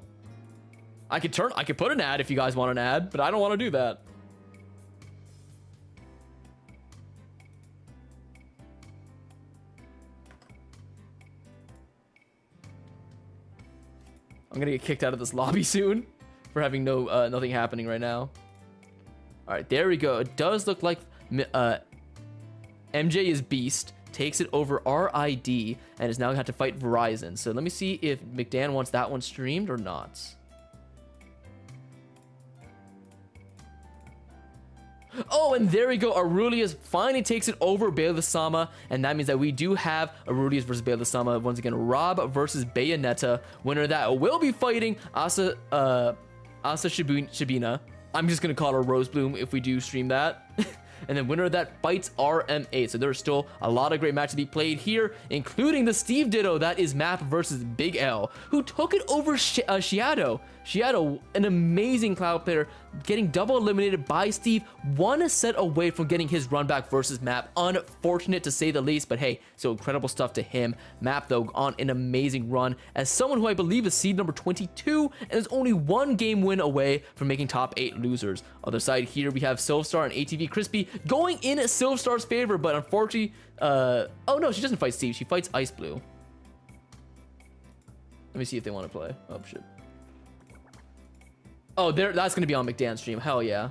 I could put an ad if you guys want an ad, but I don't want to do that. I'm gonna get kicked out of this lobby soon for having nothing happening right now. All right, there we go. It does look like MJ is Beast, takes it over RID, and is now gonna have to fight Verizon. So let me see if McDan wants that one streamed or not. Oh, and there we go. Aurelius finally takes it over Baylor-sama, and that means that we do have Aurelius versus Baylor-sama. Once again, Rob versus Bayonetta. Winner of that will be fighting Asa Shibina. I'm just gonna call her Rosebloom if we do stream that. And then winner of that fights RM8. So there's still a lot of great matches to be played here, including the Steve Ditto. That is Map versus Big L, who took it over Shiado. Shiado, an amazing Cloud player, getting double eliminated by Steve, one set away from getting his run back versus Map. Unfortunate to say the least, but hey, so incredible stuff to him. Map, though, on an amazing run as someone who I believe is seed number 22 and is only one game win away from making top 8 losers. Other side here, we have Silverstar and ATV Crispy going in Silverstar's favor, but unfortunately, oh no, she doesn't fight Steve, she fights Ice Blue. Let me see if they want to play. Oh shit. Oh, that's gonna be on McDan's stream. Hell yeah.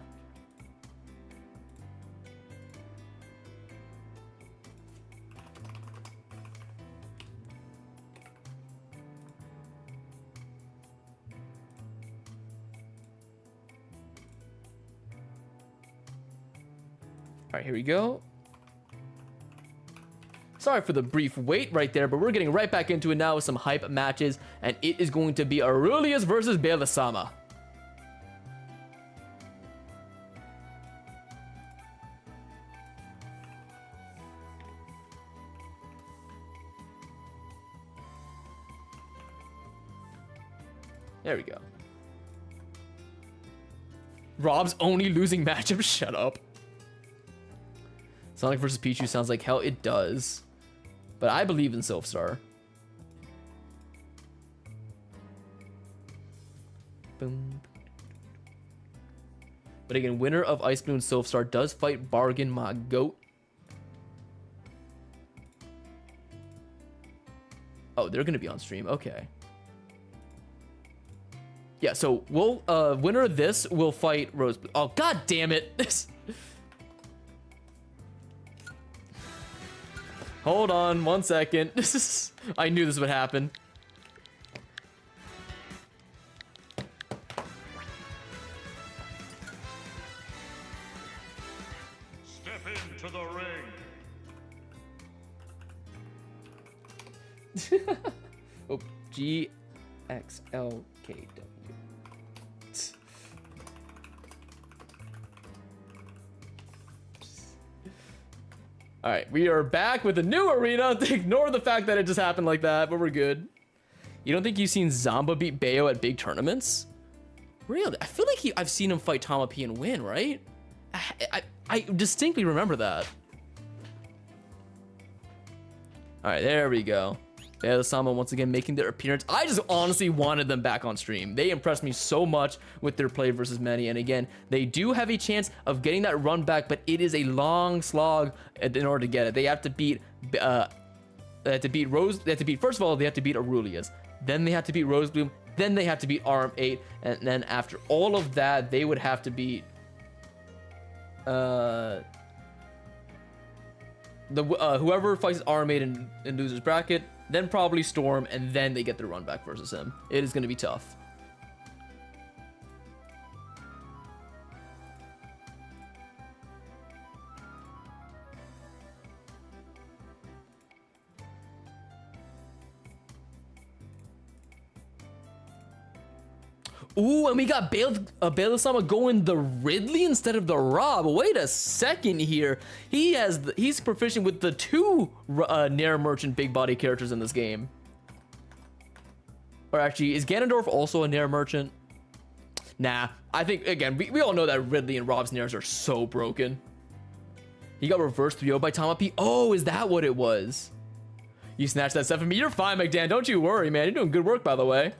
All right, here we go. Sorry for the brief wait right there, but we're getting right back into it now with some hype matches, and it is going to be Aurelius versus Baylor-sama. There we go. Rob's only losing matchup. Shut up. Sonic versus Pichu sounds like hell. It does. But I believe in Silverstar. Boom. But again, winner of Ice Blue and Silverstar does fight Bargain, my goat. Oh, they're going to be on stream. Okay. Yeah, so we'll winner of this will fight Rose. Oh, god damn it. Hold on 1 second. I knew this would happen. Step into the ring. Oh, GXLKW. All right, we are back with a new arena. Ignore the fact that it just happened like that, but we're good. You don't think you've seen Zamba beat Bayo at big tournaments? Really? I feel like I've seen him fight Tama P and win, right? I distinctly remember that. All right, there we go. Bayo-sama once again making their appearance. I just honestly wanted them back on stream. They impressed me so much with their play versus Manny. And again, they do have a chance of getting that run back, but it is a long slog in order to get it. They have to beat first of all, they have to beat Aurelius. Then they have to beat Rosebloom. Then they have to beat RM8. And then after all of that, they would have to beat whoever fights RM8 in loser's bracket, then probably Storm, and then they get the run back versus him. It is going to be tough. Ooh, and we got Baylor-sama going the Ridley instead of the Rob. Wait a second here. He's proficient with the 2 Nair Merchant big body characters in this game. Or actually, is Ganondorf also a Nair Merchant? Nah, I think, again, we all know that Ridley and Rob's nairs are so broken. He got reverse 3-0 by Tamapi. Oh, is that what it was? You snatched that 7 from me. You're fine, McDan. Don't you worry, man. You're doing good work, by the way.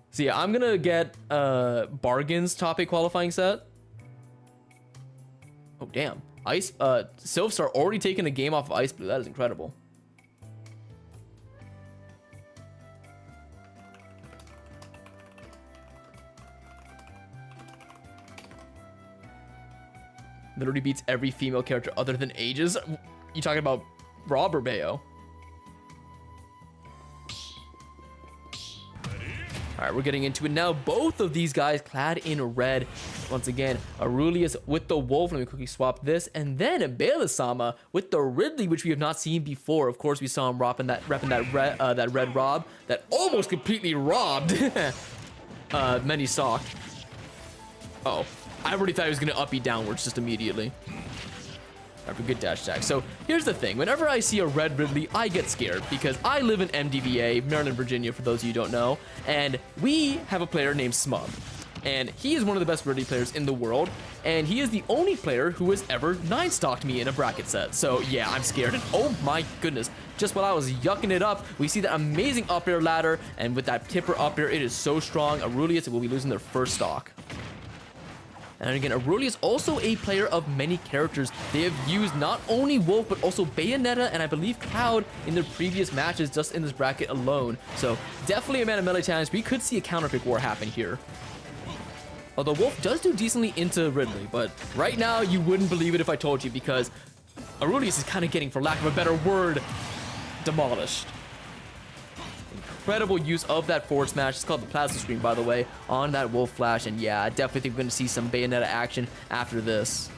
So yeah, I'm gonna get Bargain's top 8 qualifying set. Oh, damn. Silvstar already taking a game off of Ice Blue. That is incredible. Literally beats every female character other than Aegis. You talking about Rob or Bayo? All right, we're getting into it now. Both of these guys clad in red. Once again, Aurelius with the wolf. Let me quickly swap this. And then Bela-sama with the Ridley, which we have not seen before. Of course, we saw him repping that red Rob that almost completely robbed Many Sock. Uh oh, I already thought he was going to up B downwards just immediately. Have a good dash attack. So here's the thing. Whenever I see a red Ridley, I get scared because I live in MDVA, Maryland, Virginia, for those of you who don't know. And we have a player named Smub. And he is one of the best Ridley players in the world. And he is the only player who has ever 9-stocked me in a bracket set. So yeah, I'm scared. And oh my goodness, just while I was yucking it up, we see that amazing up air ladder. And with that tipper up air, it is so strong. Aurelius will be losing their first stock. And again, Aurelius is also a player of many characters. They have used not only Wolf, but also Bayonetta and I believe Cloud in their previous matches just in this bracket alone. So definitely a man of many talents. We could see a counterpick war happen here. Although Wolf does do decently into Ridley, but right now you wouldn't believe it if I told you because Aurelius is kind of getting, for lack of a better word, demolished. Incredible use of that forward smash. It's called the plasma screen, by the way, on that Wolf Flash. And yeah, I definitely think we're going to see some Bayonetta action after this.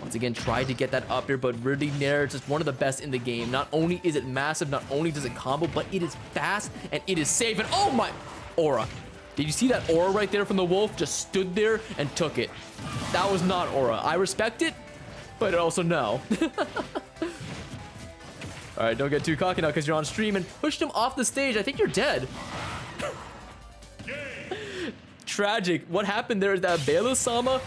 Once again, tried to get that up here, but Ridley Nair is just one of the best in the game. Not only is it massive, not only does it combo, but it is fast and it is safe. And oh my, aura. Did you see that aura right there from the Wolf? Just stood there and took it. That was not aura. I respect it, but also no. All right, don't get too cocky now because you're on stream and pushed him off the stage. I think you're dead. Tragic. What happened there is that Bela-sama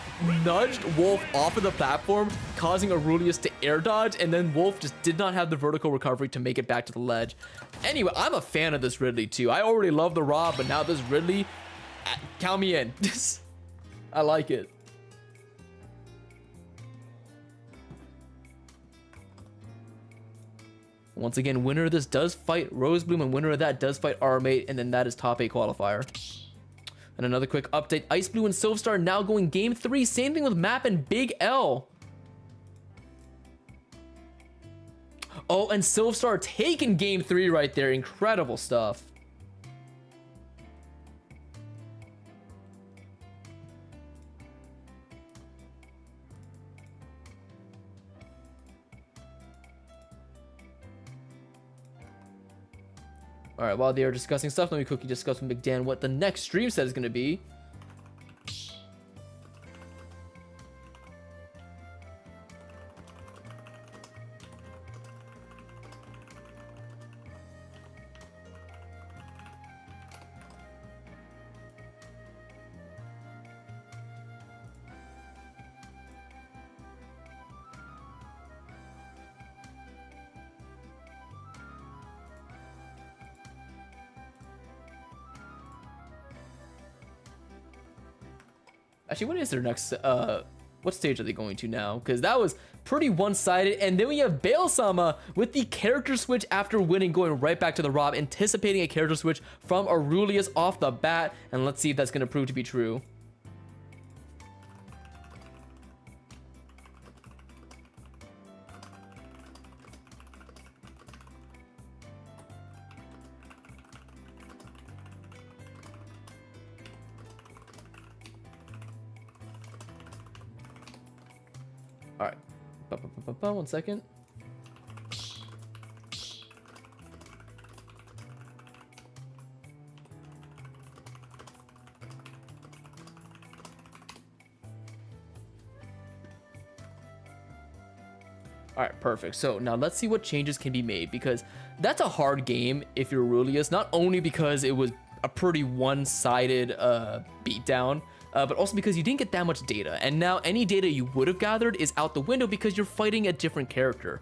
nudged Wolf off of the platform, causing Aurelius to air dodge, and then Wolf just did not have the vertical recovery to make it back to the ledge. Anyway, I'm a fan of this Ridley too. I already love the Rob, but now this Ridley, count me in. I like it. Once again, winner of this does fight Rosebloom, and winner of that does fight Armate, and then that is top 8 qualifier. And another quick update, Ice Blue and Silvstar now going game 3. Same thing with Map and Big L. Oh, and Silvstar taking game 3 right there. Incredible stuff. All right, while they are discussing stuff, let me quickly discuss with McDan what the next stream set is going to be. Actually, what is their next, what stage are they going to now? Because that was pretty one-sided. And then we have Bale-sama with the character switch after winning, going right back to the Rob, anticipating a character switch from Aurelius off the bat. And let's see if that's going to prove to be true. All right, 1 second. All right, perfect. So now let's see what changes can be made, because that's a hard game if you're Aurelius, not only because it was a pretty one-sided beatdown. But also because you didn't get that much data, and now any data you would have gathered is out the window because you're fighting a different character.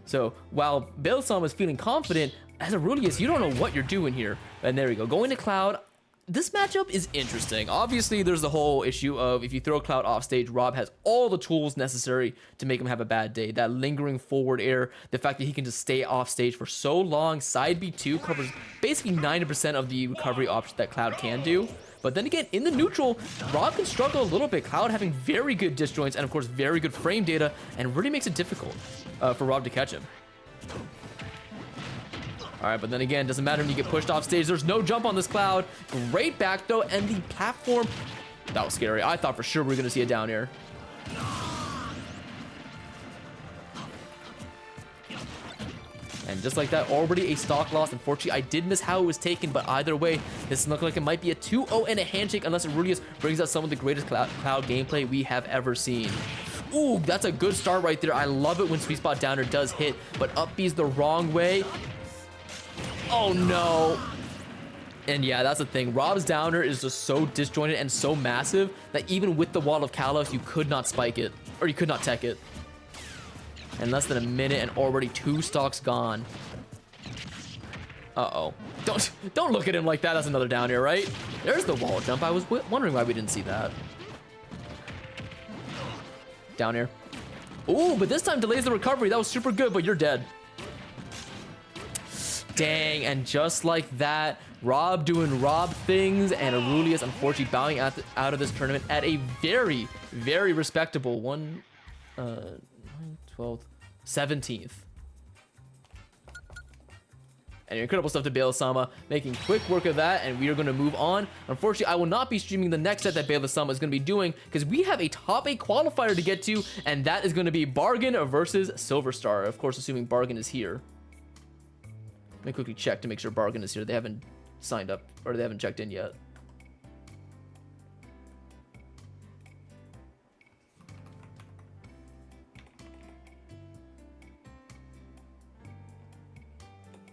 So while Bailsam is feeling confident, as Aurelius, you don't know what you're doing here. And there we go, going to Cloud. This matchup is interesting. Obviously, there's the whole issue of if you throw Cloud off stage, Rob has all the tools necessary to make him have a bad day. That lingering forward air, the fact that he can just stay off stage for so long. Side B2 covers basically 90% of the recovery options that Cloud can do. But then again, in the neutral, Rob can struggle a little bit. Cloud having very good disjoints and of course very good frame data, and really makes it difficult for Rob to catch him. All right, but then again, doesn't matter when you get pushed off stage. There's no jump on this Cloud. Great back though, and the platform, that was scary. I thought for sure we were gonna see a down air. And just like that, already a stock loss. Unfortunately, I did miss how it was taken, but either way, this looks like it might be a 2-0 and a handshake unless Aurelius brings out some of the greatest cloud gameplay we have ever seen. Ooh, that's a good start right there. I love it when sweet spot downer does hit, but up B's the wrong way. Oh no. And yeah, that's the thing. Rob's downer is just so disjointed and so massive that even with the wall of Kalos, you could not spike it, or you could not tech it. In less than a minute and already 2 stocks gone. Uh-oh. Don't look at him like that. That's another down here, right? There's the wall jump. I was wondering why we didn't see that. Down here. Ooh, but this time delays the recovery. That was super good, but you're dead. Dang, and just like that, Rob doing Rob things, and Aurelius unfortunately bowing out of this tournament at a very, very respectable 12th, 17th. And incredible stuff to Bailsama, making quick work of that, and we are going to move on. Unfortunately, I will not be streaming the next set that Bailsama is going to be doing, because we have a top 8 qualifier to get to, and that is going to be Bargain versus Silverstar. Of course, assuming Bargain is here. Let me quickly check to make sure Bargain is here. They haven't signed up, or they haven't checked in yet.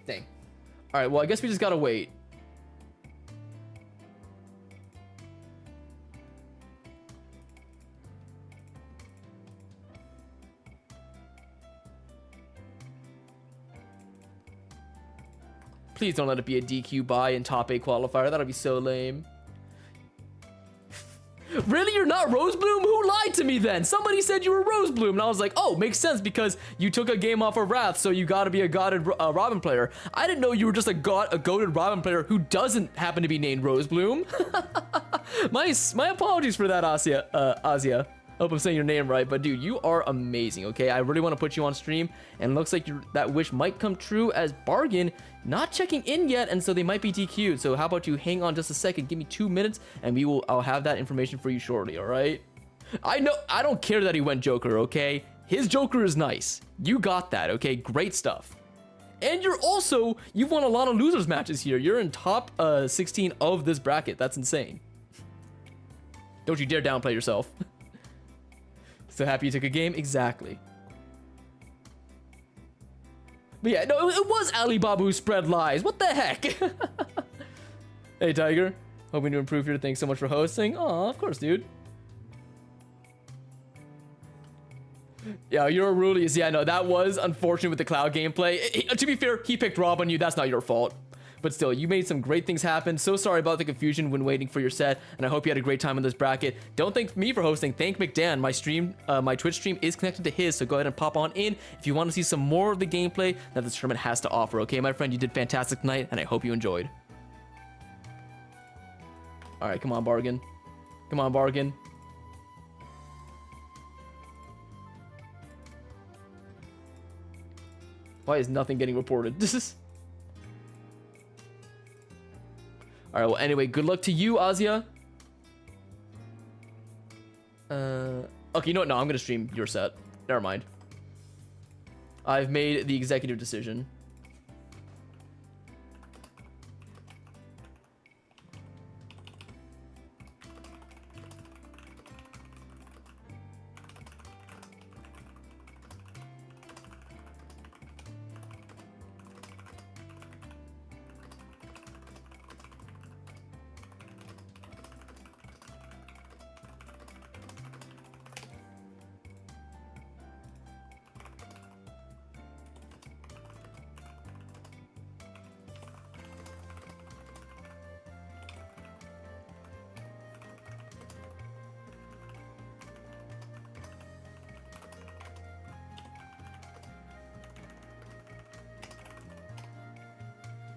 Dang. All right, well, I guess we just gotta wait. Please don't let it be a DQ buy in top 8 qualifier. That'll be so lame. Really? You're not Rosebloom? Who lied to me then? Somebody said you were Rosebloom, and I was like, oh, makes sense because you took a game off of Wrath, so you gotta be a godded Robin player. I didn't know you were just a goated Robin player who doesn't happen to be named Rosebloom. my apologies for that, Azia. Hope I'm saying your name right, but dude, you are amazing, okay? I really want to put you on stream, and it looks like that wish might come true as Bargain not checking in yet, and so they might be DQ'd. So how about you hang on just a second, give me 2 minutes, and I'll have that information for you shortly, all right? I don't care that he went Joker, okay? His Joker is nice. You got that, okay? Great stuff. And you've won a lot of losers matches here. You're in top 16 of this bracket. That's insane. Don't you dare downplay yourself. So happy you took a game? Exactly. But yeah, no, it was Alibaba who spread lies. What the heck? Hey, Tiger. Hoping to improve here. Thanks so much for hosting. Aw, of course, dude. Yeah, you're Aurelius. Yeah, no, that was unfortunate with the Cloud gameplay. To be fair, he picked Rob on you. That's not your fault. But still, you made some great things happen. So sorry about the confusion when waiting for your set, and I hope you had a great time in this bracket. Don't thank me for hosting. Thank McDan. My Twitch stream is connected to his, so go ahead and pop on in if you want to see some more of the gameplay that this tournament has to offer. Okay, my friend, you did fantastic tonight, and I hope you enjoyed. All right, come on, Bargain. Come on, Bargain. Why is nothing getting reported? This is... All right, well, anyway, good luck to you, Azia. Okay, you know what? No, I'm going to stream your set. Never mind. I've made the executive decision.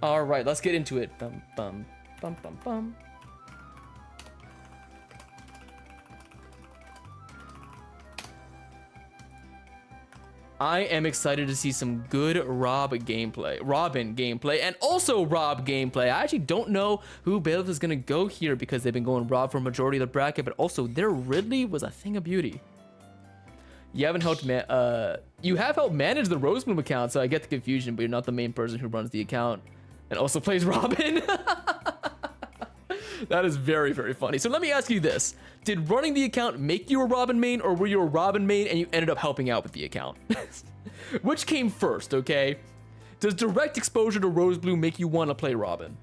All right, let's get into it. Bum, bum, bum, bum, bum. I am excited to see some good Robin gameplay, and also Rob gameplay. I actually don't know who Bailiff is gonna go here because they've been going Rob for a majority of the bracket, but also their Ridley was a thing of beauty. You haven't helped you have helped manage the Rosebloom account, so I get the confusion, but you're not the main person who runs the account and also plays Robin. That is very, very funny. So let me ask you this. Did running the account make you a Robin main, or were you a Robin main and you ended up helping out with the account? Which came first, okay? Does direct exposure to Rosebloom make you want to play Robin?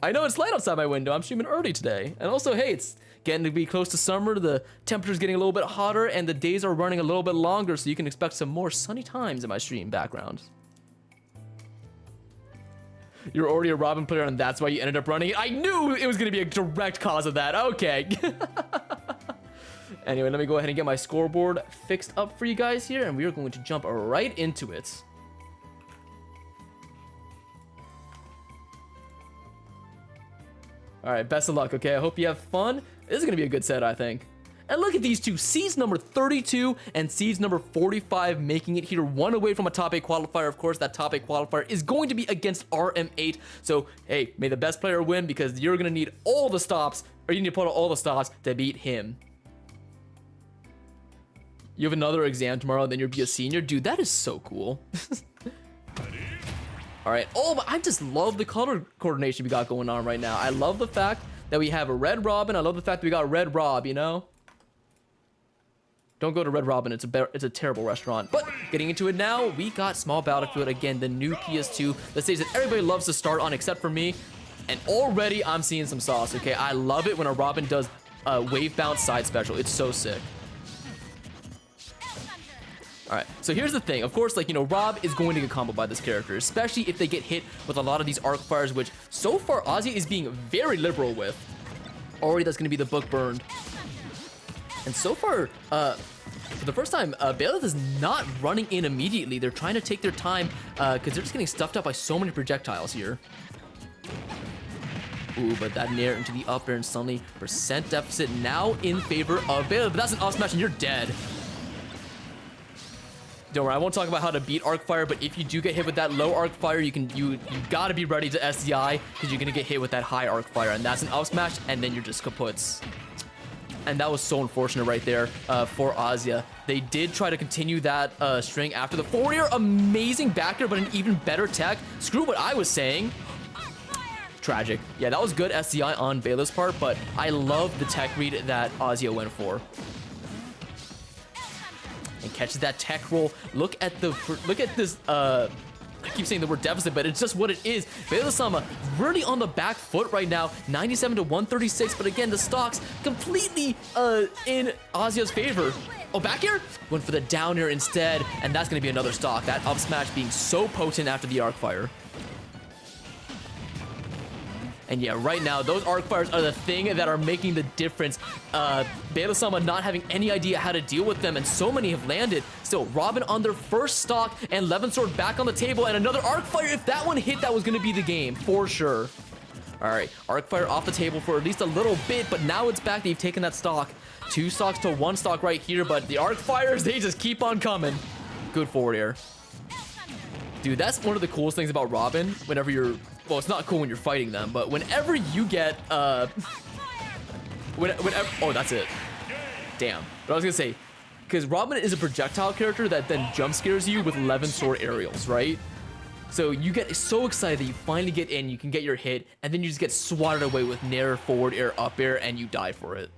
I know it's light outside my window. I'm streaming early today. And also, hey, it's getting to be close to summer. The temperature's getting a little bit hotter, and the days are running a little bit longer, so you can expect some more sunny times in my stream background. You're already a Robin player, and that's why you ended up running it. I knew it was going to be a direct cause of that. Okay. Anyway, let me go ahead and get my scoreboard fixed up for you guys here, and we are going to jump right into it. All right, best of luck, okay? I hope you have fun. This is going to be a good set, I think. And look at these two, seeds number 32 and seeds number 45 making it here, one away from a top 8 qualifier. Of course, that top 8 qualifier is going to be against RM8. So, hey, may the best player win, because you're going to need all the stops, or you need to put out all the stops to beat him. You have another exam tomorrow, then you'll be a senior? Dude, that is so cool. All right, oh, I just love the color coordination we got going on right now. I love the fact that we have a Red Robin. I love the fact that we got Red Rob, you know? Don't go to Red Robin, it's a terrible restaurant. But getting into it now, we got Small Battlefield, again, the new PS2, the stage that everybody loves to start on except for me. And already I'm seeing some sauce, okay? I love it when a Robin does a wave bounce side special. It's so sick. All right, so here's the thing. Of course, like, you know, Rob is going to get comboed by this character, especially if they get hit with a lot of these arc fires, which so far Ozzy is being very liberal with. Already that's going to be the book burned. And so far, for the first time, Bailiff is not running in immediately. They're trying to take their time because they're just getting stuffed up by so many projectiles here. Ooh, but that nair into the up air, and suddenly percent deficit now in favor of Bailiff. But that's an up smash and you're dead. Don't worry, I won't talk about how to beat arc fire, but if you do get hit with that low arc fire, you gotta be ready to SDI, because you're gonna get hit with that high arc fire, and that's an up smash, and then you're just kaputs. And that was so unfortunate right there for Azia. They did try to continue that string after the forward air. Amazing back air, but an even better tech. Screw what I was saying. Tragic. Yeah, that was good SDI on Bailiff's part, but I love the tech read that Azia went for. And catches that tech roll. Look at this, I keep saying the word deficit, but it's just what it is. Bailiff-sama really on the back foot right now, 97 to 136, but again, the stocks completely in Azia's favor. Oh, back air? Went for the down air instead, and that's gonna be another stock. That up smash being so potent after the arc fire. And yeah, right now, those arc fires are the thing that are making the difference. Bailiff-sama not having any idea how to deal with them, and so many have landed. Still, Robin on their first stock, and Levin Sword back on the table, and another arc fire. If that one hit, that was gonna be the game, for sure. All right, arc fire off the table for at least a little bit, but now it's back. They've taken that stock. 2 stocks to 1 stock right here, but the arc fires, they just keep on coming. Good forward air. Dude, that's one of the coolest things about Robin whenever you're... Well, it's not cool when you're fighting them, but whenever you get, whenever, oh, that's it. Damn. But I was gonna say, because Robin is a projectile character that then jump scares you with Levin Sword aerials, right? So you get so excited that you finally get in, you can get your hit, and then you just get swatted away with nair, forward air, up air, and you die for it.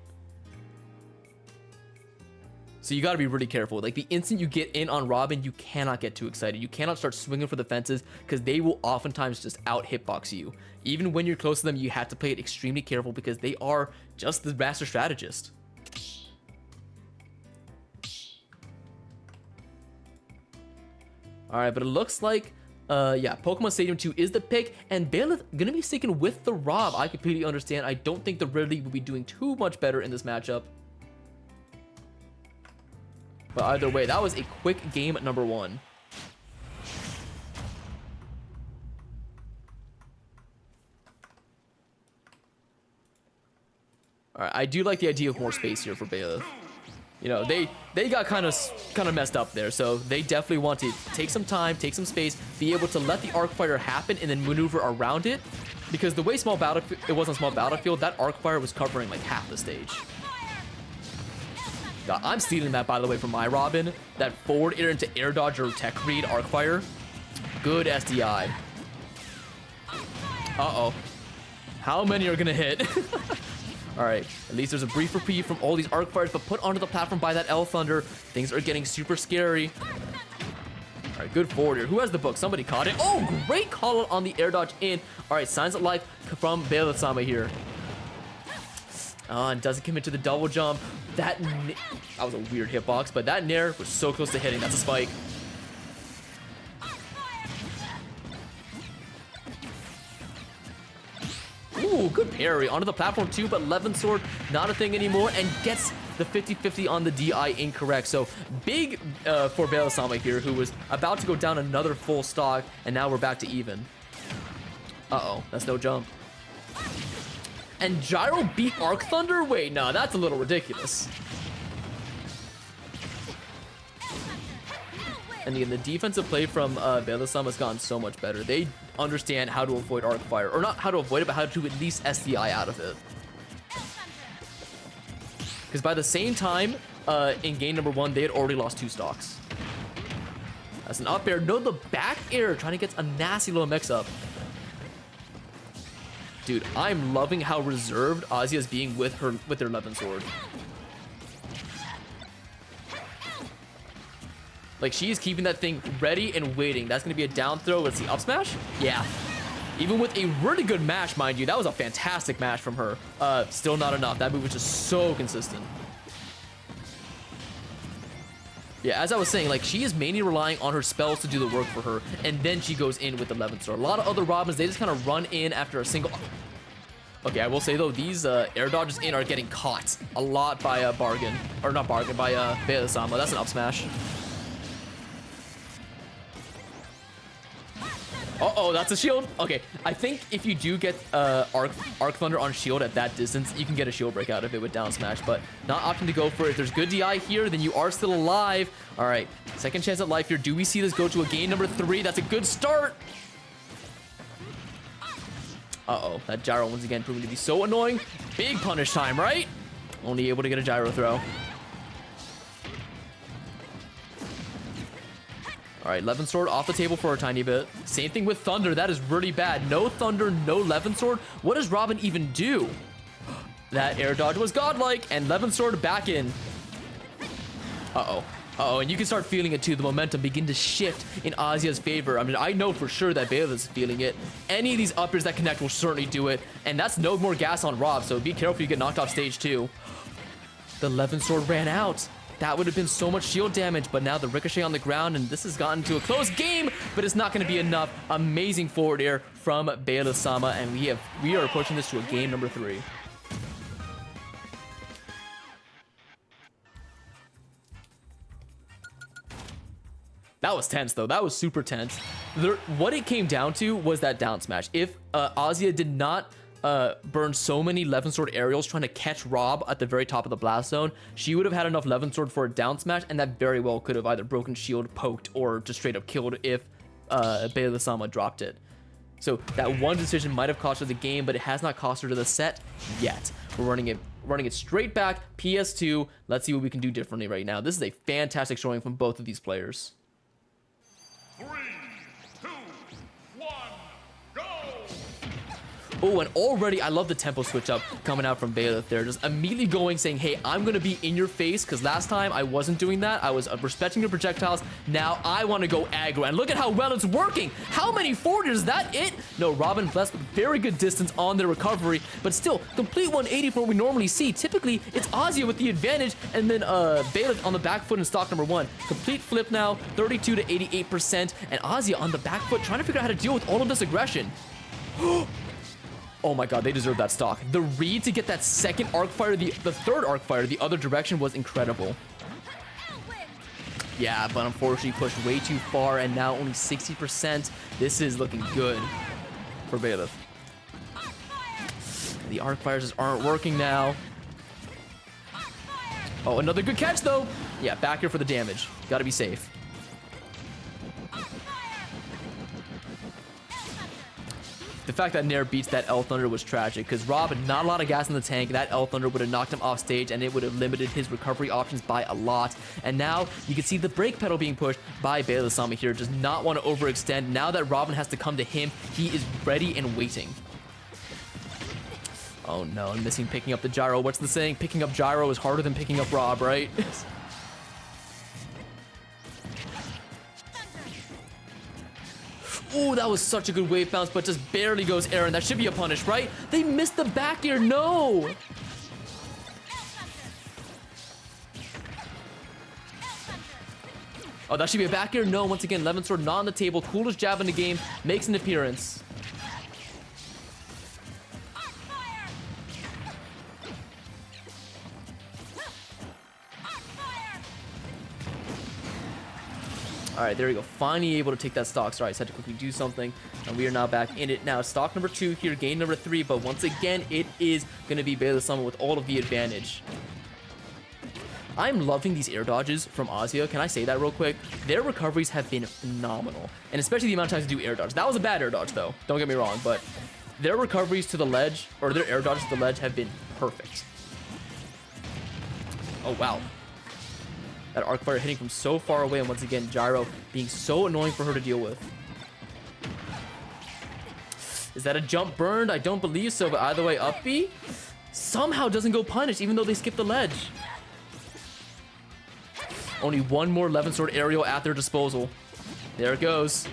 So you got to be really careful. Like, the instant you get in on Robin, you cannot get too excited. You cannot start swinging for the fences, because they will oftentimes just out hitbox you. Even when you're close to them, you have to play it extremely careful, because they are just the master strategist. All right, but it looks like, yeah, Pokemon Stadium 2 is the pick, and Bailiff gonna be sticking with the Rob. I completely understand. I don't think the Ridley will be doing too much better in this matchup. But either way, that was a quick game number 1. All right, I do like the idea of more space here for Bailiff. You know, they got kind of messed up there, so they definitely want to take some time, take some space, be able to let the arc fire happen and then maneuver around it. Because the way it was on Small Battlefield, that arc fire was covering like half the stage. God, I'm stealing that, by the way, from my Robin. That forward air into air dodge or tech read arc fire. Good SDI. Uh-oh. How many are gonna hit? All right, at least there's a brief reprieve from all these arc fires, but put onto the platform by that L Thunder. Things are getting super scary. All right, good forward here. Who has the book? Somebody caught it. Oh, great call out on the air dodge in. All right, signs of life from Bailiff-sama here. And doesn't commit to the double jump. That was a weird hitbox, but that nair was so close to hitting. That's a spike. Ooh, good parry onto the platform too, but Levin Sword not a thing anymore and gets the 50-50 on the DI incorrect. So big for Bailiff-sama here, who was about to go down another full stock, and now we're back to even. Uh-oh, that's no jump. And Gyro beat Arc Thunder? Wait, no, that's a little ridiculous. And the defensive play from Bailiff-sama has gotten so much better. They understand how to avoid arc fire, or not how to avoid it, but how to at least SDI out of it. Because by the same time, in game number 1, they had already lost 2 stocks. That's an up air. No, the back air, trying to get a nasty little mix-up. Dude, I'm loving how reserved Azia is being with their Levin Sword. Like, she is keeping that thing ready and waiting. That's going to be a down throw. Let's see, up smash? Yeah. Even with a really good mash, mind you. That was a fantastic mash from her. Still not enough. That move was just so consistent. Yeah, as I was saying, like, she is mainly relying on her spells to do the work for her, and then she goes in with the Levin Sword. A lot of other Robins, they just kind of run in after a single... Okay, I will say, though, these air dodges in are getting caught a lot by Bargain. Or not Bargain, by Bailiff-sama. That's an up smash. Uh-oh, that's a shield. Okay, I think if you do get Arc Thunder on shield at that distance, you can get a shield break out of it with down smash, but not opting to go for it. If there's good DI here, then you are still alive. All right, second chance at life here. Do we see this go to a game number 3? That's a good start. Uh-oh, that gyro once again proving to be so annoying. Big punish time, right? Only able to get a gyro throw. All right, Levin Sword off the table for a tiny bit. Same thing with Thunder. That is really bad. No Thunder, no Levin Sword. What does Robin even do? That air dodge was godlike, and Levin Sword back in. Uh-oh. Uh-oh, and you can start feeling it too. The momentum begin to shift in Azia's favor. I mean, I know for sure that Bailiff is feeling it. Any of these uppers that connect will certainly do it, and that's no more gas on Rob, so be careful you get knocked off stage 2. The Levin Sword ran out. That would have been so much shield damage, but now the ricochet on the ground, and this has gotten to a close game, but it's not going to be enough. Amazing forward air from Bailiff-sama, and we are approaching this to a game number 3. That was tense, though. That was super tense. What it came down to was that down smash. If Azia did not burn so many Levin Sword aerials trying to catch Rob at the very top of the blast zone, she would have had enough Levin Sword for a down smash, and that very well could have either broken shield, poked, or just straight up killed if Bailiff-sama dropped it. So that one decision might have cost her the game, but it has not cost her to the set yet. We're running it straight back, PS2. Let's see what we can do differently right now. This is a fantastic showing from both of these players. 3, 2, 1, go! Oh, and already I love the tempo switch up coming out from Bailiff there. Just immediately going, saying, hey, I'm going to be in your face, because last time I wasn't doing that. I was respecting your projectiles. Now I want to go aggro. And look at how well it's working. How many forwarders? Is that it? No, Robin blessed with very good distance on their recovery, but still, complete 180 from what we normally see. Typically, it's Azia with the advantage, and then Bailiff on the back foot in stock number 1. Complete flip now, 32 to 88%, and Azia on the back foot trying to figure out how to deal with all of this aggression. Oh my god, they deserve that stock. The read to get that second arc fire, the third arc fire, the other direction was incredible. Yeah, but unfortunately pushed way too far, and now only 60%. This is looking good for Bailiff. The arc fires just aren't working now. Oh, another good catch, though. Yeah, back here for the damage. Gotta be safe. The fact that Nair beats that L Thunder was tragic, because Rob had not a lot of gas in the tank. That L Thunder would have knocked him off stage, and it would have limited his recovery options by a lot. And now you can see the brake pedal being pushed by Baylesama here. Does not want to overextend. Now that Robin has to come to him, he is ready and waiting. Oh no, I'm missing picking up the gyro. What's the saying? Picking up gyro is harder than picking up Rob, right? Ooh, that was such a good wave bounce, but just barely goes Aaron. That should be a punish, right? They missed the back air. No! Oh, that should be a back air. No, once again, Levin Sword not on the table. Coolest jab in the game. Makes an appearance. All right, there we go. Finally able to take that stock. Sorry, I just had to quickly do something. And we are now back in it. Now, stock number 2 here, game number 3. But once again, it is going to be Baylesama with all of the advantage. I'm loving these air dodges from Azia. Can I say that real quick? Their recoveries have been phenomenal. And especially the amount of times they do air dodge. That was a bad air dodge, though. Don't get me wrong. But their recoveries to the ledge, or their air dodges to the ledge, have been perfect. Oh, wow. That arc fire hitting from so far away, and once again, gyro being so annoying for her to deal with. Is that a jump burned? I don't believe so, but either way, up B somehow doesn't go punished, even though they skip the ledge. Only one more Levin Sword aerial at their disposal. There it goes.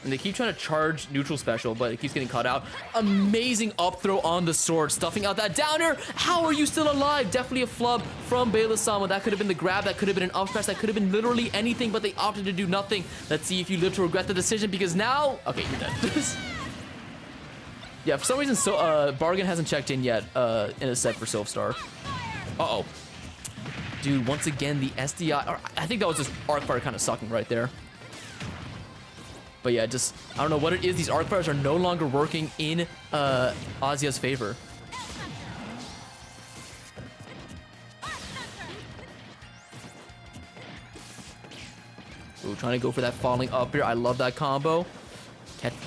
And they keep trying to charge neutral special, but it keeps getting caught out. Amazing up throw on the sword, stuffing out that downer. How are you still alive? Definitely a flub from Baylesama. That could have been the grab. That could have been an up smash. That could have been literally anything, but they opted to do nothing. Let's see if you live to regret the decision, because now... Okay, you're dead. Yeah, for some reason, Bargain hasn't checked in yet in a set for Silpstar. Uh-oh. Dude, once again, the SDI... I think that was just arc fire kind of sucking right there. But yeah, just, I don't know what it is. These arc fires are no longer working in Azia's favor. Ooh, trying to go for that falling up here. I love that combo.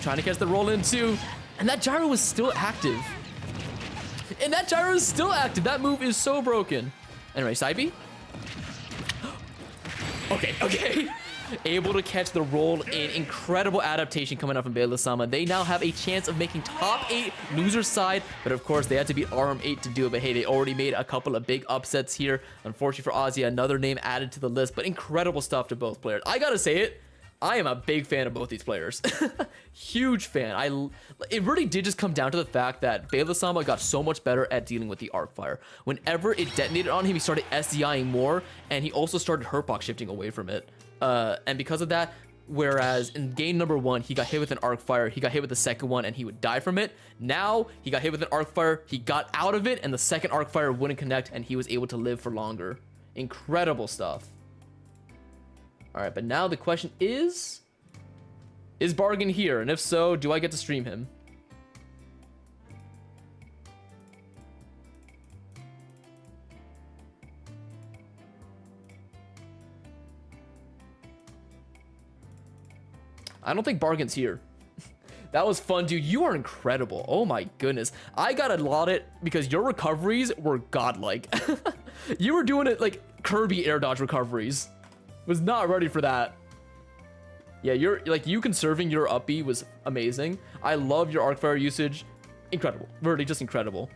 Trying to catch the roll in too. And that gyro is still active. And that gyro is still active. That move is so broken. Anyway, side B. Okay. Able to catch the roll in. Incredible adaptation coming up from Baylesama. They now have a chance of making top 8 loser side, but of course they had to beat RM8 to do it. But hey, they already made a couple of big upsets here. Unfortunately for Azia, another name added to the list, but incredible stuff to both players. I gotta say it, I am a big fan of both these players. Huge fan. It really did just come down to the fact that Baylesama got so much better at dealing with the arc fire. Whenever it detonated on him, he started SDIing more, and he also started hurtbox shifting away from it. And because of that, whereas in game number 1, he got hit with an arc fire, he got hit with the second one, and he would die from it. Now, he got hit with an arc fire, he got out of it, and the second arc fire wouldn't connect, and he was able to live for longer. Incredible stuff. Alright, but now the question is Bargain here? And if so, do I get to stream him? I don't think Bargain's here. That was fun, dude. You are incredible. Oh my goodness. I got lauded because your recoveries were godlike. You were doing it like Kirby air dodge recoveries. Was not ready for that. Yeah, you conserving your up B was amazing. I love your arc fire usage. Incredible. Really just incredible.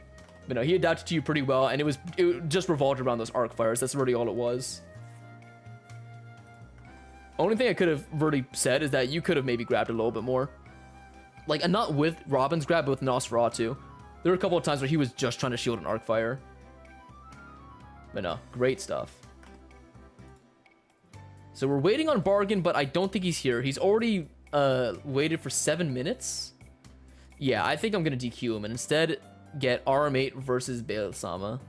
But no, he adapted to you pretty well, and it just revolved around those arc fires. That's really all it was. Only thing I could have really said is that you could have maybe grabbed a little bit more. Like, and not with Robin's grab, but with Nosferatu. There were a couple of times where he was just trying to shield an arc fire. But no, great stuff. So we're waiting on Bargain, but I don't think he's here. He's already waited for 7 minutes. Yeah, I think I'm going to DQ him and instead get RM8 versus Baylesama.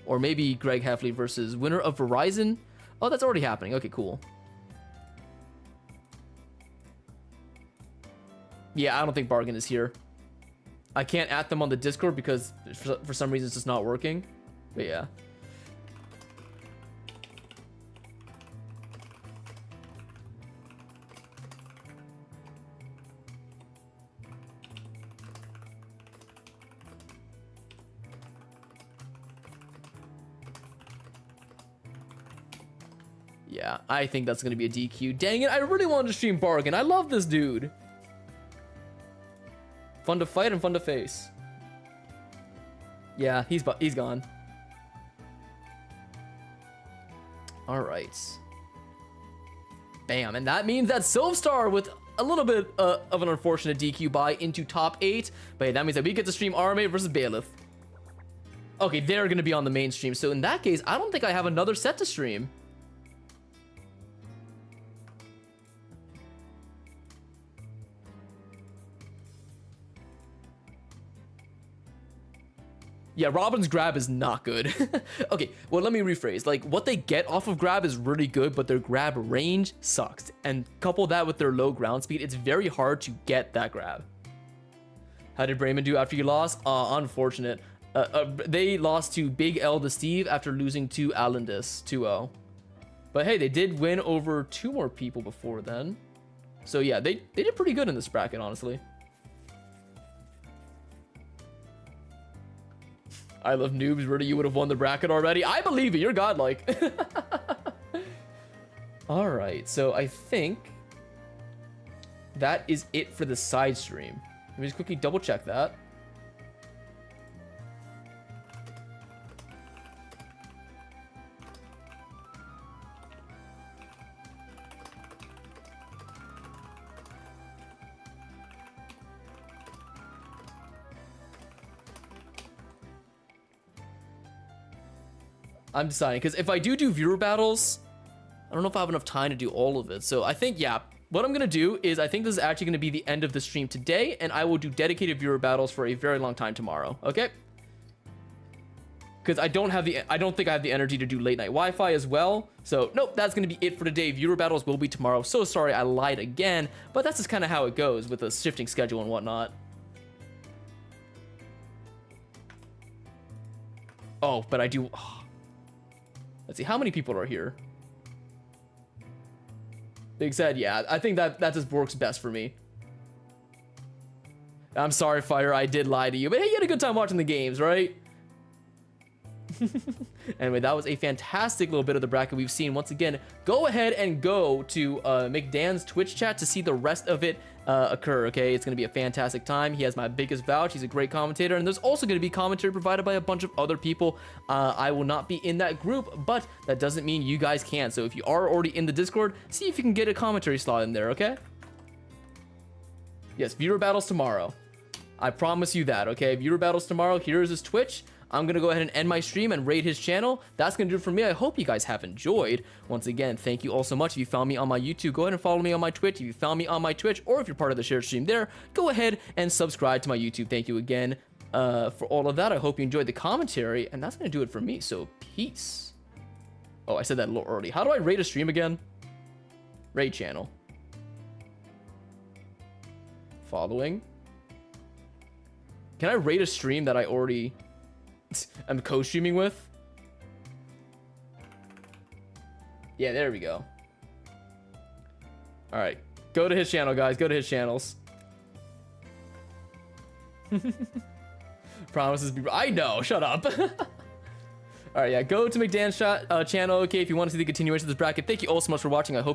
Or maybe Greg Heffley versus winner of Verizon. Oh, that's already happening. Okay, cool. Yeah, I don't think Bargain is here. I can't add them on the Discord because for some reason it's just not working. But yeah. Yeah, I think that's going to be a DQ. Dang it, I really wanted to stream Bargain. I love this dude. Fun to fight and fun to face. Yeah, he's gone. All right. Bam, and that means that Silvstar with a little bit of an unfortunate DQ buy into top 8. But hey, that means that we get to stream Arame versus Bailiff. Okay, they're going to be on the main stream. So in that case, I don't think I have another set to stream. Yeah, Robin's grab is not good. Okay, well, let me rephrase. Like, what they get off of grab is really good, but their grab range sucks. And couple that with their low ground speed, it's very hard to get that grab. How did Brayman do after you lost? Unfortunate. They lost to Big L to Steve after losing to Alendis 2-0. But hey, they did win over 2 more people before then. So yeah, they did pretty good in this bracket, honestly. I love noobs. Really, you would have won the bracket already. I believe it. You're godlike. All right. So I think that is it for the side stream. Let me just quickly double check that. I'm deciding, because if I do viewer battles, I don't know if I have enough time to do all of it. So I think, yeah, what I'm going to do is I think this is actually going to be the end of the stream today, and I will do dedicated viewer battles for a very long time tomorrow, okay? Because I don't think I have the energy to do late night Wi-Fi as well. So nope, that's going to be it for today. Viewer battles will be tomorrow. So sorry I lied again, but that's just kind of how it goes with a shifting schedule and whatnot. Oh, but I do... Oh. Let's see, how many people are here? Big said, yeah, I think that just works best for me. I'm sorry, Fire, I did lie to you, but hey, you had a good time watching the games, right? Anyway, that was a fantastic little bit of the bracket we've seen. Once again, go ahead and go to McDan's Twitch chat to see the rest of it occur, okay? It's going to be a fantastic time. He has my biggest vouch. He's a great commentator, and there's also going to be commentary provided by a bunch of other people. I will not be in that group, but that doesn't mean you guys can't. So if you are already in the Discord, see if you can get a commentary slot in there, okay? Yes, viewer battles tomorrow. I promise you that, okay? Viewer battles tomorrow. Here's his Twitch. I'm going to go ahead and end my stream and raid his channel. That's going to do it for me. I hope you guys have enjoyed. Once again, thank you all so much. If you found me on my YouTube, go ahead and follow me on my Twitch. If you found me on my Twitch, or if you're part of the shared stream there, go ahead and subscribe to my YouTube. Thank you again for all of that. I hope you enjoyed the commentary, and that's going to do it for me. So, peace. Oh, I said that a little early. How do I raid a stream again? Raid channel. Following. Can I raid a stream that I already... I'm co-streaming with? Yeah, there we go. All right, go to his channel, guys. Go to his channels. Promises be... I know, shut up. All right, yeah, go to McDan's channel, okay, if you want to see the continuation of this bracket. Thank you all so much for watching. I hope